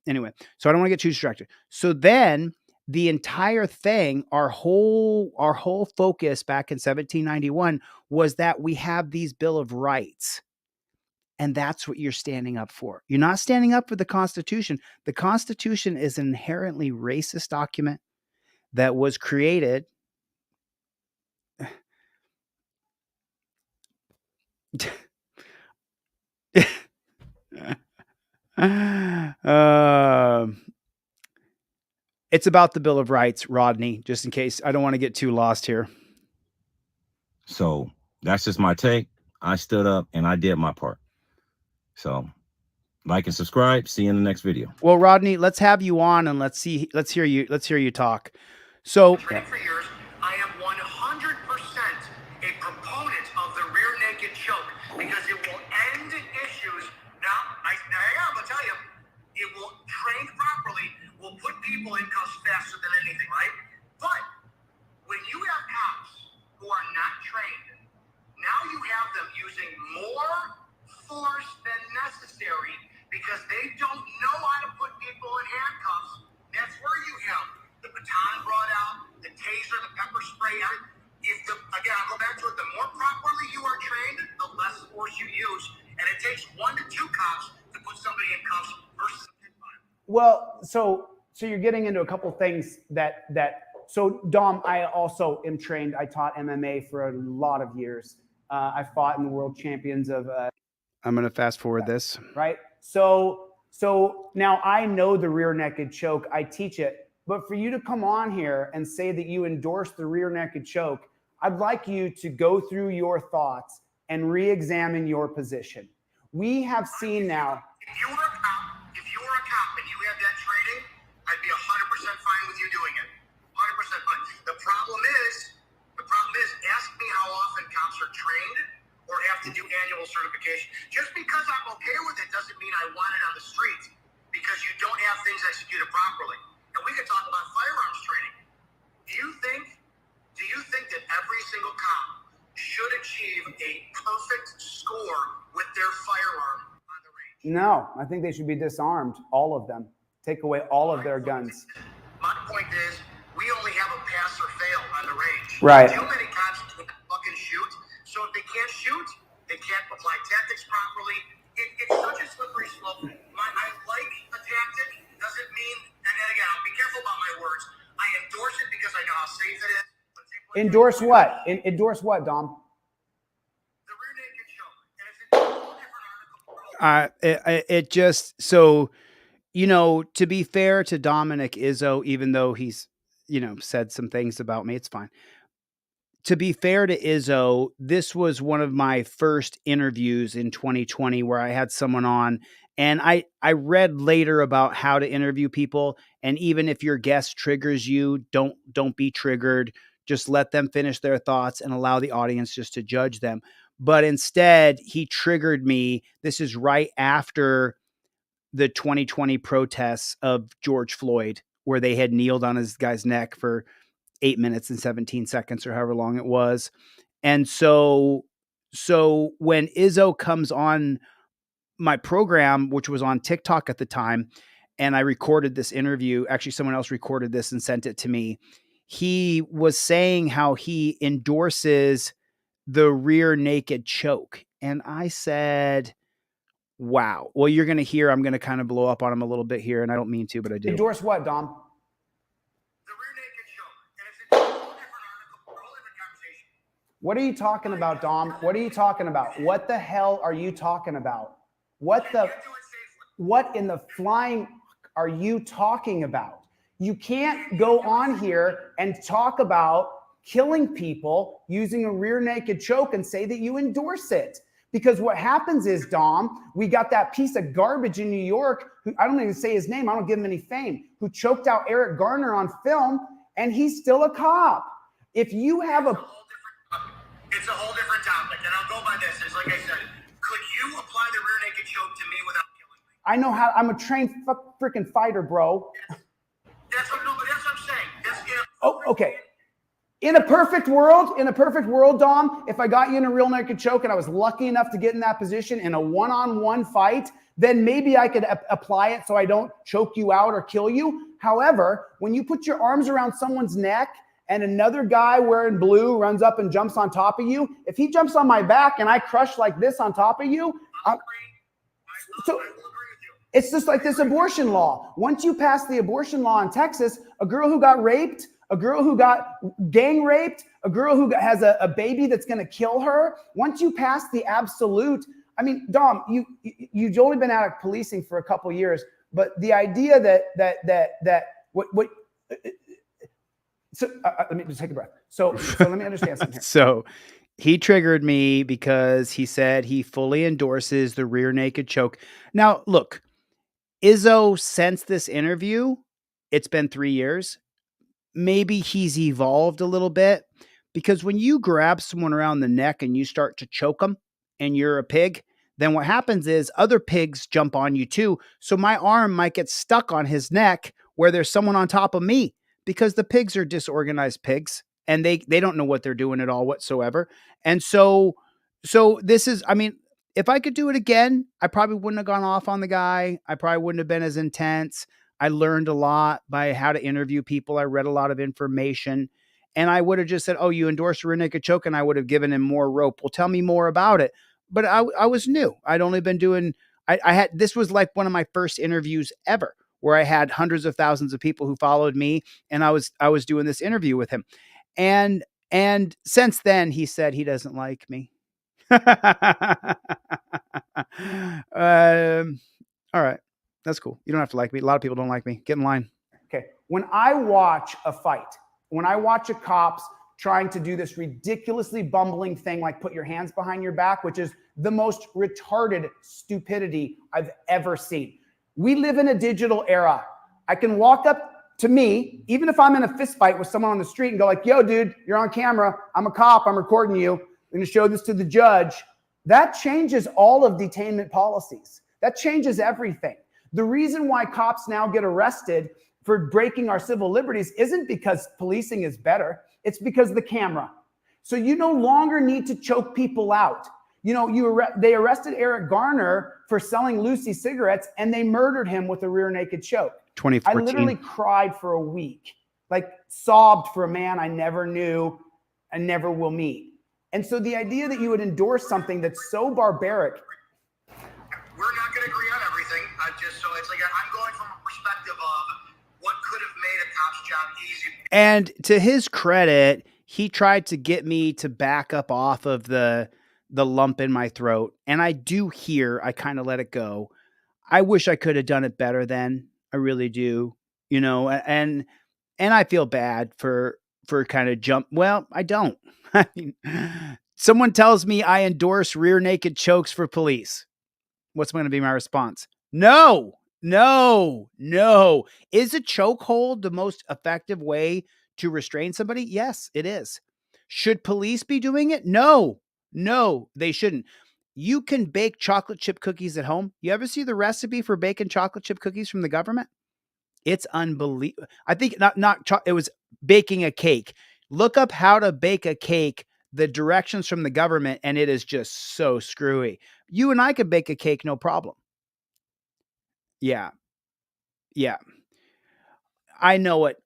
anyway, so I don't want to get too distracted. So then the entire thing, our whole focus back in 1791 was that we have these Bill of Rights. And that's what you're standing up for. You're not standing up for the Constitution. The Constitution is an inherently racist document that was created it's about the Bill of Rights, Rodney, just in case. I don't want to get too lost here. So that's just my take. I stood up and I did my part. So like and subscribe. See you in the next video. Well, Rodney, let's have you on and let's hear you talk. So For years, I am 100% a proponent of the rear naked choke because it will end issues. Now I'm gonna tell you, it will, trained properly, will put people in cuffs faster than anything, right? But when you have cops who are not trained, now you have them using more force than necessary because they don't know how to put people in handcuffs. That's where you have the baton brought out, the taser, the pepper spray. Again, I'll go back to it. The more properly you are trained, the less force you use. And it takes 1 to 2 cops to put somebody in cuffs versus a pit bull. Well, so you're getting into a couple things so Dom, I also am trained. I taught MMA for a lot of years. I fought in the world champions of, I'm going to fast forward this. Right. So So now I know the rear naked choke. I teach it. But for you to come on here and say that you endorse the rear naked choke, I'd like you to go through your thoughts and re-examine your position. We have seen now. If you were a cop and you had that training, I'd be 100% fine with you doing it. 100% fine. The problem is, ask me how often cops are trained or have to do annual certification. Just because I'm okay with it doesn't mean I want it on the street, because you don't have things executed properly. And we could talk about firearms training. Do you think that every single cop should achieve a perfect score with their firearm on the range? No, I think they should be disarmed, all of them. Take away all of their guns. My point is, we only have a pass or fail on the range. Right. Too many cops can't fucking shoot. So if they can't shoot, they can't apply tactics properly. It's such a slippery slope. I like a tactic, doesn't mean, and then again, I'll be careful about my words. I endorse it because I know how safe it is. Endorse what? Endorse what, Dom? The rear naked choke. And it's a whole different article. It just, so, you know, to be fair to Dominic Izzo, even though he's, you know, said some things about me, it's fine. To be fair to Izzo, this was one of my first interviews in 2020 where I had someone on, and I read later about how to interview people. And even if your guest triggers you, don't be triggered. Just let them finish their thoughts and allow the audience just to judge them. But instead, he triggered me. This is right after the 2020 protests of George Floyd, where they had kneeled on his guy's neck for 8 minutes and 17 seconds or however long it was. And so when Izzo comes on my program, which was on TikTok at the time, and I recorded this interview, actually someone else recorded this and sent it to me. He was saying how he endorses the rear naked choke. And I said, wow. Well, you're going to hear, I'm going to kind of blow up on him a little bit here, and I don't mean to, but I do. Endorse what, Dom? The rear naked choke. And it's a whole different article, a whole different conversation. What are you talking about, Dom? What are you talking about? What the hell are you talking about? What in the flying are you talking about? You can't go on here and talk about killing people using a rear naked choke and say that you endorse it. Because what happens is, Dom, we got that piece of garbage in New York, who, I don't even say his name, I don't give him any fame, who choked out Eric Garner on film, and he's still a cop. If you have It's a whole different topic, and I'll go by this. It's like I said, could you apply the rear naked choke to me without killing me? I know how, I'm a trained freaking fighter, bro. That's what I'm saying. Oh, okay. In a perfect world, Dom, if I got you in a real naked choke and I was lucky enough to get in that position in a one-on-one fight, then maybe I could apply it so I don't choke you out or kill you. However, when you put your arms around someone's neck and another guy wearing blue runs up and jumps on top of you, if he jumps on my back and I crush like this on top of you, it's just like this abortion law. Once you pass the abortion law in Texas, a girl who got raped, a girl who got gang raped, a girl who has a baby that's going to kill her. Once you pass the absolute, I mean, Dom, you've only been out of policing for a couple of years, but the idea let me just take a breath. So let me understand something here. So he triggered me because he said he fully endorses the rear naked choke. Now, look, Izzo, since this interview, it's been 3 years. Maybe he's evolved a little bit, because when you grab someone around the neck and you start to choke them and you're a pig, then what happens is other pigs jump on you too. So my arm might get stuck on his neck where there's someone on top of me, because the pigs are disorganized pigs and they don't know what they're doing at all whatsoever. And so this is, I mean, if I could do it again, I probably wouldn't have gone off on the guy. I probably wouldn't have been as intense. I learned a lot by how to interview people. I read a lot of information, and I would have just said, oh, you endorse rear naked choke, and I would have given him more rope. Well, tell me more about it. But I was new. I'd only been doing, this was like one of my first interviews ever, where I had hundreds of thousands of people who followed me, and I was doing this interview with him. And since then, he said he doesn't like me. All right. That's cool. You don't have to like me. A lot of people don't like me. Get in line. Okay. When I watch a fight, when I watch a cops trying to do this ridiculously bumbling thing like put your hands behind your back, which is the most retarded stupidity I've ever seen. We live in a digital era. I can walk up to me, even if I'm in a fist fight with someone on the street and go like, yo, dude, you're on camera. I'm a cop. I'm recording you. I'm going to show this to the judge. That changes all of detainment policies. That changes everything. The reason why cops now get arrested for breaking our civil liberties isn't because policing is better. It's because of the camera. So you no longer need to choke people out. You know, they arrested Eric Garner for selling Lucy cigarettes and they murdered him with a rear naked choke. 2014. I literally cried for a week, like sobbed for a man I never knew and never will meet. And so the idea that you would endorse something that's so barbaric. We're not going to agree on everything. So it's like I'm going from a perspective of what could have made a cop's job easy. And to his credit, he tried to get me to back up off of the lump in my throat. And I do hear, I kind of let it go. I wish I could have done it better then. I really do, you know, and I feel bad for kind of jump. Well, I don't. I mean, someone tells me I endorse rear naked chokes for police. What's going to be my response? No. Is a chokehold the most effective way to restrain somebody? Yes, it is. Should police be doing it? No, they shouldn't. You can bake chocolate chip cookies at home. You ever see the recipe for baking chocolate chip cookies from the government? It's unbelievable. I think it was baking a cake. Look up how to bake a cake, the directions from the government, and it is just so screwy. You and I could bake a cake, no problem. Yeah. I know it.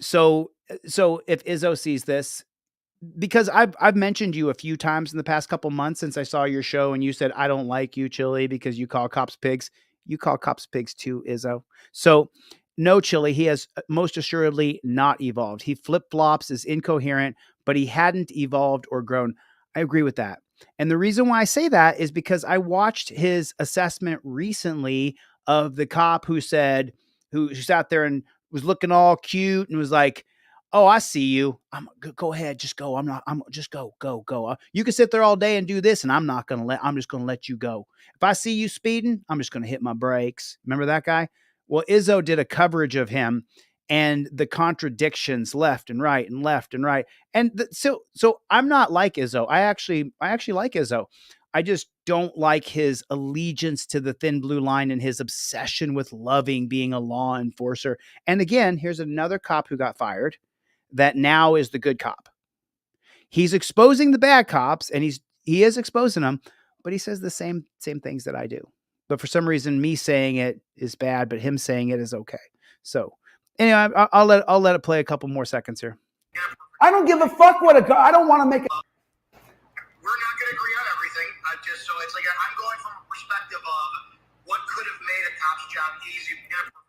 So if Izzo sees this, because I've mentioned you a few times in the past couple months since I saw your show and you said, I don't like you, Chili, because you call cops pigs. You call cops pigs too, Izzo. So no, Chili, he has most assuredly not evolved. He flip-flops, is incoherent, but he hadn't evolved or grown. I agree with that. And the reason why I say that is because I watched his assessment recently of the cop who sat there and was looking all cute and was like, oh, I see you. Go ahead. Just go. Just go. You can sit there all day and do this. And I'm just going to let you go. If I see you speeding, I'm just going to hit my brakes. Remember that guy? Well, Izzo did a coverage of him and the contradictions left and right. And so I'm not like Izzo. I actually like Izzo. I just don't like his allegiance to the thin blue line and his obsession with loving being a law enforcer. And again, here's another cop who got fired that now is the good cop. He's exposing the bad cops and he is exposing them, but he says the same things that I do. But for some reason, me saying it is bad, but him saying it is okay. So anyway, I'll let it play a couple more seconds here. I don't give a fuck I don't want to make it. We're not going to agree on everything. So it's like I'm going from a perspective of what could have made a cop's job easy.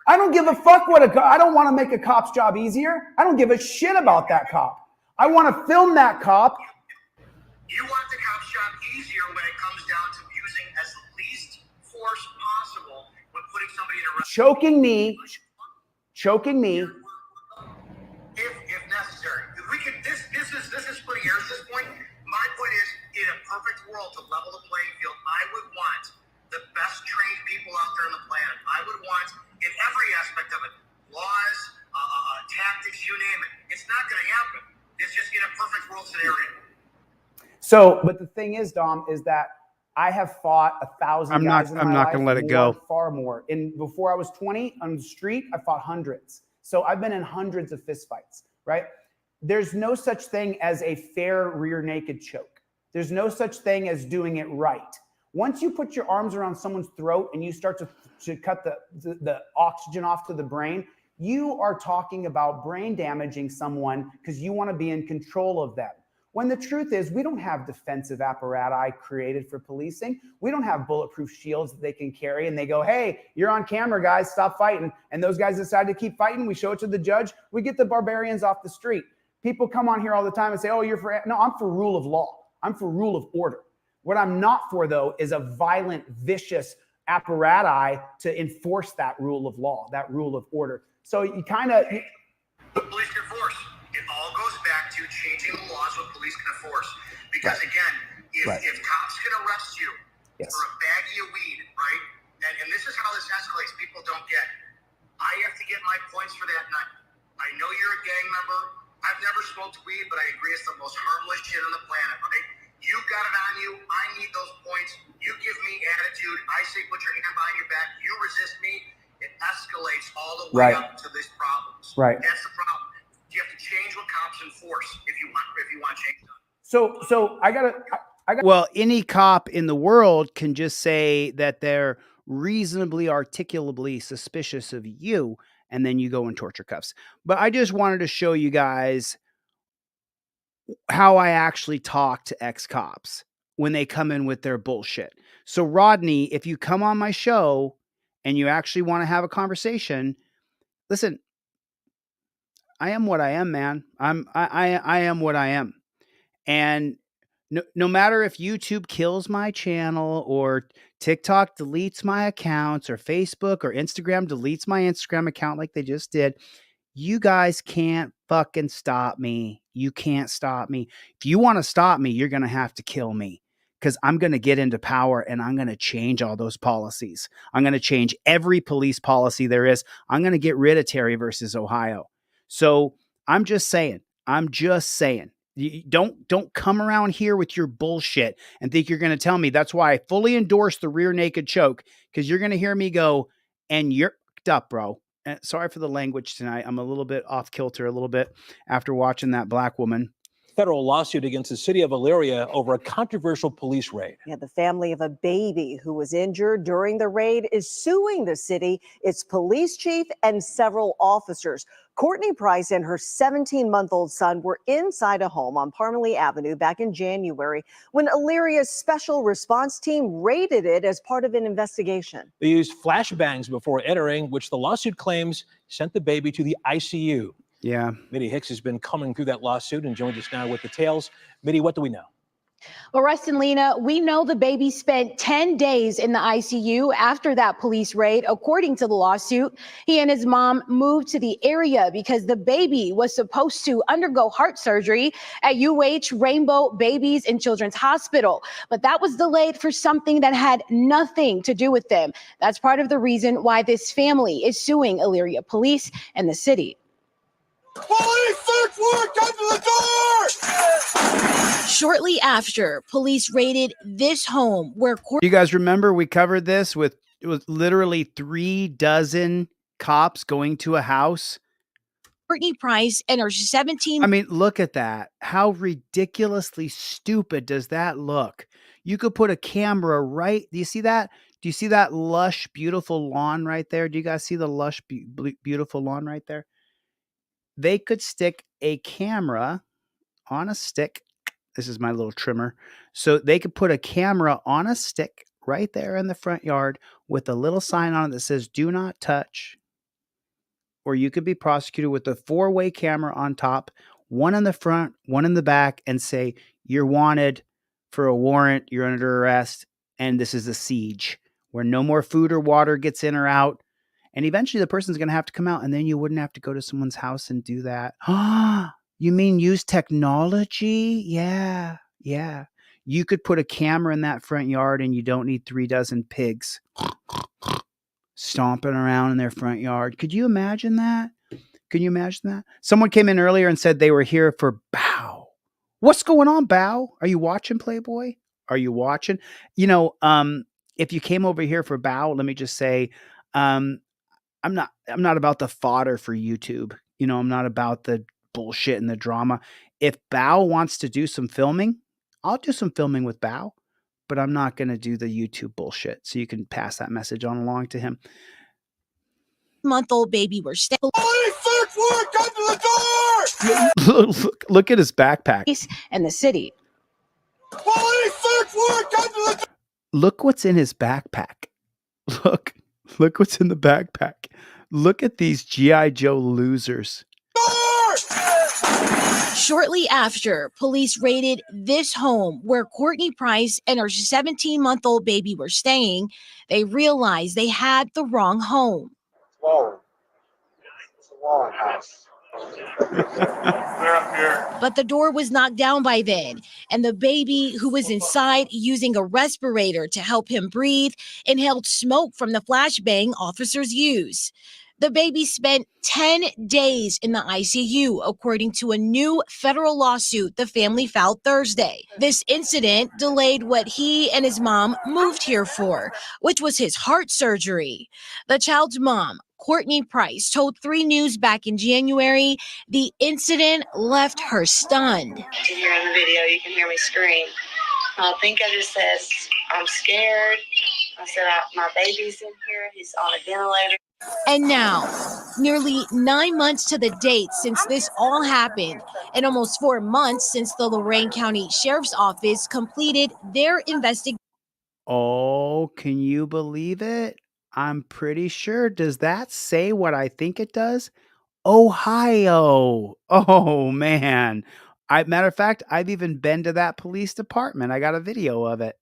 I don't give a fuck I don't want to make a cop's job easier. I don't give a shit about that cop. I want to film that cop. You want the cop's job easier when it comes down to using as least force possible when putting somebody in a choking me. If necessary. If we could, this is splitting hairs at this point. My point is, in a perfect world to level the playing field, I would want the best trained people out there on the planet. I would want, in every aspect of it, laws, tactics, you name it. It's not going to happen. It's just in a perfect world scenario. So, but the thing is, Dom, is that I have fought 1,000 guys in my life. I'm not going to let it go. Far more. Before I was 20 on the street, I fought hundreds. So I've been in hundreds of fistfights, right? There's no such thing as a fair rear naked choke. There's no such thing as doing it right. Once you put your arms around someone's throat and you start to cut the oxygen off to the brain, you are talking about brain damaging someone because you want to be in control of them. When the truth is, we don't have defensive apparatus created for policing. We don't have bulletproof shields that they can carry and they go, hey, you're on camera, guys, stop fighting. And those guys decide to keep fighting. We show it to the judge. We get the barbarians off the street. People come on here all the time and say, oh, you're for, no, I'm for rule of law. I'm for rule of order. What I'm not for, though, is a violent, vicious apparatus to enforce that rule of law, that rule of order. So you kind of... Police can enforce. It all goes back to changing the laws what police can enforce. Because again, if cops can arrest you for a baggie of weed, right? And this is how this escalates. People don't get. I have to get my points for that night. I know you're a gang member. I've never smoked weed, but I agree it's the most harmless shit on the planet, right? You got it on you. I need those points. You give me attitude. I say put your hand behind your back. You resist me. It escalates all the way up to these problems. Right. That's the problem. You have to change what cops enforce if you want change done. So I gotta. Well, any cop in the world can just say that they're reasonably articulably suspicious of you, and then you go in torture cuffs. But I just wanted to show you guys how I actually talk to ex-cops when they come in with their bullshit. So Rodney, if you come on my show and you actually want to have a conversation, listen, I am what I am, man. I am what I am. And no matter if YouTube kills my channel or TikTok deletes my accounts or Facebook or Instagram deletes my Instagram account like they just did, you guys can't fucking stop me. You can't stop me. If you want to stop me, you're going to have to kill me, because I'm going to get into power and I'm going to change all those policies. I'm going to change every police policy there is. I'm going to get rid of Terry versus Ohio. So I'm just saying. You don't come around here with your bullshit and think you're going to tell me. That's why I fully endorse the rear naked choke, because you're going to hear me go, and you're up, bro. And sorry for the language tonight. I'm a little bit off kilter a little bit after watching that black woman. Federal lawsuit against the city of Elyria over a controversial police raid. Yeah, the family of a baby who was injured during the raid is suing the city, its police chief, and several officers. Courtney Price and her 17-month-old son were inside a home on Parmalee Avenue back in January when Elyria's special response team raided it as part of an investigation. They used flashbangs before entering, which the lawsuit claims sent the baby to the ICU. Yeah. Mitty Hicks has been coming through that lawsuit and joins us now with the details. Mitty, what do we know? Well, Rustin, Lena, we know the baby spent 10 days in the ICU after that police raid. According to the lawsuit, he and his mom moved to the area because the baby was supposed to undergo heart surgery at UH Rainbow Babies and Children's Hospital. But that was delayed for something that had nothing to do with them. That's part of the reason why this family is suing Elyria Police and the city. Police search warrant, come to the door! Shortly after, police raided this home where You guys remember we covered this with, it was literally 36 cops going to a house. Courtney Price and her 17. I mean, look at that. How ridiculously stupid does that look? You could put a camera right. Do you see that? Do you see that lush, beautiful lawn right there? Do you guys see the lush, beautiful lawn right there? They could stick a camera on a stick. This is my little trimmer. So they could put a camera on a stick right there in the front yard with a little sign on it that says, "Do not touch." Or you could be prosecuted with a 4-way camera on top, one in the front, one in the back, and say, "You're wanted for a warrant, you're under arrest, and this is a siege where no more food or water gets in or out." And eventually the person's going to have to come out, and then you wouldn't have to go to someone's house and do that. You mean use technology? Yeah. You could put a camera in that front yard and you don't need 36 pigs stomping around in their front yard. Could you imagine that? Can you imagine that? Someone came in earlier and said they were here for Bow. What's going on, Bow? Are you watching Playboy? Are you watching? You know, if you came over here for Bow, let me just say, I'm not about the fodder for YouTube. You know, I'm not about the bullshit and the drama. If Bow wants to do some filming, I'll do some filming with Bow, but I'm not going to do the YouTube bullshit. So you can pass that message on along to him. Month-old baby were still. Police search warrant, come to the door! Look at his backpack. And the city. Police search warrant, come to the door! Look what's in his backpack. Look what's in the backpack. Look at these G.I. Joe losers. Shortly after, police raided this home where Courtney Price and her 17-month-old baby were staying. They realized they had the wrong home. Whoa. It's a wall house. We're up here. But the door was knocked down by then, and the baby, who was inside using a respirator to help him breathe, inhaled smoke from the flashbang officers used. The baby spent 10 days in the ICU, according to a new federal lawsuit the family filed Thursday. This incident delayed what he and his mom moved here for, which was his heart surgery. The child's mom, Courtney Price, told 3 News back in January the incident left her stunned. You can hear in the video, you can hear me scream. I think I just said, I'm scared. I said, my baby's in here. He's on a ventilator. And now, nearly 9 months to the date since this all happened, and almost 4 months since the Lorain County Sheriff's Office completed their investigation. Oh, can you believe it? I'm pretty sure. Does that say what I think it does? Ohio. Oh, man. Matter of fact, I've even been to that police department. I got a video of it.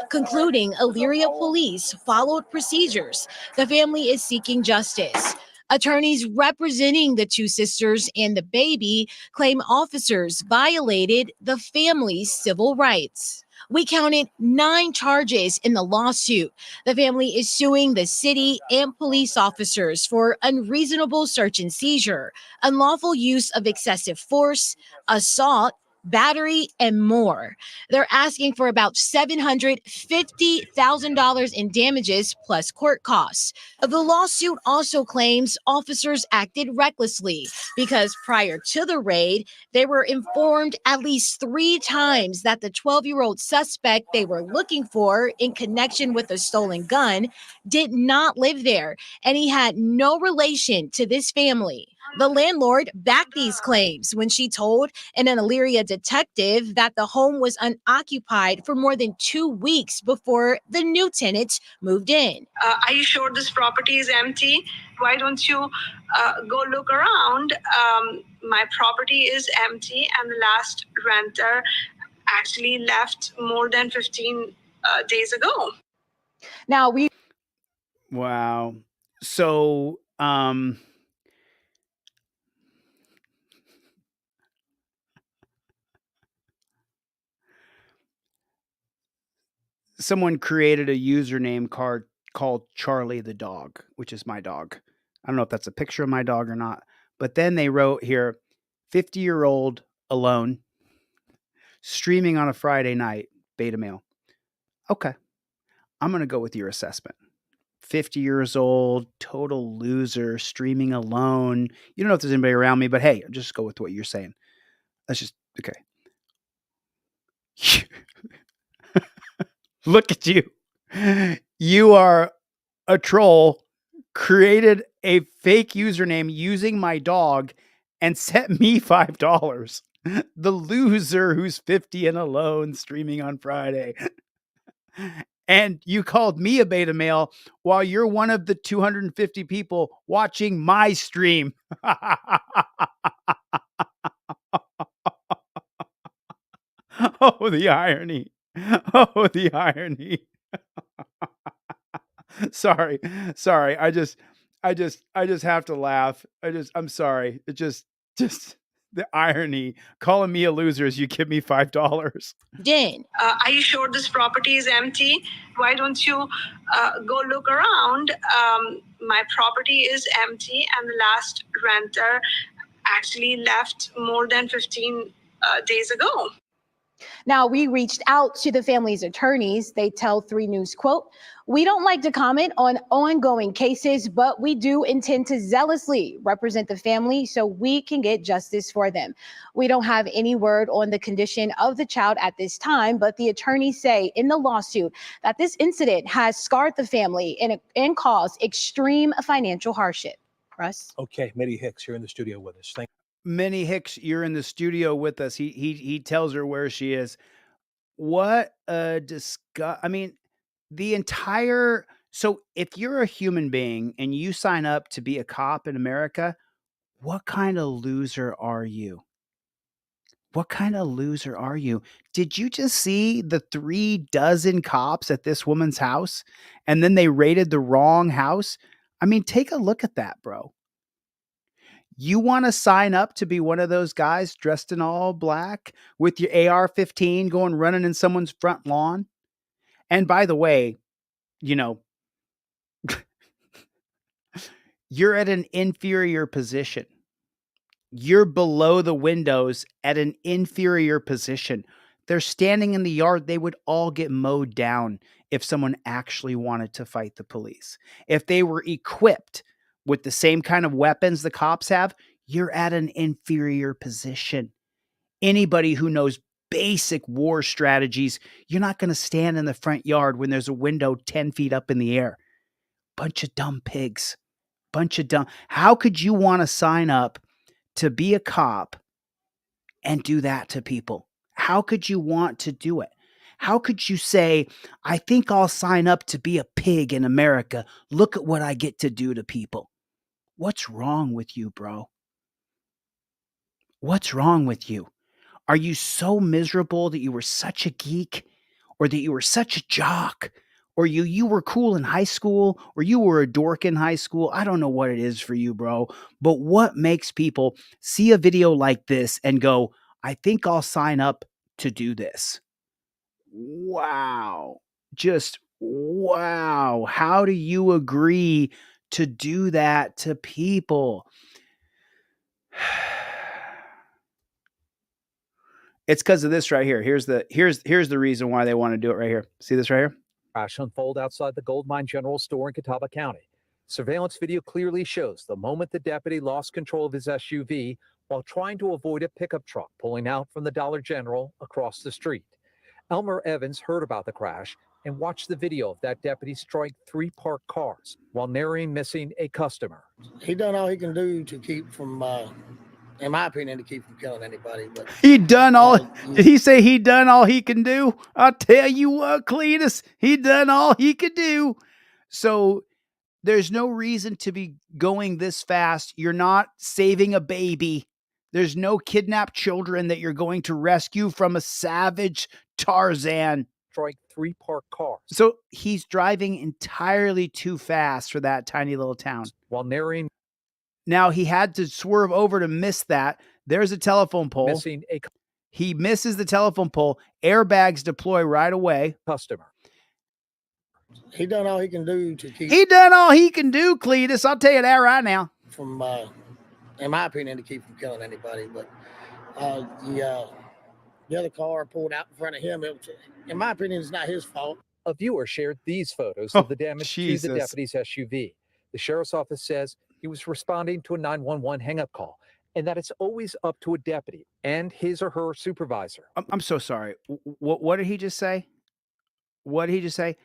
Concluding Elyria police followed procedures. The family is seeking justice. Attorneys representing the 2 sisters and the baby claim officers violated the family's civil rights. We counted 9 charges in the lawsuit. The family is suing the city and police officers for unreasonable search and seizure, unlawful use of excessive force, assault, battery, and more. They're asking for about $750,000 in damages plus court costs. The lawsuit also claims officers acted recklessly because prior to the raid, they were informed at least 3 times that the 12-year-old suspect they were looking for in connection with a stolen gun did not live there, and he had no relation to this family. The landlord backed these claims when she told an Elyria detective that the home was unoccupied for more than 2 weeks before the new tenants moved in. Are you sure this property is empty? Why don't you go look around? My property is empty, and the last renter actually left more than 15 days ago. Now we. Wow. So, someone created a username card called Charlie the dog, which is my dog. I don't know if that's a picture of my dog or not, but then they wrote here, 50-year-old alone, streaming on a Friday night, beta male. Okay. I'm going to go with your assessment. 50 years old, total loser, streaming alone. You don't know if there's anybody around me, but hey, just go with what you're saying. That's just, okay. Look at you. You are a troll, created a fake username using my dog and sent me $5. The loser who's 50 and alone streaming on Friday. And you called me a beta male while you're one of the 250 people watching my stream. Oh, the irony. Oh, the irony. Sorry. I just have to laugh. I'm sorry. It just the irony. Calling me a loser as you give me $5. Are you sure this property is empty? Why don't you go look around? My property is empty, and the last renter actually left more than 15 days ago. Now, we reached out to the family's attorneys. They tell 3 News, quote, "We don't like to comment on ongoing cases, but we do intend to zealously represent the family so we can get justice for them. We don't have any word on the condition of the child at this time, but the attorneys say in the lawsuit that this incident has scarred the family and caused extreme financial hardship." Russ? Okay, Mitty Hicks here in the studio with us. Thank Minnie Hicks, you're in the studio with us. He tells her where she is. What a disgust. I mean, so if you're a human being and you sign up to be a cop in America, What kind of loser are you? What kind of loser are you? Did you just see the 36 cops at this woman's house and then they raided the wrong house? I mean, take a look at that, bro. You want to sign up to be one of those guys dressed in all black with your AR-15 going running in someone's front lawn? And by the way, you know, you're at an inferior position. You're below the windows at an inferior position. They're standing in the yard. They would all get mowed down if someone actually wanted to fight the police. If they were equipped with the same kind of weapons the cops have, you're at an inferior position. Anybody who knows basic war strategies, you're not going to stand in the front yard when there's a window 10 feet up in the air. Bunch of dumb pigs. Bunch of dumb. How could you want to sign up to be a cop and do that to people? How could you want to do it? How could you say, I think I'll sign up to be a pig in America. Look at what I get to do to people. What's wrong with you, bro? What's wrong with you? Are you so miserable that you were such a geek, or that you were such a jock, or you were cool in high school, or you were a dork in high school? I don't know what it is for you, bro. But what makes people see a video like this and go, I think I'll sign up to do this? Wow. Just wow. How do you agree to do that to people? It's because of this right here. Here's the reason why they want to do it right here. See this right here? Crash unfold outside the Goldmine General Store in Catawba County. Surveillance video clearly shows the moment the deputy lost control of his SUV while trying to avoid a pickup truck pulling out from the Dollar General across the street. Elmer Evans heard about the crash and watched the video of that deputy strike 3 parked cars while narrowing missing a customer. He done all he can do to keep from, in my opinion, to keep from killing anybody. But he done all. Did he say he done all he can do? I'll tell you what, Cletus, he done all he could do. So there's no reason to be going this fast. You're not saving a baby. There's no kidnapped children that you're going to rescue from a savage Tarzan. Strike 3 parked cars. So he's driving entirely too fast for that tiny little town. While narrowing. Now he had to swerve over to miss that. There's a telephone pole. He misses the telephone pole. Airbags deploy right away. Customer. he done all he can do to keep. He done all he can do, Cletus. I'll tell you that right now. From, in my opinion, to keep from killing anybody. But the other car pulled out in front of him. It was, in my opinion, it's not his fault. A viewer shared these photos of the damage to the deputy's SUV. The sheriff's office says he was responding to a 911 hang-up call, and that it's always up to a deputy and his or her supervisor. I'm so sorry. What did he just say? What did he just say?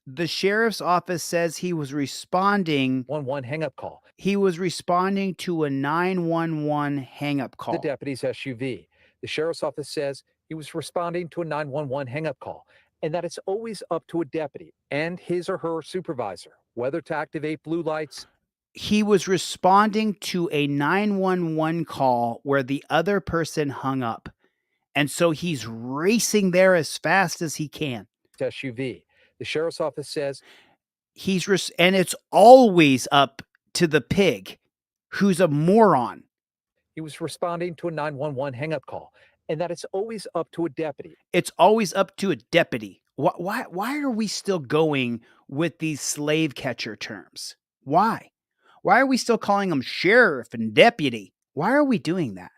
The sheriff's office says he was responding. 911 hang-up call. He was responding to a 911 hang-up call. The deputy's SUV. The sheriff's office says he was responding to a 911 hang-up call, and that it's always up to a deputy and his or her supervisor whether to activate blue lights. He was responding to a 911 call where the other person hung up. And so he's racing there as fast as he can. SUV. The sheriff's office says and it's always up to the pig who's a moron. He was responding to a 911 hang-up call, and that it's always up to a deputy. It's always up to a deputy. Why are we still going with these slave catcher terms? Why? Why are we still calling them sheriff and deputy? Why are we doing that?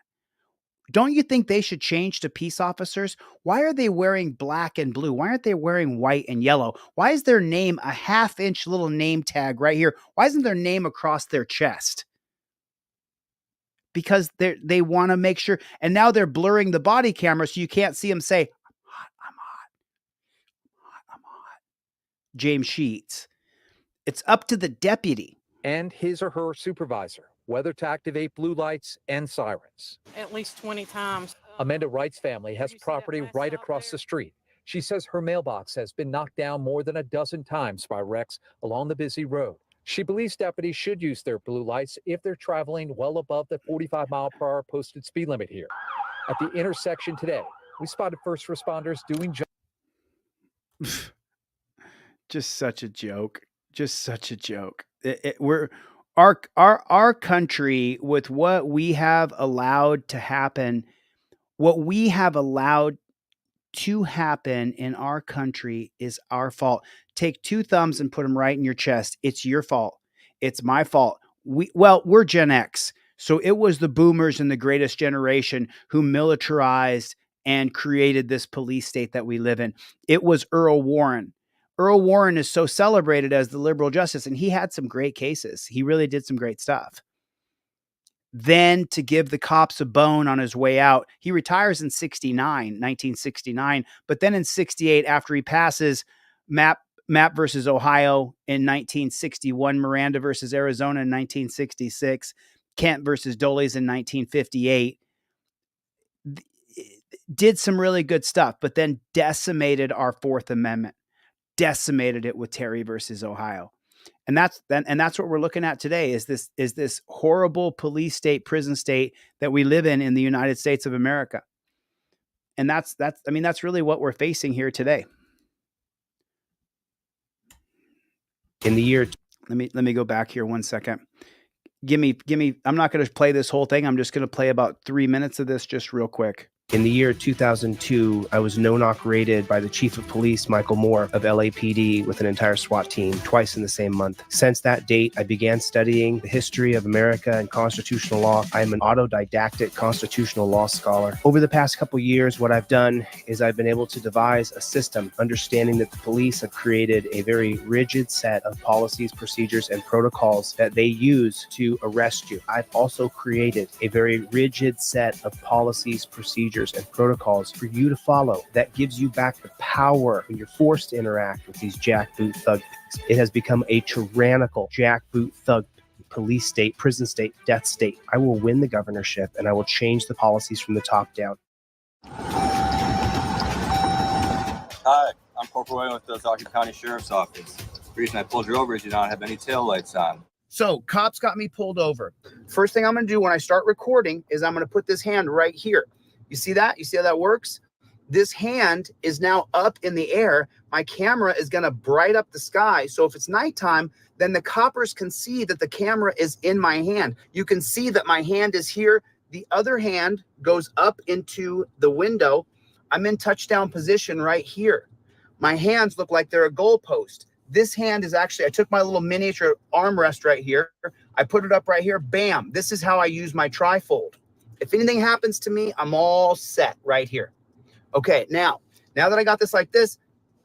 Don't you think they should change to peace officers? Why are they wearing black and blue? Why aren't they wearing white and yellow? Why is their name a half-inch little name tag right here? Why isn't their name across their chest? Because they want to make sure, and now they're blurring the body camera so you can't see them say, I'm hot. James Sheets. It's up to the deputy. And his or her supervisor whether to activate blue lights and sirens. At least 20 times. Amanda Wright's family has property right across the street. She says her mailbox has been knocked down more than a dozen times by wrecks along the busy road. She believes deputies should use their blue lights if they're traveling well above the 45-mile-per-hour posted speed limit here. At the intersection today, we spotted first responders doing Just such a joke. Just such a joke. We're our country, with what we have allowed to happen, what we have allowed to happen in our country is our fault. Take two thumbs and put them right in your chest. It's your fault. It's my fault. We're Gen X. So it was the boomers and the greatest generation who militarized and created this police state that we live in. It was Earl Warren. Earl Warren is so celebrated as the liberal justice, and he had some great cases. He really did some great stuff. Then to give the cops a bone on his way out, he retires in 1969, but then in 68, after he passes Mapp versus Ohio in 1961, Miranda versus Arizona in 1966, Kent versus Doles in 1958, did some really good stuff, but then decimated our Fourth Amendment, decimated it with Terry versus Ohio. And that's what we're looking at today is this horrible police state, prison state that we live in the United States of America. And that's really what we're facing here today. In the year, let me go back here 1 second. Give me, I'm not going to play this whole thing. I'm just going to play about 3 minutes of this just real quick. In the year 2002, I was no-knock raided by the chief of police, Michael Moore, of LAPD with an entire SWAT team twice in the same month. Since that date, I began studying the history of America and constitutional law. I am an autodidactic constitutional law scholar. Over the past couple years, what I've done is I've been able to devise a system, understanding that the police have created a very rigid set of policies, procedures, and protocols that they use to arrest you. I've also created a very rigid set of policies, procedures, and protocols for you to follow that gives you back the power when you're forced to interact with these jackboot thug. It has become a tyrannical jackboot thug police state, prison state, death state. I will win the governorship and I will change the policies from the top down. Hi, I'm Corporal William with the Ozaukee County Sheriff's Office. The reason I pulled you over is you don't have any taillights on. So cops got me pulled over. First thing I'm going to do when I start recording is I'm going to put this hand right here. You see that? You see how that works? This hand is now up in the air. My camera is going to bright up the sky. So if it's nighttime, then the coppers can see that the camera is in my hand. You can see that my hand is here. The other hand goes up into the window. I'm in touchdown position right here. My hands look like they're a goalpost. This hand is actually, I took my little miniature armrest right here. I put it up right here. Bam. This is how I use my trifold. If anything happens to me, I'm all set right here. Okay, now that I got this like this,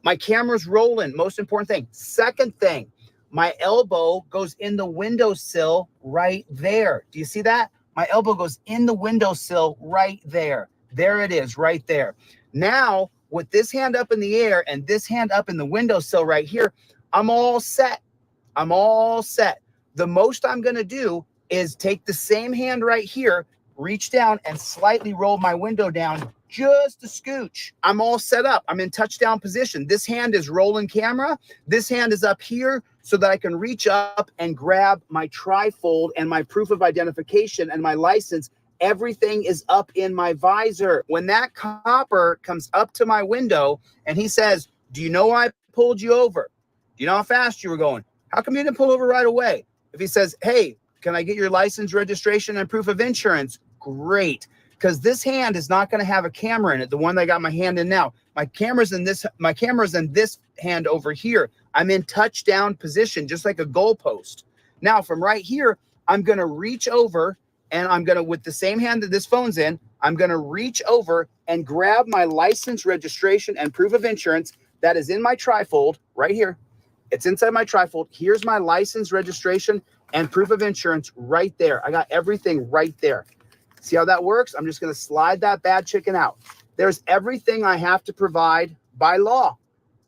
my camera's rolling. Most important thing. Second thing, my elbow goes in the windowsill right there. Do you see that? My elbow goes in the windowsill right there. There it is, right there. Now, with this hand up in the air and this hand up in the windowsill right here, I'm all set. I'm all set. The most I'm going to do is take the same hand right here, reach down and slightly roll my window down just a scooch. I'm all set up. I'm in touchdown position. This hand is rolling camera. This hand is up here so that I can reach up and grab my trifold and my proof of identification and my license. Everything is up in my visor. When that copper comes up to my window and he says, "Do you know why I pulled you over? Do you know how fast you were going? How come you didn't pull over right away?" If he says, "Hey, can I get your license, registration, and proof of insurance?" Great, because this hand is not going to have a camera in it. The one that I got my hand in now, my camera's in this hand over here. I'm in touchdown position, just like a goalpost. Now from right here, I'm going to reach over and I'm going to, with the same hand that this phone's in, I'm going to reach over and grab my license, registration, and proof of insurance that is in my trifold right here. It's inside my trifold. Here's my license, registration, and proof of insurance right there. I got everything right there. See how that works? I'm just going to slide that bad chicken out. There's everything I have to provide by law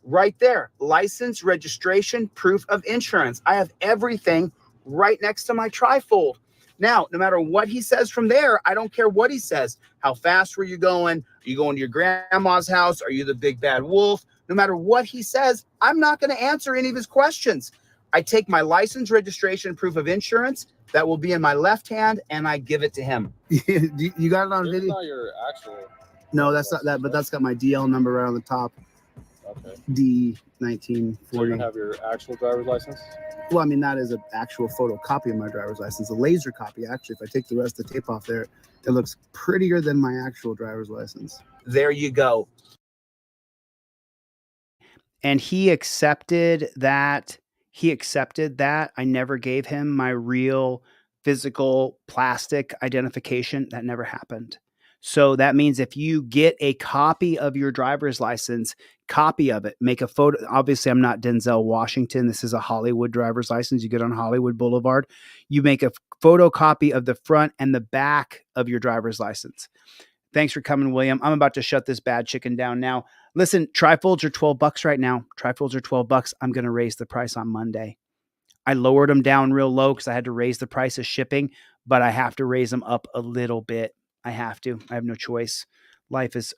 right there. License, registration, proof of insurance. I have everything right next to my trifold. Now, no matter what he says from there, I don't care what he says. How fast were you going? Are you going to your grandma's house? Are you the big bad wolf? No matter what he says, I'm not going to answer any of his questions. I take my license, registration, proof of insurance that will be in my left hand, and I give it to him. You got it on This is video? not your actual. No, that's not that, but that's got my DL number right on the top. Okay. D1940. So you have your actual driver's license? Well, I mean, that is an actual photocopy of my driver's license, a laser copy. Actually, if I take the rest of the tape off there, it looks prettier than my actual driver's license. There you go. And he accepted that. I never gave him my real physical plastic identification. That never happened. So that means if you get a copy of your driver's license, copy of it, make a photo. Obviously, I'm not Denzel Washington. This is a Hollywood driver's license. You get on Hollywood Boulevard. You make a photocopy of the front and the back of your driver's license. Thanks for coming, William. I'm about to shut this bad chicken down now. Listen, trifolds are $12 right now. Trifolds are $12. I'm going to raise the price on Monday. I lowered them down real low because I had to raise the price of shipping, but I have to raise them up a little bit. I have to. I have no choice. Life is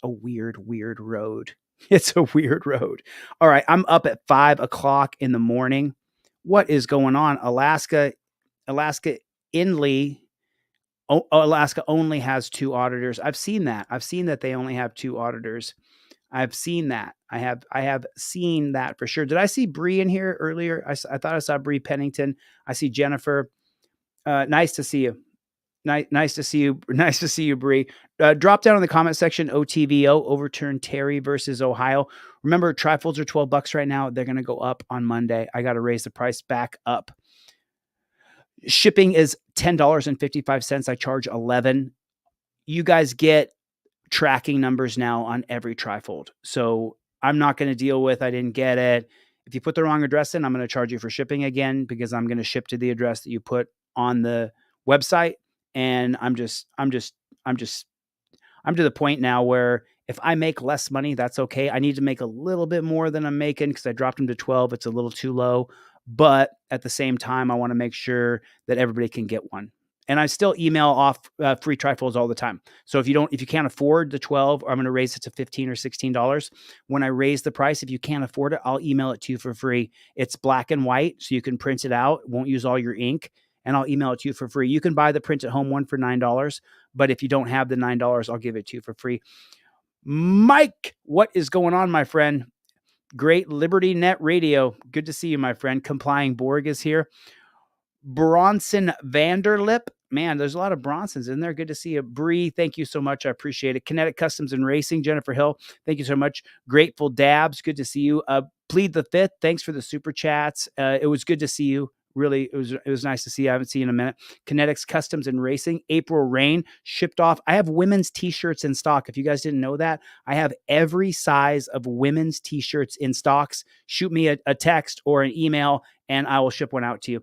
a weird road. It's a weird road. All right. I'm up at 5 o'clock in the morning. What is going on? Alaska Inley. Alaska only has 2 auditors. I've seen that. I've seen that they only have 2 auditors. I've seen that. I have seen that for sure. Did I see Bree in here earlier? I thought I saw Bree Pennington. I see Jennifer. Nice to see you. Nice to see you. Nice to see you, Bree. Drop down in the comment section. OTVO overturned Terry versus Ohio. Remember, trifolds are $12 right now. They're going to go up on Monday. I got to raise the price back up. Shipping is $10.55. I charge $11. You guys get tracking numbers now on every trifold. So I'm not going to deal with, I didn't get it. If you put the wrong address in, I'm going to charge you for shipping again, because I'm going to ship to the address that you put on the website. And I'm to the point now where if I make less money, that's okay. I need to make a little bit more than I'm making because I dropped them to 12. It's a little too low. But at the same time, I want to make sure that everybody can get one. And I still email off free trifolds all the time. So if you can't afford the 12, I'm going to raise it to $15 or $16. When I raise the price, if you can't afford it, I'll email it to you for free. It's black and white, so you can print it out. Won't use all your ink, and I'll email it to you for free. You can buy the print at home one for $9, but if you don't have the $9, I'll give it to you for free. Mike, what is going on, my friend? Great Liberty Net Radio. Good to see you, my friend. Complying Borg is here. Bronson Vanderlip. Man, there's a lot of Bronsons in there. Good to see you. Bree, thank you so much. I appreciate it. Kinetic Customs and Racing, Jennifer Hill, thank you so much. Grateful Dabs, good to see you. Plead the Fifth, thanks for the super chats. It was good to see you. Really, it was nice to see you. I haven't seen you in a minute. Kinetics Customs and Racing. April Rain shipped off. I have women's t-shirts in stock. If you guys didn't know that, I have every size of women's t-shirts in stocks. Shoot me a text or an email and I will ship one out to you.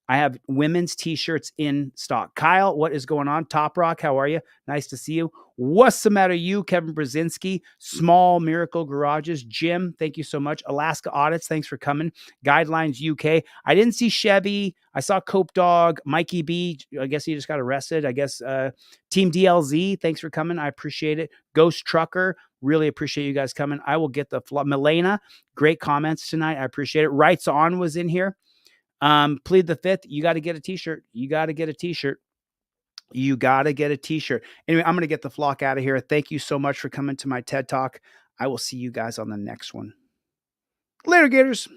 I have women's t-shirts in stock. Kyle, what is going on? Top Rock, how are you? Nice to see you. What's the matter, you? Kevin Brzezinski, Small Miracle Garages. Jim, thank you so much. Alaska Audits, thanks for coming. Guidelines UK. I didn't see Chevy. I saw Cope Dog. Mikey B, I guess he just got arrested. I guess Team DLZ, thanks for coming. I appreciate it. Ghost Trucker, really appreciate you guys coming. I will get the Milena, great comments tonight. I appreciate it. Rights On was in here. Plead the Fifth. You got to get a t-shirt. You got to get a t-shirt. Anyway, I'm going to get the flock out of here. Thank you so much for coming to my TED Talk. I will see you guys on the next one. Later, Gators.